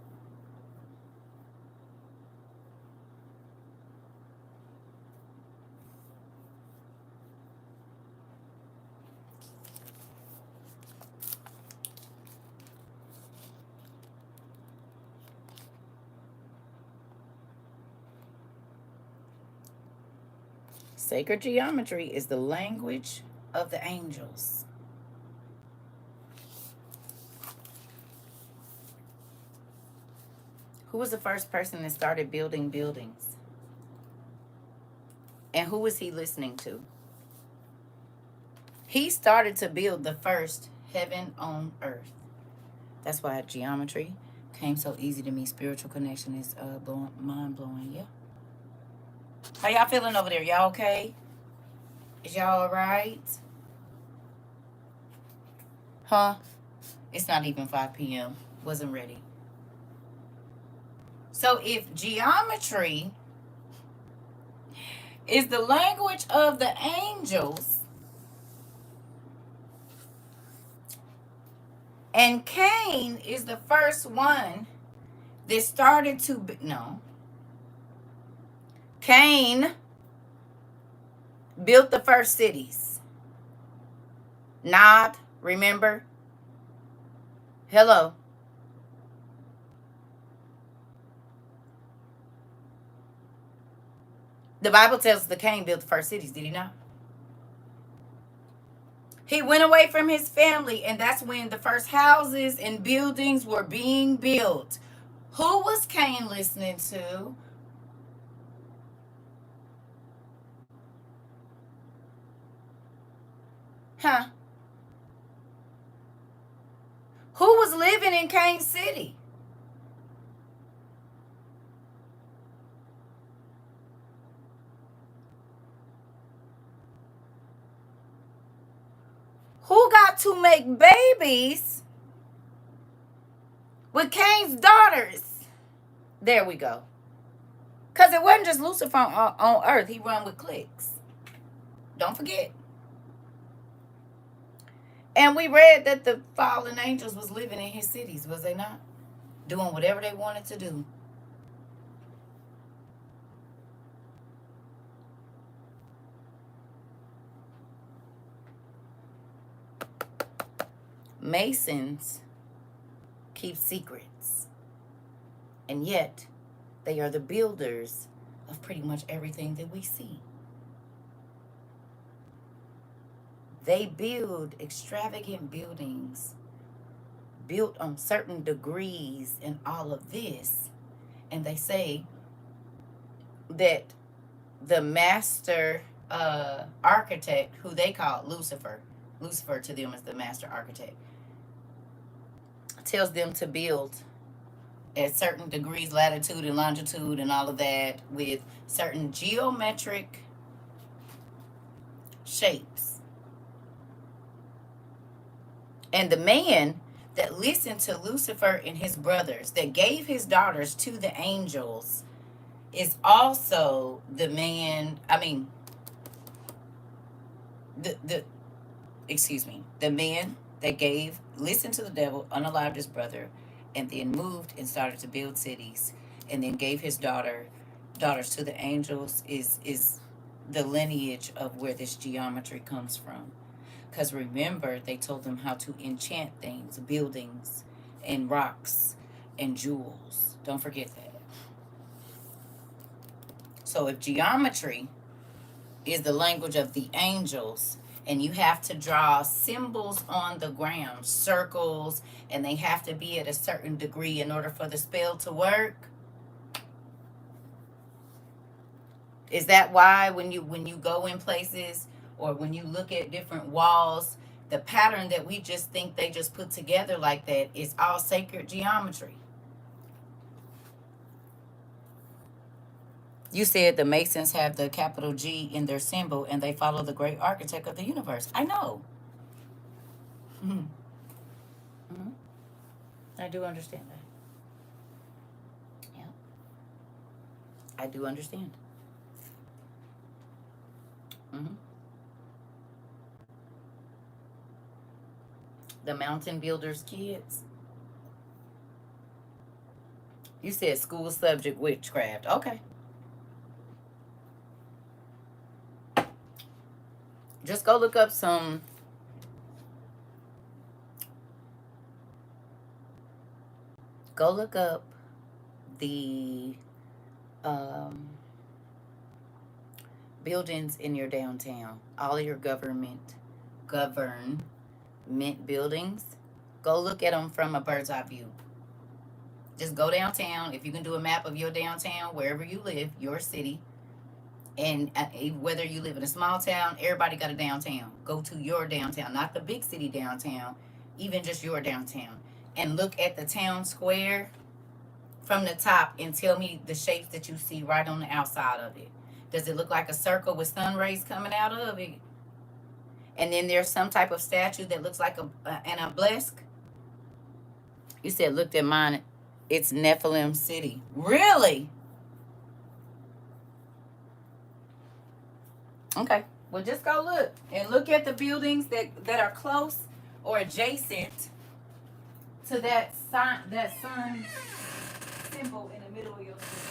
Sacred geometry is the language of the angels. Who was the first person that started building buildings? And who was he listening to? He started to build the first heaven on earth. That's why geometry came so easy to me. Spiritual connection is mind blowing. Yeah. How y'all feeling over there? Y'all okay? Is y'all alright? Huh? It's not even 5 p.m. Wasn't ready. So if geometry is the language of the angels, and Cain is the first one that started to be, no. Cain built the first cities. Nod, remember? Hello. The Bible tells us that Cain built the first cities, did he not? He went away from his family, and that's when the first houses and buildings were being built. Who was Cain listening to? Huh? Who was living in Cain City? Who got to make babies with Cain's daughters? There we go. Because it wasn't just Lucifer on earth. He run with cliques. Don't forget. And we read that the fallen angels was living in his cities, was they not? Doing whatever they wanted to do. Masons keep secrets. And yet, they are the builders of pretty much everything that we see. They build extravagant buildings built on certain degrees and all of this. And they say that the master architect, who they call Lucifer to them is the master architect, tells them to build at certain degrees, latitude and longitude and all of that, with certain geometric shapes. And the man that listened to Lucifer and his brothers, that gave his daughters to the angels, is also the man, the man that listened to the devil, unalived his brother, and then moved and started to build cities, and then gave his daughters to the angels, is the lineage of where this geometry comes from. Because remember, they told them how to enchant things, buildings, and rocks, and jewels. Don't forget that. So if geometry is the language of the angels, and you have to draw symbols on the ground, circles, and they have to be at a certain degree in order for the spell to work, is that why when you go in places, or when you look at different walls, the pattern that we just think they just put together like that is all sacred geometry? You said the Masons have the capital G in their symbol, and they follow the great architect of the universe. I know. Mm-hmm. Mm-hmm. I do understand that. Yeah. I do understand. Mm-hmm. The mountain builders' kids. You said school subject witchcraft. Okay. Just go look up some the buildings in your downtown. All of your government buildings. Go look at them from a bird's eye view. Just go downtown. If you can do a map of your downtown, wherever you live, your city, and whether you live in a small town, everybody got a downtown. Go to your downtown, not the big city downtown, even just your downtown, and look at the town square from the top and tell me the shapes that you see right on the outside of it. Does it look like a circle with sun rays coming out of it? And then there's some type of statue that looks like an obelisk. You said looked at mine. It's Nephilim City. Really? Okay. Well, just go look and look at the buildings that are close or adjacent to that sun symbol in the middle of your city.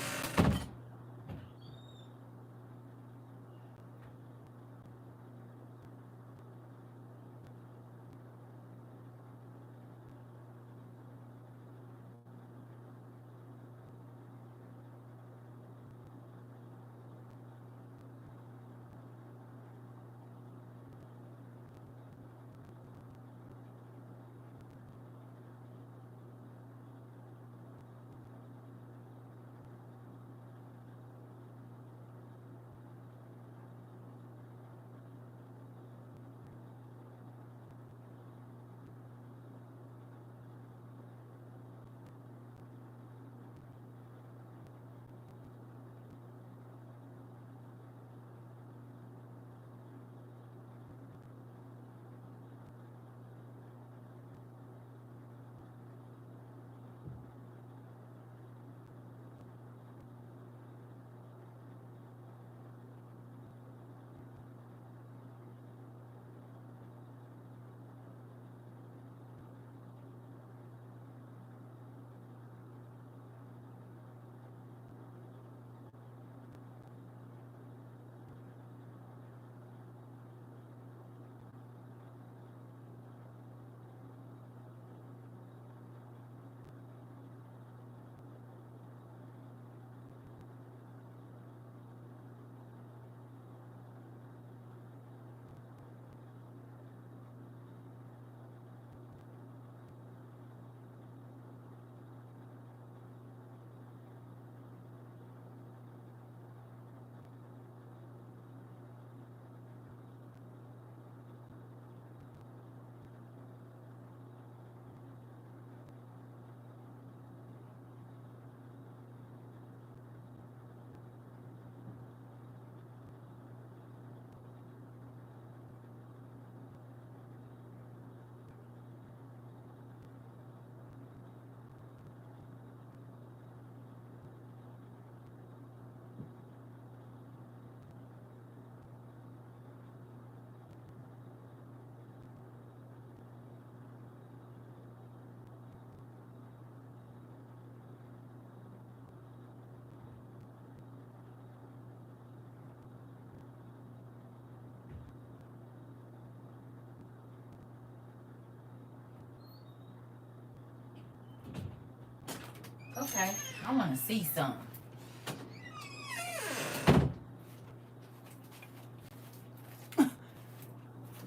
Okay, I want to see something.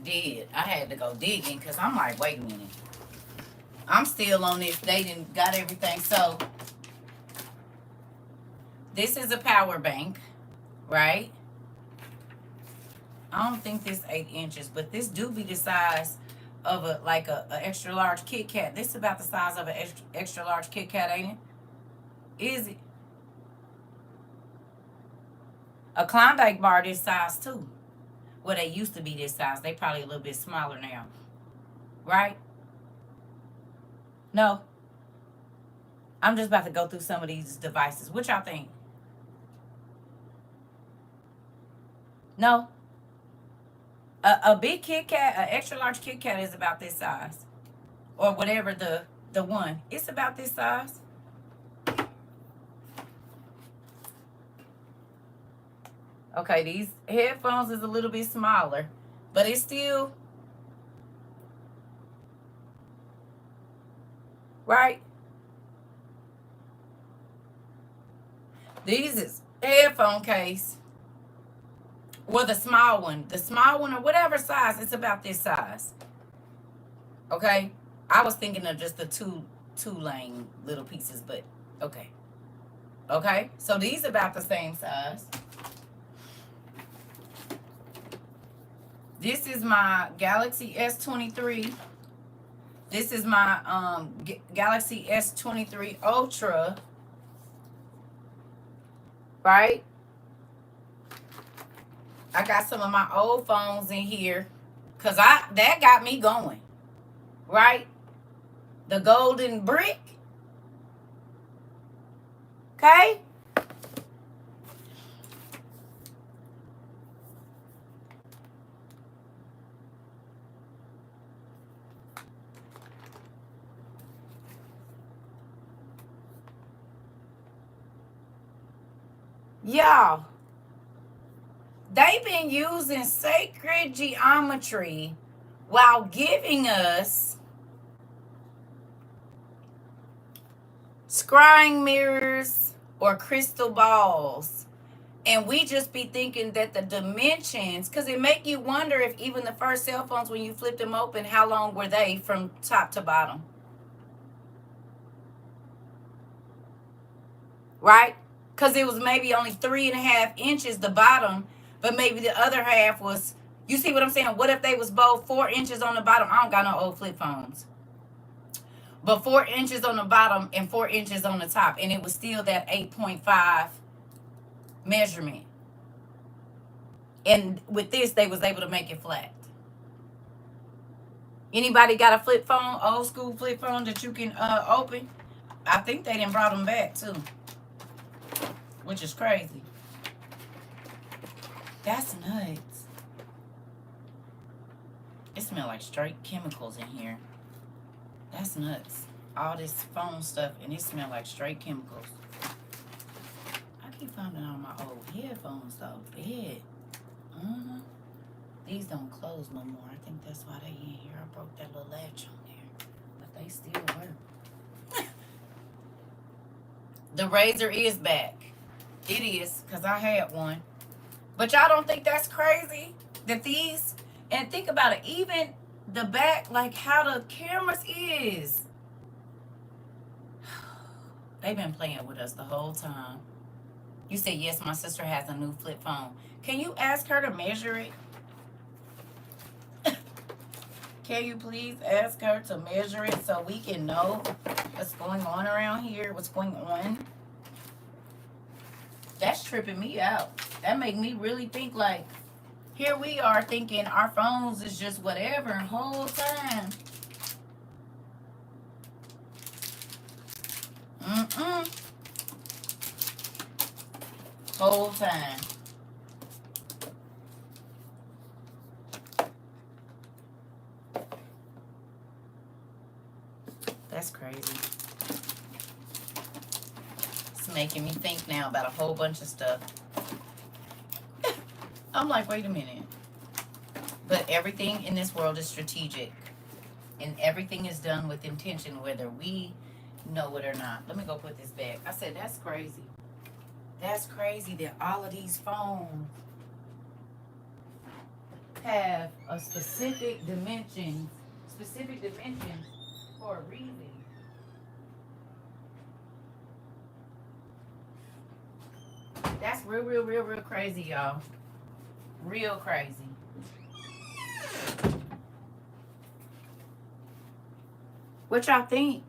Did I had to go digging because I'm like, wait a minute. I'm still on this. They didn't got everything. So this is a power bank, right? I don't think this 8 inches, but this do be the size of a extra large Kit Kat. This is about the size of an extra large Kit Kat, ain't it? Is it? A Klondike bar this size too. Well, they used to be this size. They probably a little bit smaller now, right? No, I'm just about to go through some of these devices. What y'all think? No, a big Kit Kat, an extra large Kit Kat is about this size, or whatever the one. It's about this size. Okay, these headphones is a little bit smaller, but it's still right. These is headphone case. Well, the small one or whatever size, it's about this size. Okay, I was thinking of just the two lane little pieces, but okay. Okay, so these about the same size. This is my Galaxy S23. This is my Galaxy S23 Ultra. Right? I got some of my old phones in here. Cause that got me going. Right? The golden brick. Okay? Y'all, they've been using sacred geometry while giving us scrying mirrors or crystal balls. And we just be thinking that the dimensions, because it make you wonder if even the first cell phones, when you flip them open, how long were they from top to bottom? Right? Because it was maybe only 3.5 inches the bottom, but maybe the other half was, you see what I'm saying? What if they was both 4 inches on the bottom? I don't got no old flip phones. But 4 inches on the bottom and 4 inches on the top. And it was still that 8.5 measurement. And with this, they was able to make it flat. Anybody got a flip phone, old school flip phone that you can open? I think they done brought them back too, which is crazy. That's nuts. It smells like straight chemicals in here. That's nuts. All this phone stuff, and it smells like straight chemicals. I keep finding all my old headphones though. Bad. These don't close no more. I think that's why they in here. I broke that little latch on there, but they still work. The razor is back. It is, because I had one. But y'all don't think that's crazy? That these, and think about it, even the back, like how the cameras is. They've been playing with us the whole time. You said, yes, my sister has a new flip phone. Can you ask her to measure it? Can you please ask her to measure it so we can know what's going on around here? What's going on? That's tripping me out. That make me really think like, here we are thinking our phones is just whatever the whole time. Whole time. That's crazy. It's making me think now about a whole bunch of stuff. I'm like, wait a minute. But everything in this world is strategic. And everything is done with intention, whether we know it or not. Let me go put this back. I said, that's crazy. That's crazy that all of these phones have a specific dimension for a reason. That's real crazy, y'all. Real crazy. What y'all think?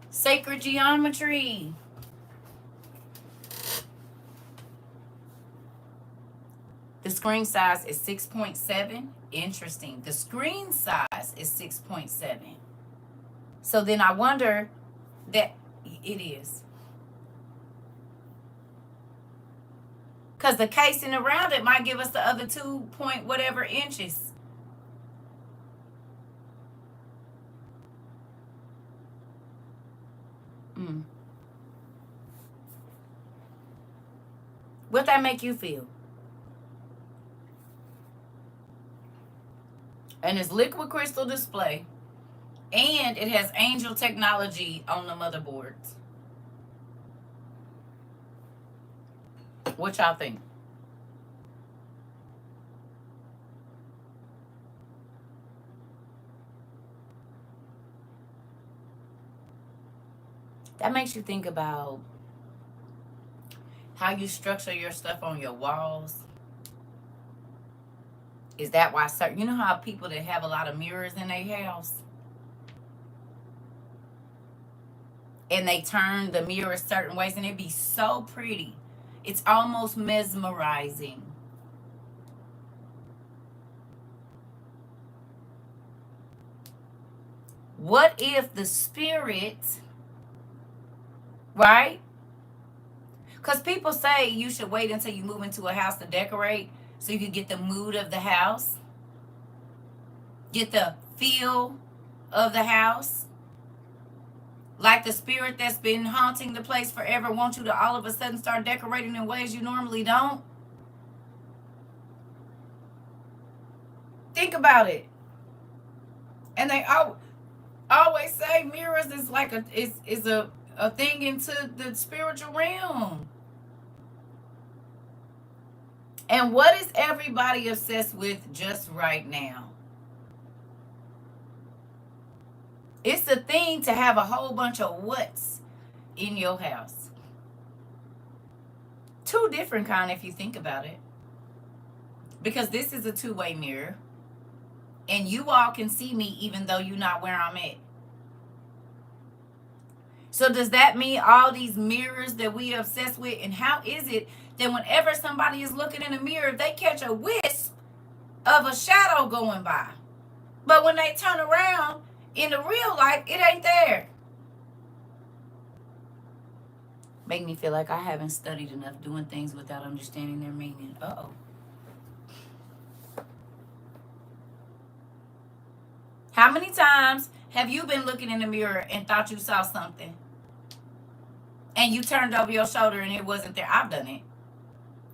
Sacred geometry. The screen size is 6.7. Interesting. The screen size is 6.7. So then I wonder that it is. Because the casing around it might give us the other 2 point whatever inches. What that make you feel? And it's liquid crystal display. And it has angel technology on the motherboards. What y'all think? That makes you think about how you structure your stuff on your walls. Is that why certain, you know how people that have a lot of mirrors in their house and they turn the mirrors certain ways and it be so pretty. It's almost mesmerizing. What if the spirit, right? Because people say you should wait until you move into a house to decorate so you can get the mood of the house, get the feel of the house. Like the spirit that's been haunting the place forever wants you to all of a sudden start decorating in ways you normally don't. Think about it. And they always say mirrors is like a thing into the spiritual realm. And what is everybody obsessed with just right now? It's the thing to have a whole bunch of what's in your house. Two different kind if you think about it. Because this is a two-way mirror. And you all can see me even though you're not where I'm at. So does that mean all these mirrors that we are obsessed with? And how is it that whenever somebody is looking in a mirror, they catch a wisp of a shadow going by? But when they turn around, in the real life, it ain't there. Make me feel like I haven't studied enough doing things without understanding their meaning. Uh-oh. How many times have you been looking in the mirror and thought you saw something? And you turned over your shoulder and it wasn't there? I've done it.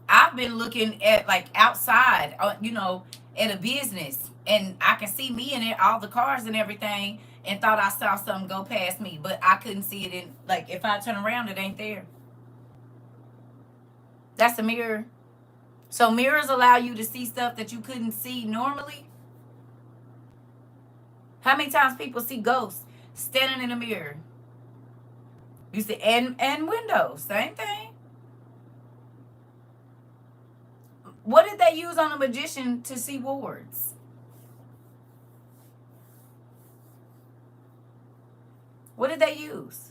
I've been looking at like outside, at a business, and I can see me in it, all the cars and everything, and thought I saw something go past me, but I couldn't see it in, like, if I turn around, it ain't there. That's a mirror. So mirrors allow you to see stuff that you couldn't see normally. How many times people see ghosts standing in a mirror? You see, and windows, same thing. What did they use on a magician to see wards? What did they use?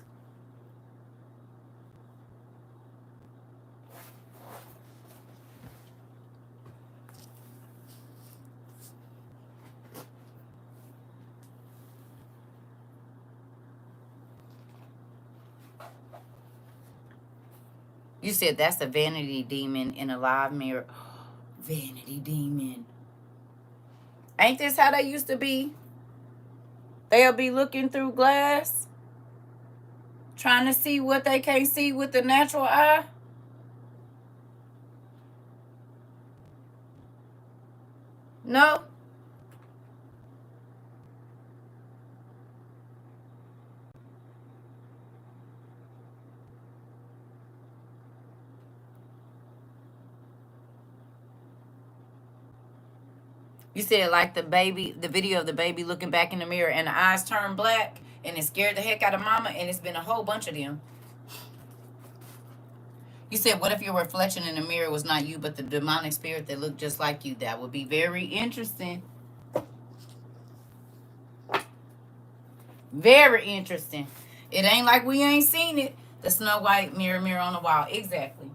You said that's a vanity demon in a live mirror. Vanity demon. Ain't this how they used to be? They'll be looking through glass, trying to see what they can't see with the natural eye. No? You said like the video of the baby looking back in the mirror and the eyes turn black and it scared the heck out of mama, and it's been a whole bunch of them. You said, what if your reflection in the mirror was not you, but the demonic spirit that looked just like you? That would be very interesting. Very interesting. It ain't like we ain't seen it. The Snow White mirror, mirror on the wall. Exactly.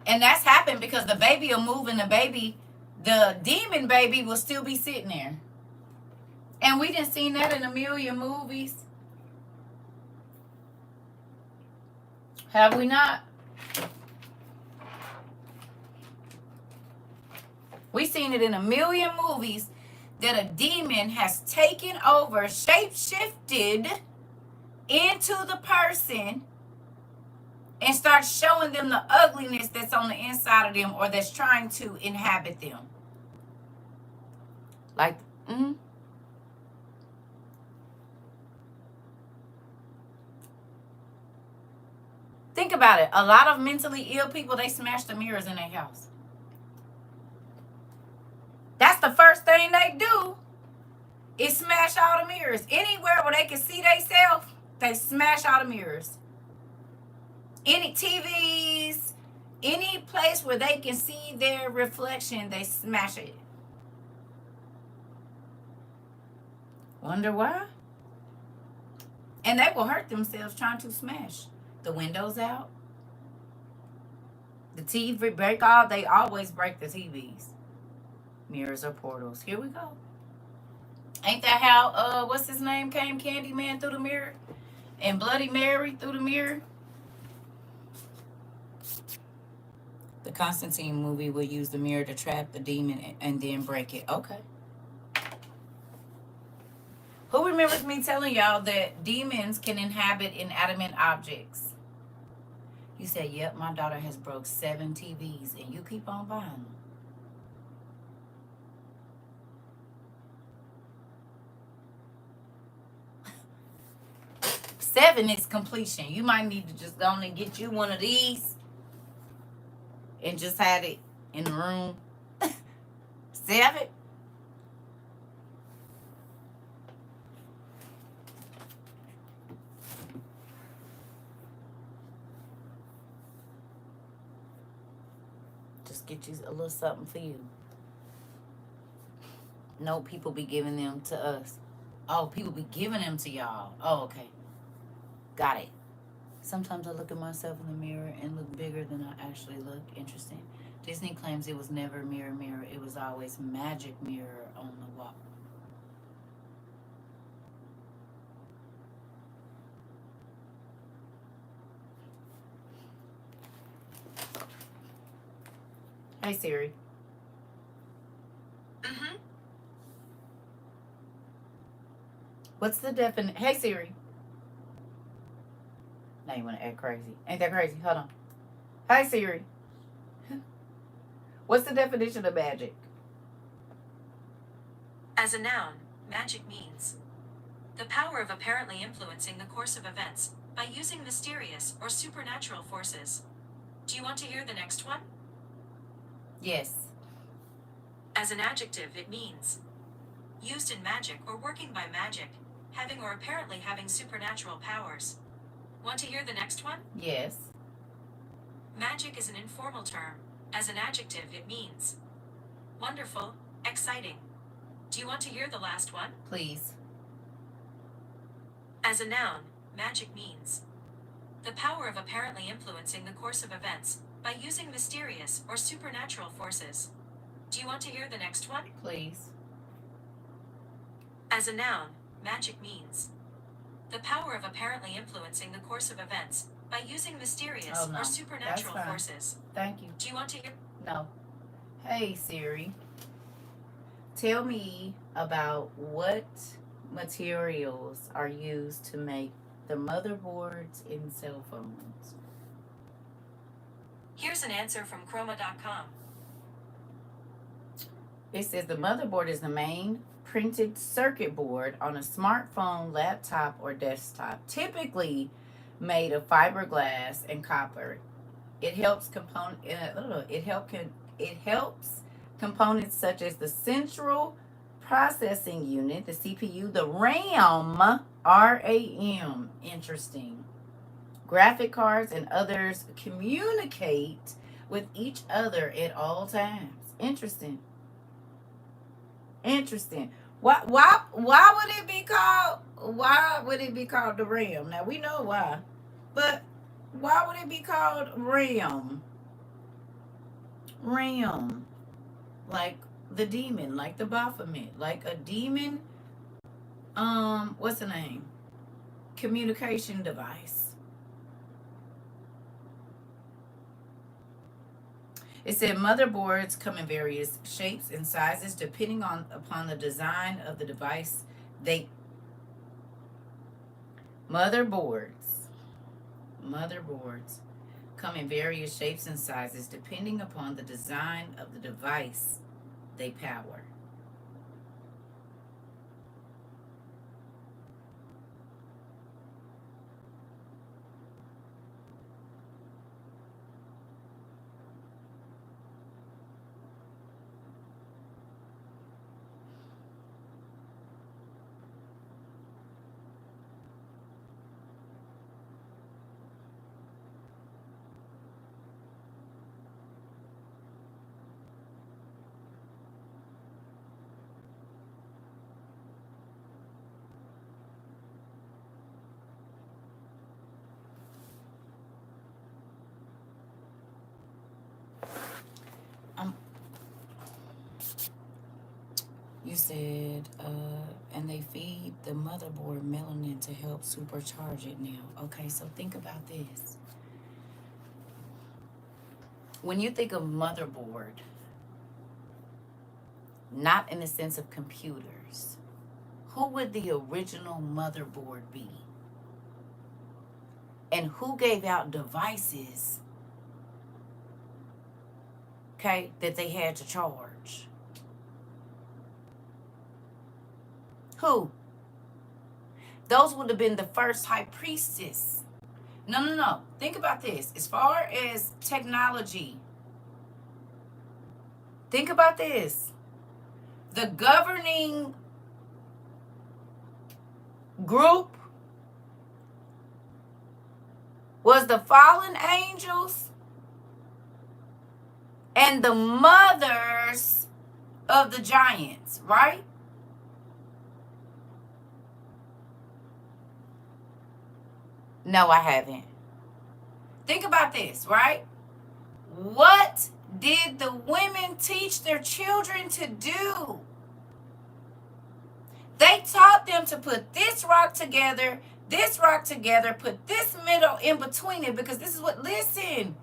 And that's happened because the baby will move, and the demon baby will still be sitting there. And we done seen that in a million movies. Have we not? We seen it in a million movies that a demon has taken over, shape-shifted into the person and start showing them the ugliness that's on the inside of them or that's trying to inhabit them. Like, Think about it. A lot of mentally ill people, they smash the mirrors in their house. That's the first thing they do is smash all the mirrors. Anywhere where they can see themselves, they smash all the mirrors. Any TVs, any place where they can see their reflection, they smash it. Wonder why? And they will hurt themselves trying to smash the windows out. The TV break all. They always break the TVs. Mirrors or portals. Here we go. Ain't that how what's his name came Candyman through the mirror and Bloody Mary through the mirror? The Constantine movie will use the mirror to trap the demon and then break it. Okay. Who remembers me telling y'all that demons can inhabit inanimate objects? You said, yep, my daughter has broke 7 TVs and you keep on buying them. 7 is completion. You might need to just go on and get you one of these and just have it in the room. 7? Just get you a little something for you. No, people be giving them to us. Oh, people be giving them to y'all. Oh, okay. Got it. Sometimes I look at myself in the mirror and look bigger than I actually look. Interesting. Disney claims it was never mirror, mirror. It was always magic mirror on the wall. Hey, Siri. Mm-hmm. What's the definition? Hey, Siri. Now you want to act crazy. Ain't that crazy? Hold on. Hi, Siri. What's the definition of magic? As a noun, magic means the power of apparently influencing the course of events by using mysterious or supernatural forces. Do you want to hear the next one? Yes. As an adjective, it means used in magic or working by magic, having or apparently having supernatural powers. Want to hear the next one? Yes. Magic is an informal term. As an adjective, it means wonderful, exciting. Do you want to hear the last one? Please. As a noun, magic means the power of apparently influencing the course of events by using mysterious or supernatural forces. Do you want to hear the next one? Please. As a noun, magic means the power of apparently influencing the course of events by using mysterious Oh, no. or supernatural That's fine. forces. Thank you. Do you want to hear? No. Hey, Siri. Tell me about what materials are used to make the motherboards in cell phones. Here's an answer from chroma.com. It says the motherboard is the main printed circuit board on a smartphone, laptop, or desktop, typically made of fiberglass and copper. It helps components such as the central processing unit, the CPU, the RAM, RAM, interesting. Graphic cards and others communicate with each other at all times. Interesting. Why would it be called? Why would it be called the RAM? Now we know why, but why would it be called RAM? RAM, like the demon, like the Baphomet, like a demon. What's the name? Communication device. It said motherboards come in various shapes and sizes depending upon the design of the device. Motherboards come in various shapes and sizes depending upon the design of the device they power. said, and they feed the motherboard melanin to help supercharge it now. Okay, so think about this. When you think of motherboard, not in the sense of computers, who would the original motherboard be? And who gave out devices, okay, that they had to charge? Who? Those would have been the first high priestess. No. Think about this. As far as technology, think about this. The governing group was the fallen angels and the mothers of the giants, right? No, I haven't. Think about this, right? What did the women teach their children to do? They taught them to put this rock together, put this middle in between it, because this is what, listen.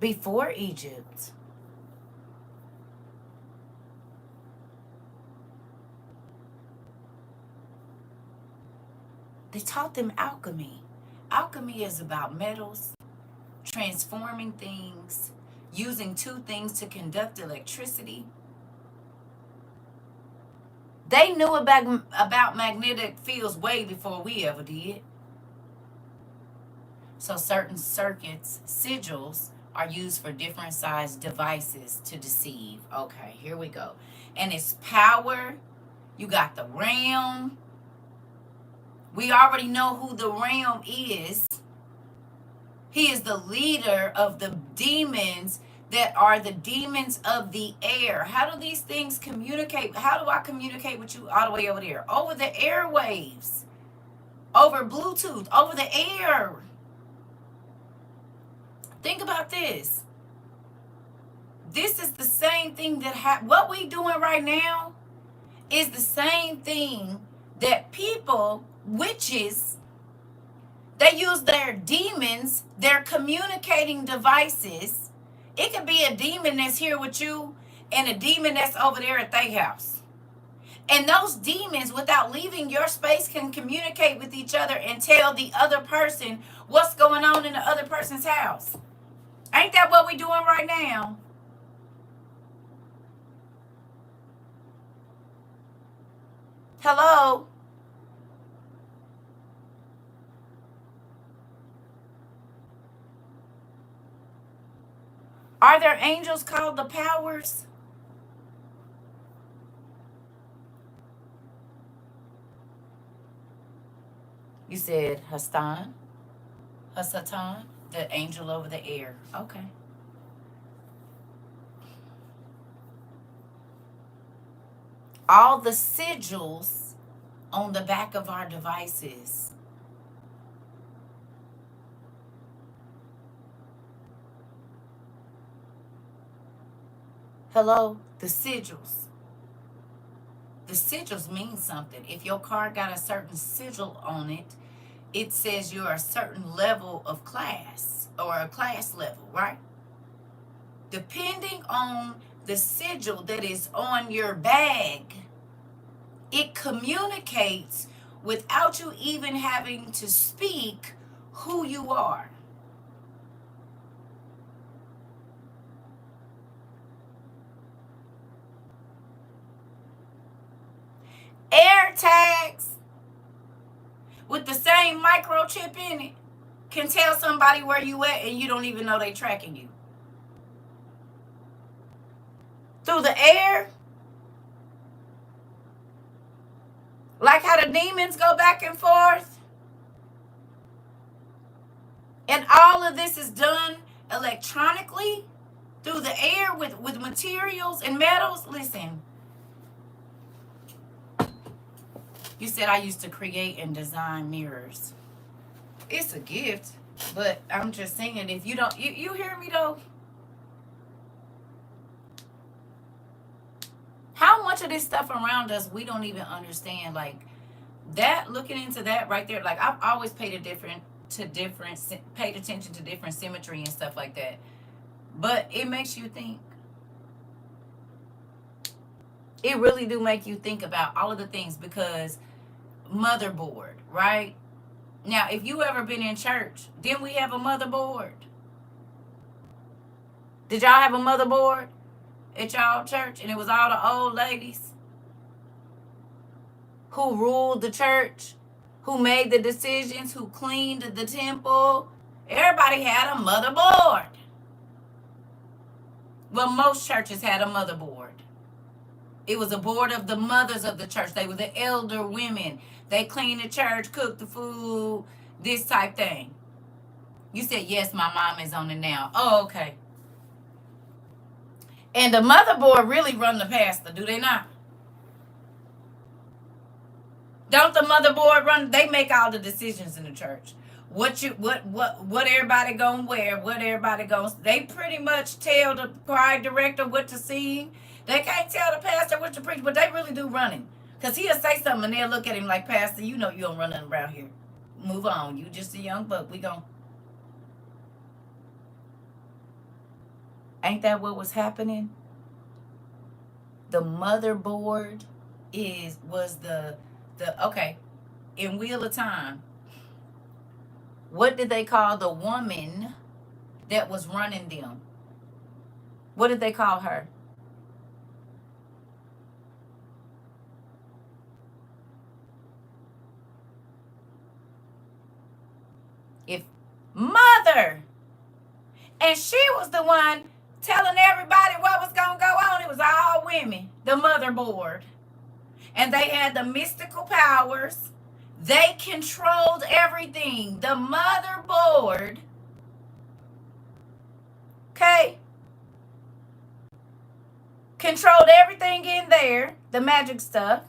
Before Egypt, they taught them alchemy. Alchemy is about metals, transforming things, using two things to conduct electricity. They knew about magnetic fields way before we ever did. So certain circuits, sigils, are used for different size devices to deceive. Okay, here we go. And it's power. You got the realm. We already know who the realm is. He is the leader of the demons that are the demons of the air. How do these things communicate? How do I communicate with you all the way over there? Over the airwaves, over Bluetooth, over the air. Think about this. This is the same thing that what we doing right now is the same thing that people, witches, they use their demons, their communicating devices. It could be a demon that's here with you and a demon that's over there at their house. And those demons, without leaving your space, can communicate with each other and tell the other person what's going on in the other person's house. Ain't that what we doing right now? Hello? Are there angels called the powers? You said Hasatan, the angel over the air. Okay. All the sigils on the back of our devices. Hello? The sigils. The sigils mean something. If your car got a certain sigil on it, it says you're a certain level of class or a class level, right? Depending on the sigil that is on your bag, it communicates without you even having to speak who you are. Air tags with the same microchip in it can tell somebody where you at and you don't even know they tracking you. Through the air. Like how the demons go back and forth. And all of this is done electronically through the air with materials and metals. Listen. You said I used to create and design mirrors. It's a gift, but I'm just saying, if you don't, you hear me though? of this stuff around us, we don't even understand. Like that, looking into that right there, like I've always paid paid attention to different symmetry and stuff like that. But it makes you think. It really do make you think about all of the things, because motherboard, right? Now, if you ever been in church, didn't we have a motherboard? Did y'all have a motherboard at y'all church? And it was all the old ladies who ruled the church, who made the decisions, who cleaned the temple. Everybody had a motherboard. Well, most churches had a motherboard. It was a board of the mothers of the church. They were the elder women. They cleaned the church, cooked the food, this type thing. You said, yes, my mom is on it now. Oh, okay. And the motherboard really run the pastor, do they not? Don't the motherboard run? They make all the decisions in the church. What everybody gonna wear, what everybody gonna. They pretty much tell the choir director what to sing. They can't tell the pastor what to preach, but they really do running. Because he'll say something and they'll look at him like, Pastor, you know you don't run nothing around here. Move on. You just a young buck. We gon'. Ain't that what was happening? The motherboard was the okay. In Wheel of Time, what did they call the woman that was running them? What did they call her? If mother. And she was the one telling everybody what was going to go on. It was all women, the motherboard. And they had the mystical powers. They controlled everything. The motherboard, okay, controlled everything in there, the magic stuff.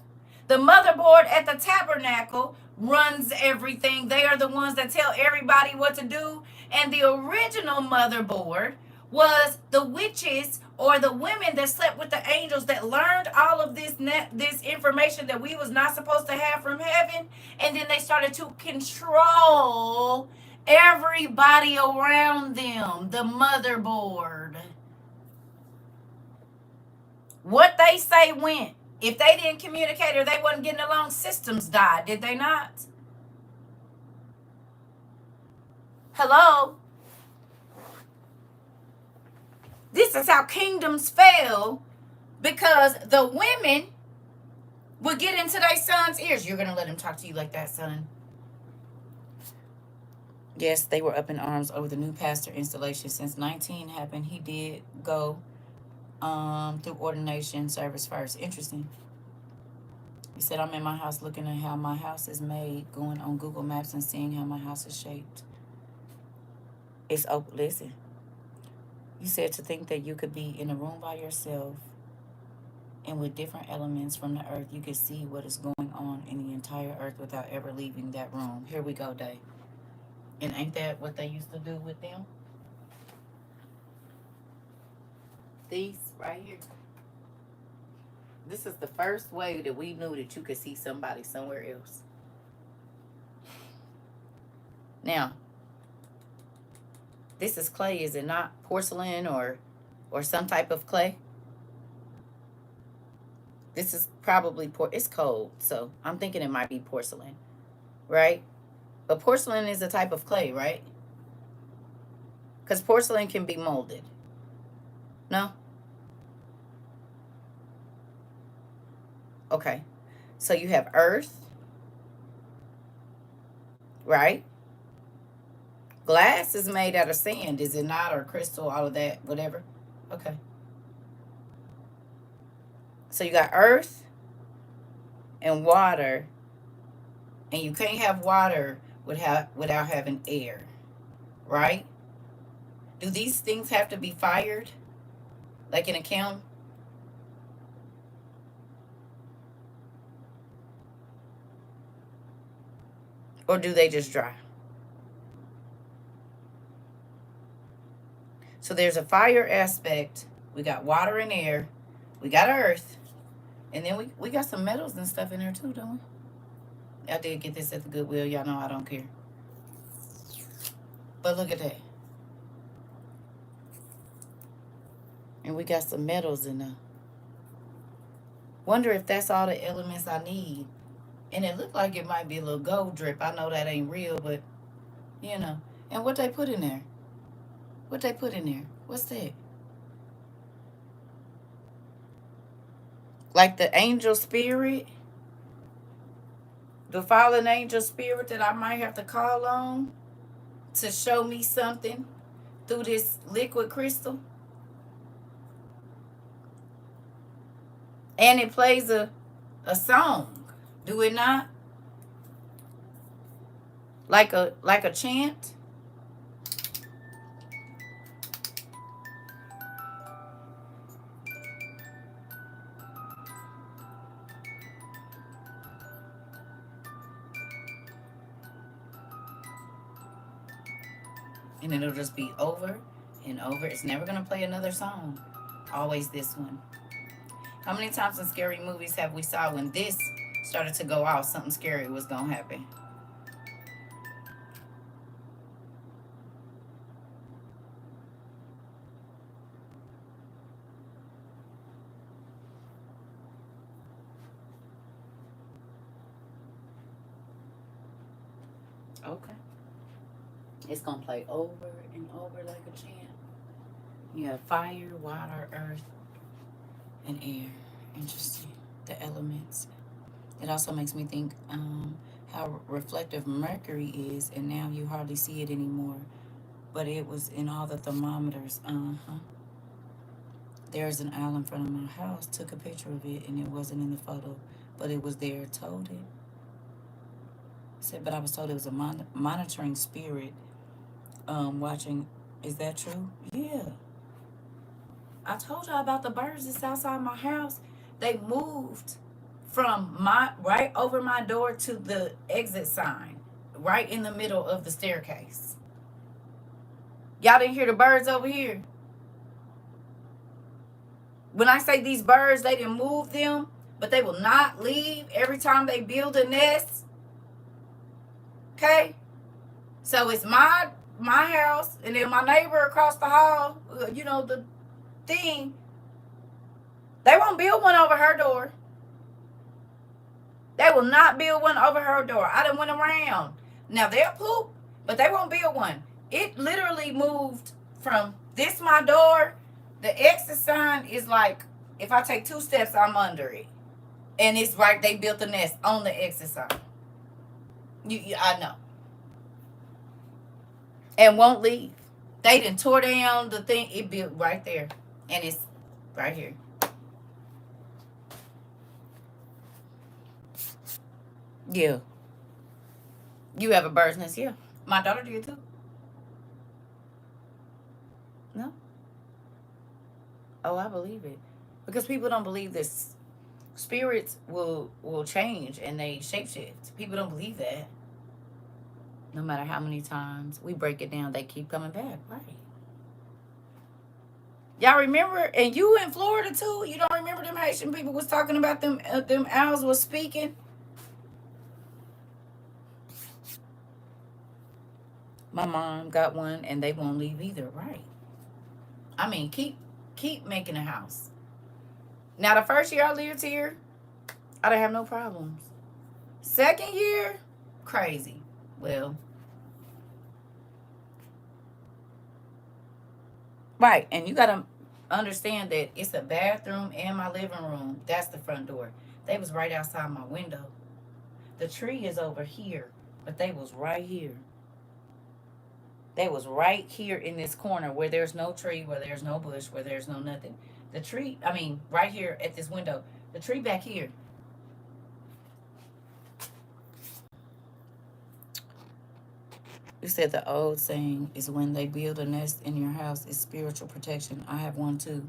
The motherboard at the tabernacle runs everything. They are the ones that tell everybody what to do. And the original motherboard was the witches, or the women that slept with the angels, that learned all of this information that we was not supposed to have from heaven. And then they started to control everybody around them. The motherboard. What they say went. If they didn't communicate or they wasn't getting along, systems died, did they not? Hello? This is how kingdoms fell, because the women would get into their son's ears. You're going to let him talk to you like that, son? Yes, they were up in arms over the new pastor installation. Since 19 happened, he did go through ordination service first. Interesting. He said, I'm in my house looking at how my house is made, going on Google Maps and seeing how my house is shaped. It's open. Listen. You said to think that you could be in a room by yourself and with different elements from the earth, you could see what is going on in the entire earth without ever leaving that room. Here we go, Day. And ain't that what they used to do with them? These right here. This is the first way that we knew that you could see somebody somewhere else. Now, this is clay, is it not? Porcelain or some type of clay? This is probably it's cold, so I'm thinking it might be porcelain, right? But porcelain is a type of clay, right? Because porcelain can be molded. No? Okay. So you have earth, right? Glass is made out of sand, is it not? Or crystal, all of that, whatever. Okay. So you got earth and water, and you can't have water without having air, right? Do these things have to be fired, like in a kiln? Or do they just dry? So there's a fire aspect. We got water and air. We got earth. And then we got some metals and stuff in there too, don't we? I did get this at the Goodwill. Y'all know I don't care. But look at that. And we got some metals in there. Wonder if that's all the elements I need. And it looked like it might be a little gold drip. I know that ain't real, but you know. And what they put in there? What they put in there? What's that? Like the angel spirit? The fallen angel spirit that I might have to call on to show me something through this liquid crystal. And it plays a song, do it not? Like a chant. And it'll just be over and over. It's never gonna play another song. Always this one. How many times in scary movies have we saw when this started to go off, something scary was gonna happen? Okay. It's gonna play over and over like a chant. You have fire, water, earth, and air. Interesting. The elements. It also makes me think how reflective Mercury is, and now you hardly see it anymore. But it was in all the thermometers. There's an owl in front of my house. Took a picture of it, and it wasn't in the photo, but it was there. Told it. Said, but I was told it was a monitoring spirit. Watching. Is that true? Yeah. I told y'all about the birds that's outside my house. They moved from my right over my door to the exit sign, right in the middle of the staircase. Y'all didn't hear the birds over here? When I say these birds, they didn't move them, but they will not leave every time they build a nest. Okay? So it's my house, and then my neighbor across the hall, you know, the thing, they won't build one over her door. They will not build one over her door. I done went around. Now they'll poop, but they won't build one. It literally moved from this my door. The exit sign is like, if I take 2 steps, I'm under it. And it's right, they built the nest on the exit sign. I know. And won't leave. They done tore down the thing. It built right there. And it's right here. Yeah. You have a bird's nest? Yeah. My daughter did too. No? Oh, I believe it. Because people don't believe this. Spirits will change and they shapeshift. People don't believe that. No matter how many times we break it down, they keep coming back. Right. Y'all remember, and you in Florida too, you don't remember them Haitian people was talking about them owls was speaking? My mom got one and they won't leave either. Right. I mean, keep making a house. Now, the first year I lived here, I didn't have no problems. Second year, crazy. Well, right. And you got to understand that it's a bathroom and my living room. That's the front door. They was right outside my window. The tree is over here, but they was right here. They was right here in this corner where there's no tree, where there's no bush, where there's no nothing. The tree, I mean, right here at this window. The tree back here. You said the old saying is when they build a nest in your house, it's spiritual protection. I have one too.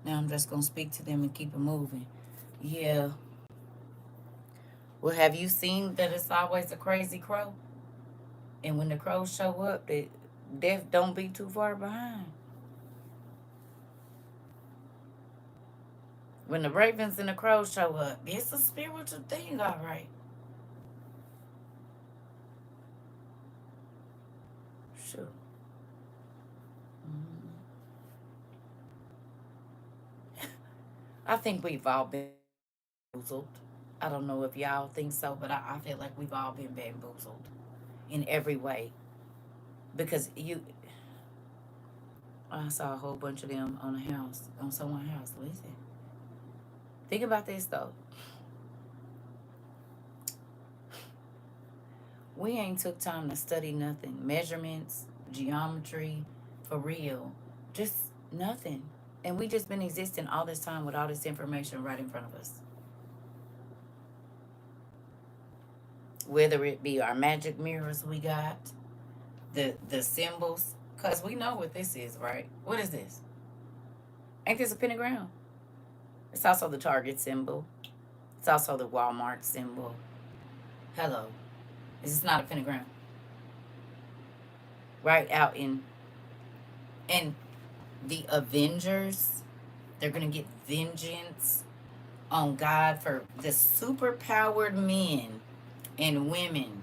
Now I'm just going to speak to them and keep it moving. Yeah. Well, have you seen that it's always a crazy crow? And when the crows show up, death don't be too far behind. When the ravens and the crows show up, it's a spiritual thing, all right. Sure. I think we've all been bamboozled. I don't know if y'all think so, but I feel like we've all been bamboozled in every way. Because I saw a whole bunch of them on a house, on someone's house. Listen, think about this though. We ain't took time to study nothing. Measurements, geometry, for real. Just nothing. And we just been existing all this time with all this information right in front of us. Whether it be our magic mirrors we got, the symbols, because we know what this is, right? What is this? Ain't this a pentagram? It's also the Target symbol. It's also the Walmart symbol. Hello. Is this not a pentagram? Right out in the Avengers, they're gonna get vengeance on God for the superpowered men and women.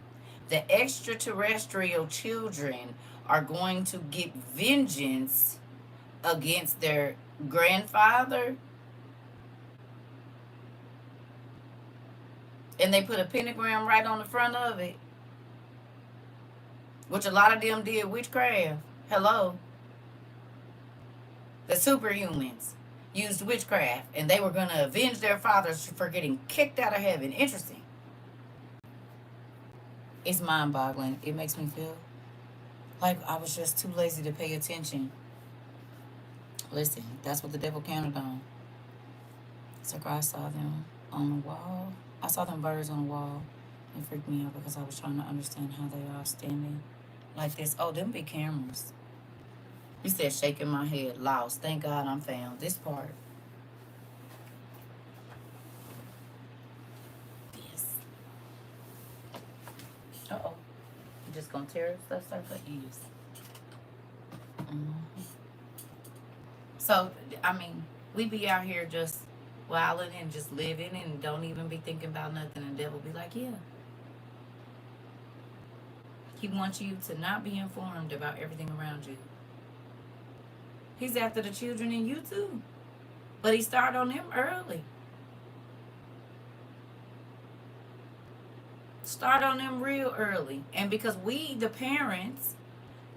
The extraterrestrial children are going to get vengeance against their grandfather. And they put a pentagram right on the front of it, which a lot of them did witchcraft. Hello. The superhumans used witchcraft, and they were going to avenge their fathers for getting kicked out of heaven. Interesting. It's mind-boggling. It makes me feel like I was just too lazy to pay attention. Listen, that's what the devil counted on. So I saw them on the wall. I saw them birds on the wall. It freaked me out because I was trying to understand how they are standing like this. Oh, them big cameras. You said shaking my head, lost. Thank God I'm found. This part. Yes. Uh-oh. You just gonna tear stuff like yes. Mm-hmm. So, I mean, we be out here just wilding and just living and don't even be thinking about nothing. And the devil be like, yeah. He wants you to not be informed about everything around you. He's after the children and you too. But he started on them early. Start on them real early. And because we, the parents,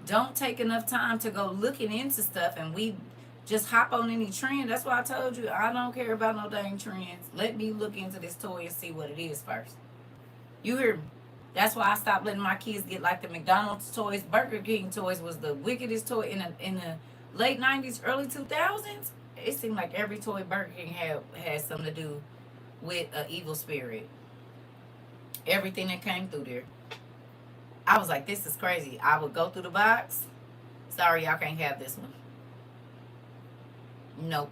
don't take enough time to go looking into stuff and we just hop on any trend. That's why I told you I don't care about no dang trends. Let me look into this toy and see what it is first. You hear me? That's why I stopped letting my kids get like the McDonald's toys. Burger King toys was the wickedest toy in the late 90s, early 2000s. It seemed like every toy Burger King had something to do with an evil spirit. Everything that came through there. I was like, this is crazy. I would go through the box. Sorry, y'all can't have this one. Nope.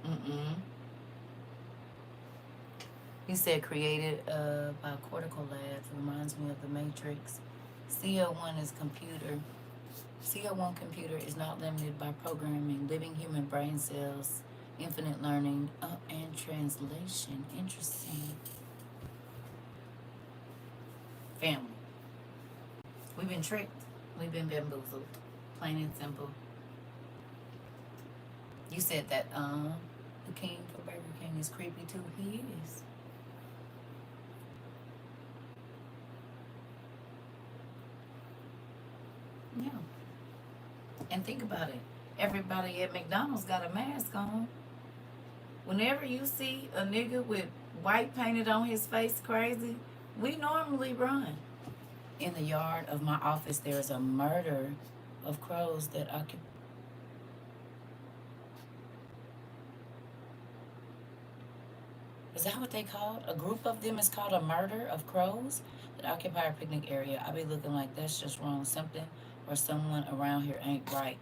Mm-mm. He said created by Cortical Labs. Reminds me of the Matrix. CO1 is computer. CO1 computer is not limited by programming, living human brain cells, infinite learning, and translation. Interesting. Family. We've been tricked. We've been bamboozled. Plain and simple. You said that the king for Burger King is creepy too. He is. Yeah. And think about it. Everybody at McDonald's got a mask on. Whenever you see a nigga with white painted on his face crazy, we normally run. In the yard of my office, there is a murder of crows that occupy. Is that what they called? A group of them is called a murder of crows that occupy a picnic area. I be looking like that's just wrong. Something or someone around here ain't right.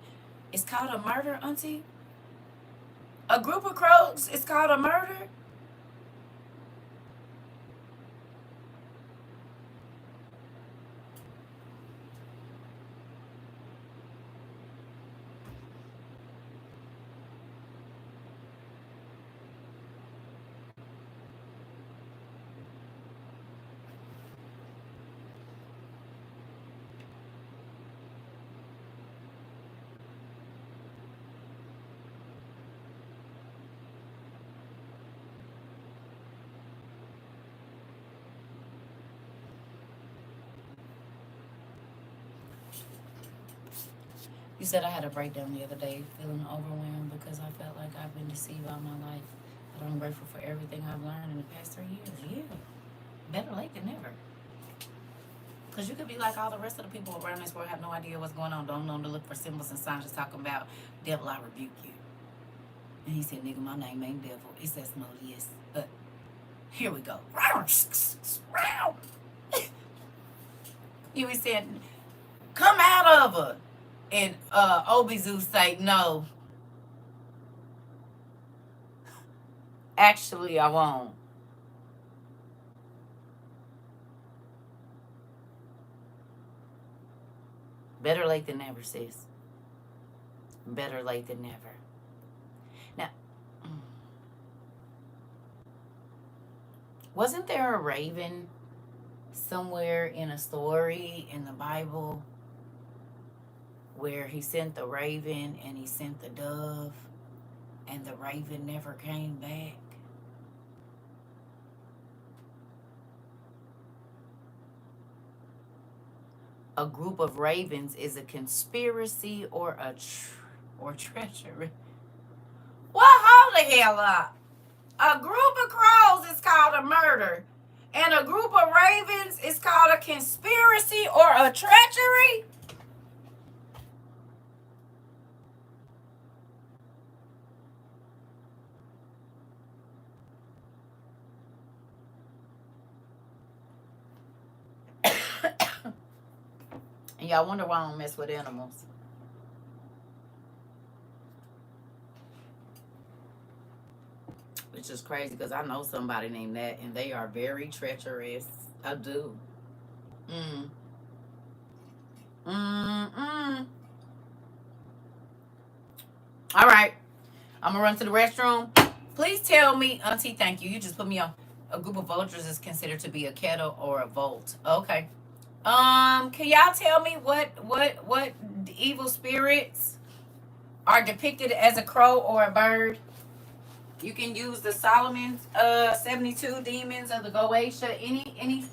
It's called a murder, Auntie? A group of crows is called a murder? You said I had a breakdown the other day, feeling overwhelmed because I felt like I've been deceived all my life. But I'm grateful for everything I've learned in the past 3 years. Yeah, better late than never. Because you could be like all the rest of the people around this world, have no idea what's going on, don't know to look for symbols and signs, just talking about, devil, I rebuke you. And he said, nigga, my name ain't devil. It says Modius. But here we go. You was saying, come out of her. And Obizu say, no, actually I won't. Better late than never, sis. Better late than never. Now, wasn't there a raven somewhere in a story in the Bible where he sent the raven and he sent the dove and the raven never came back? A group of ravens is a conspiracy or or treachery. Well, hold the hell up. A group of crows is called a murder, and a group of ravens is called a conspiracy or a treachery? And y'all wonder why I don't mess with animals. Which is crazy because I know somebody named that and they are very treacherous. I do. Mm. Mm-mm. All right. I'm going to run to the restroom. Please tell me, Auntie, thank you. You just put me on. A group of vultures is considered to be a kettle or a volt. Okay. Can y'all tell me what evil spirits are depicted as a crow or a bird? You can use the Solomon's 72 demons of the Goetia. Any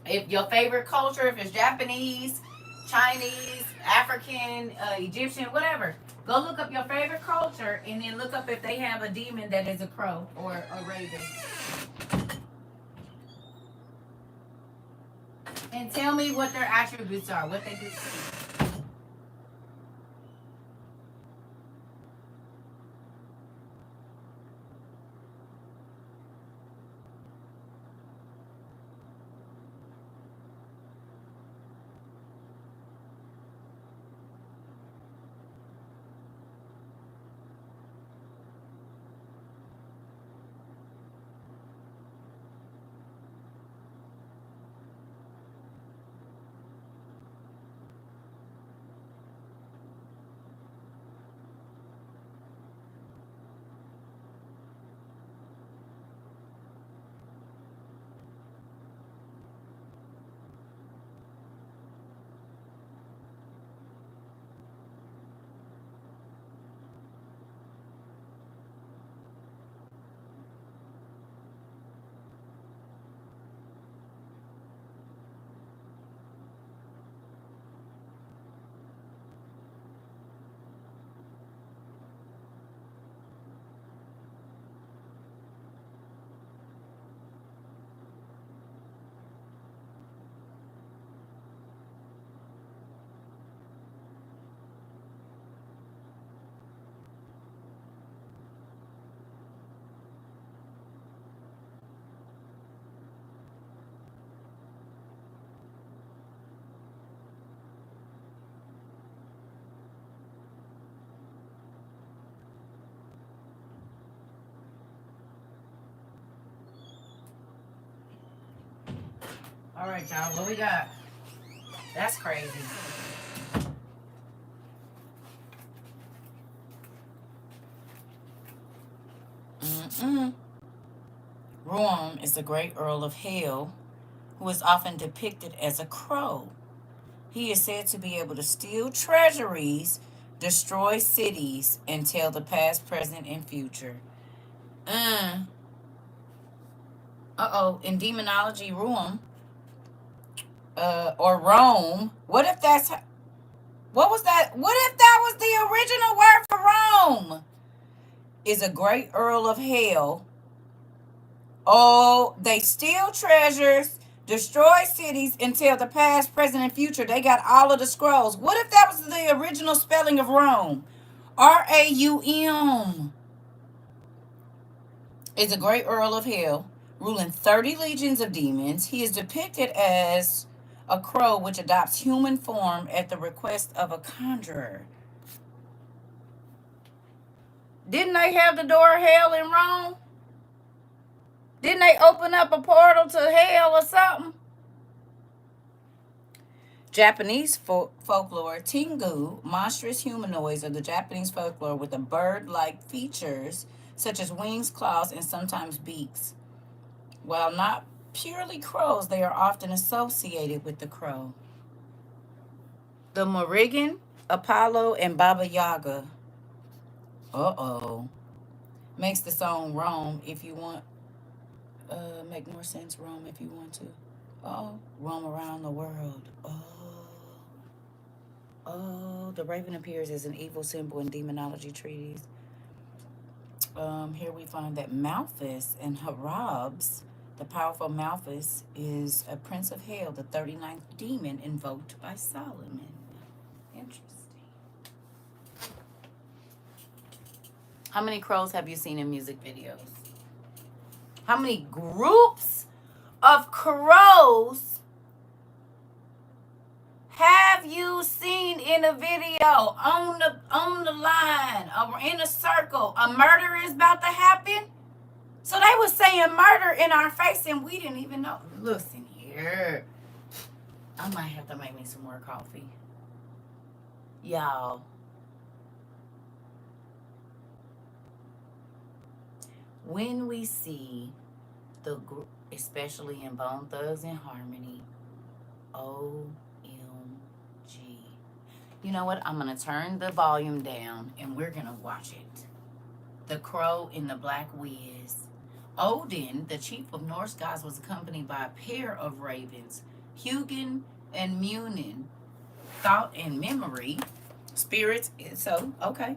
if your favorite culture, if it's Japanese, Chinese, African, Egyptian, whatever. Go look up your favorite culture and then look up if they have a demon that is a crow or a raven. And tell me what their attributes are, what they do. All right, y'all. What we got? That's crazy. Rome is the great Earl of Hell, who is often depicted as a crow. He is said to be able to steal treasuries, destroy cities, and tell the past, present, and future. Uh-oh. In demonology, Rome, or Rome. What if that's What was that? What if that was the original word for Rome? Is a great earl of hell. Oh, they steal treasures, destroy cities, and tell the past, present, and future. They got all of the scrolls. What if that was the original spelling of Rome? Raum. Is a great earl of hell, ruling 30 legions of demons. He is depicted as a crow which adopts human form at the request of a conjurer. Didn't they have the door of hell in Rome? Didn't they open up a portal to hell or something? Japanese folklore, Tengu, monstrous humanoids of the Japanese folklore with a bird-like features such as wings, claws, and sometimes beaks. While not purely crows, they are often associated with the crow. The Morrigan, Apollo, and Baba Yaga. Uh-oh. Makes the song Rome if you want. Make more sense, Rome if you want to. Oh, roam around the world. Oh, the raven appears as an evil symbol in demonology treaties. Here we find that Malthus and Harabs, the powerful Malthus, is a prince of hell, the 39th demon invoked by Solomon. Interesting. How many crows have you seen in music videos? How many groups of crows have you seen in a video on the line or in a circle? A murder is about to happen. So they were saying murder in our face and we didn't even know. Listen here. I might have to make me some more coffee. Y'all. When we see the group, especially in Bone Thugs and Harmony, OMG. You know what? I'm going to turn the volume down and we're going to watch it. The Crow in the Black Wiz. Odin, the chief of Norse gods, was accompanied by a pair of ravens, Hugin and Munin. Thought and memory, spirits, so, okay.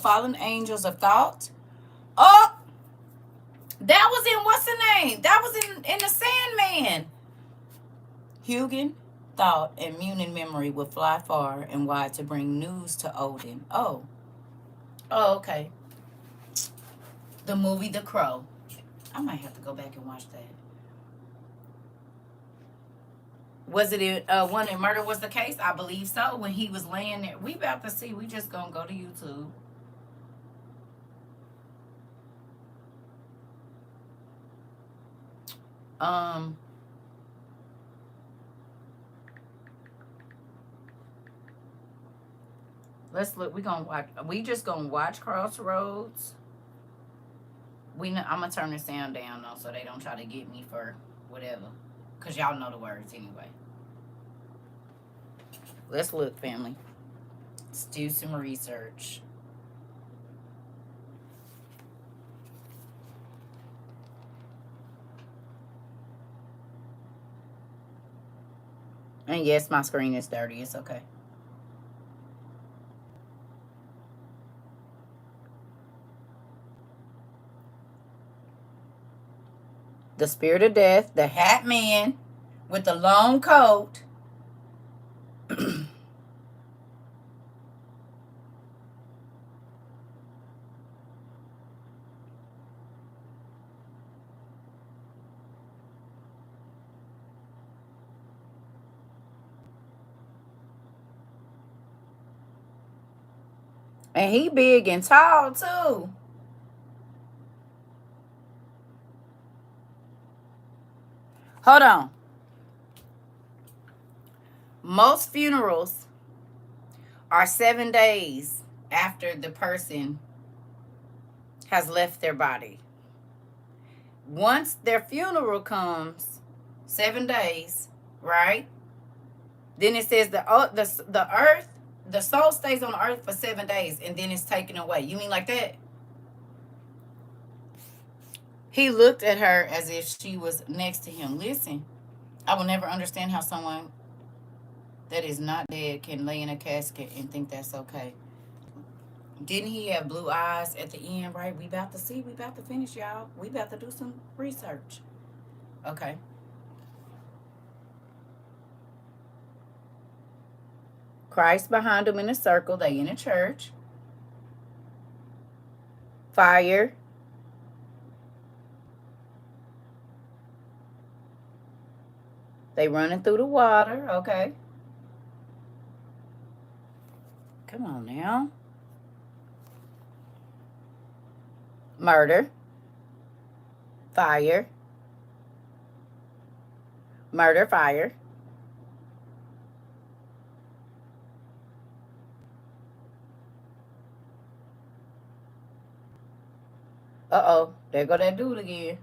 Fallen angels of thought. Oh! That was in, what's the name? That was in the Sandman. Hugin, thought, and Munin memory would fly far and wide to bring news to Odin. Oh, okay. The movie The Crow. I might have to go back and watch that. Was it one in Murder Was the Case? I believe so. When he was laying there. We about to see. We just gonna go to YouTube. Let's look. We just gonna watch Crossroads. I'm gonna turn the sound down though, so they don't try to get me for whatever, cause y'all know the words anyway. Let's look, family. Let's do some research. And yes, my screen is dirty. It's okay. The Spirit of Death, the Hat Man with the long coat. And he big and tall too. Hold on. Most funerals are 7 days after the person has left their body. Once their funeral comes, 7 days, right? Then it says the earth, the soul stays on the earth for 7 days and then it's taken away. You mean like that? He looked at her as if she was next to him. Listen, I will never understand how someone that is not dead can lay in a casket and think that's okay. Didn't he have blue eyes at the end, right? We about to see. We about to finish, y'all. We about to do some research. Okay. Christ behind them in a circle. They in a church. Fire. They running through the water. Okay. Come on now. Murder. Fire. Murder, fire. Uh-oh. There go that dude again.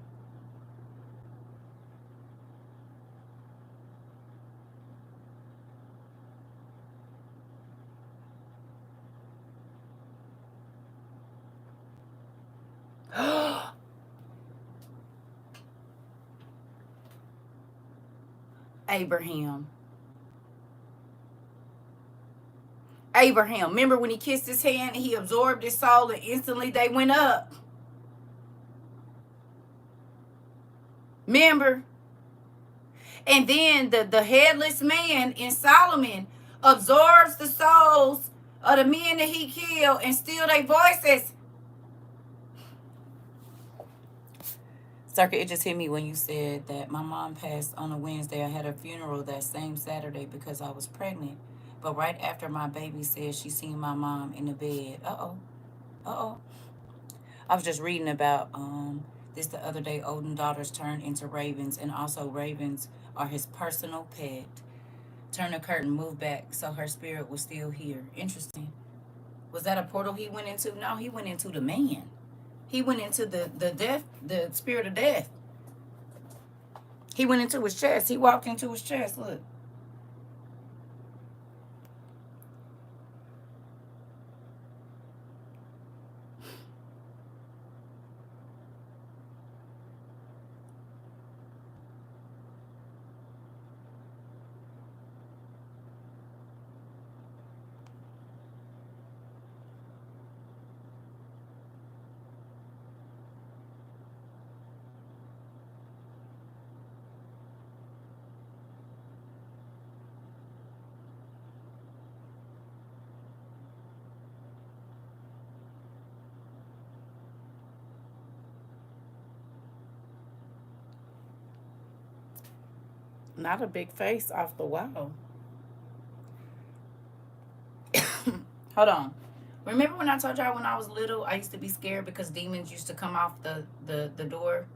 Abraham. Abraham. Remember when he kissed his hand, he absorbed his soul, and instantly they went up. Remember? And then the headless man in Solomon absorbs the souls of the men that he killed and still their voices. Circa, it just hit me when you said that my mom passed on a Wednesday. I had a funeral that same Saturday because I was pregnant. But right after my baby said she seen my mom in the bed. Uh-oh. Uh-oh. I was just reading about this the other day. Odin daughters turned into ravens, and also ravens are his personal pet. Turn the curtain, move back, so her spirit was still here. Interesting. Was that a portal he went into? No, he went into the man. He went into the death, the spirit of death. He went into his chest. He walked into his chest. Look. Not a big face off the wall. Hold on. Remember when I told y'all when I was little, I used to be scared because demons used to come off the door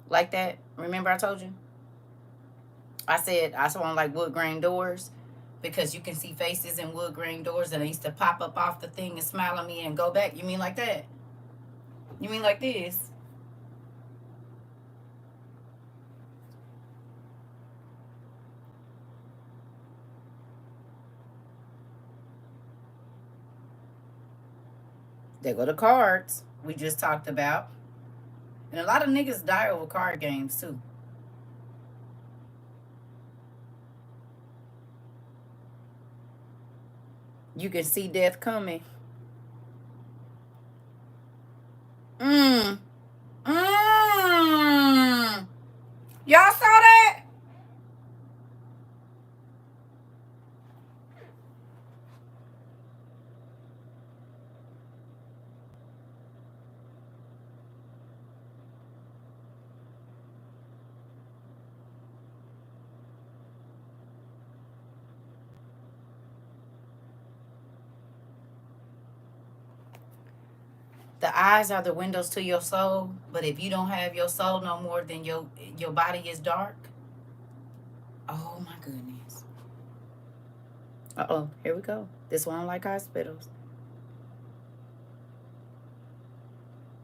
like that? Remember I told you? I said I saw them like wood grain doors because you can see faces in wood grain doors and they used to pop up off the thing and smile at me and go back. You mean like that? You mean like this? There go the cards we just talked about. And a lot of niggas die over card games too. You can see death coming. Mmm. Mmm. Y'all saw that? The eyes are the windows to your soul, but if you don't have your soul no more, then your body is dark. Oh my goodness. Uh-oh, here we go. This one like hospitals.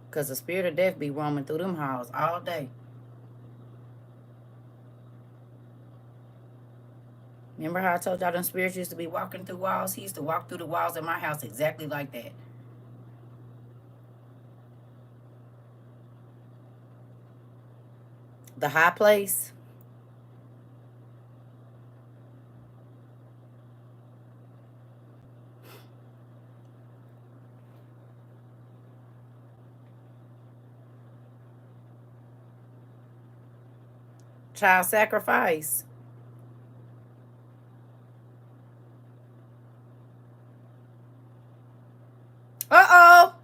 Because the spirit of death be roaming through them halls all day. Remember how I told y'all them spirits used to be walking through walls? He used to walk through the walls of my house exactly like that. The high place. Child sacrifice. Uh-oh.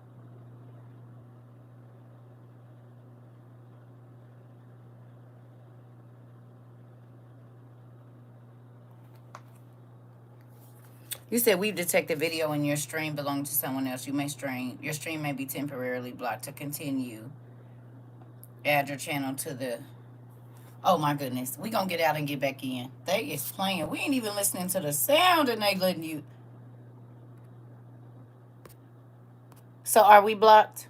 You said we've detected video and your stream belonging to someone else. Your stream may be temporarily blocked. To continue, add your channel to the. Oh my goodness. We gonna get out and get back in. They is playing. We ain't even listening to the sound and they letting you. So are we blocked?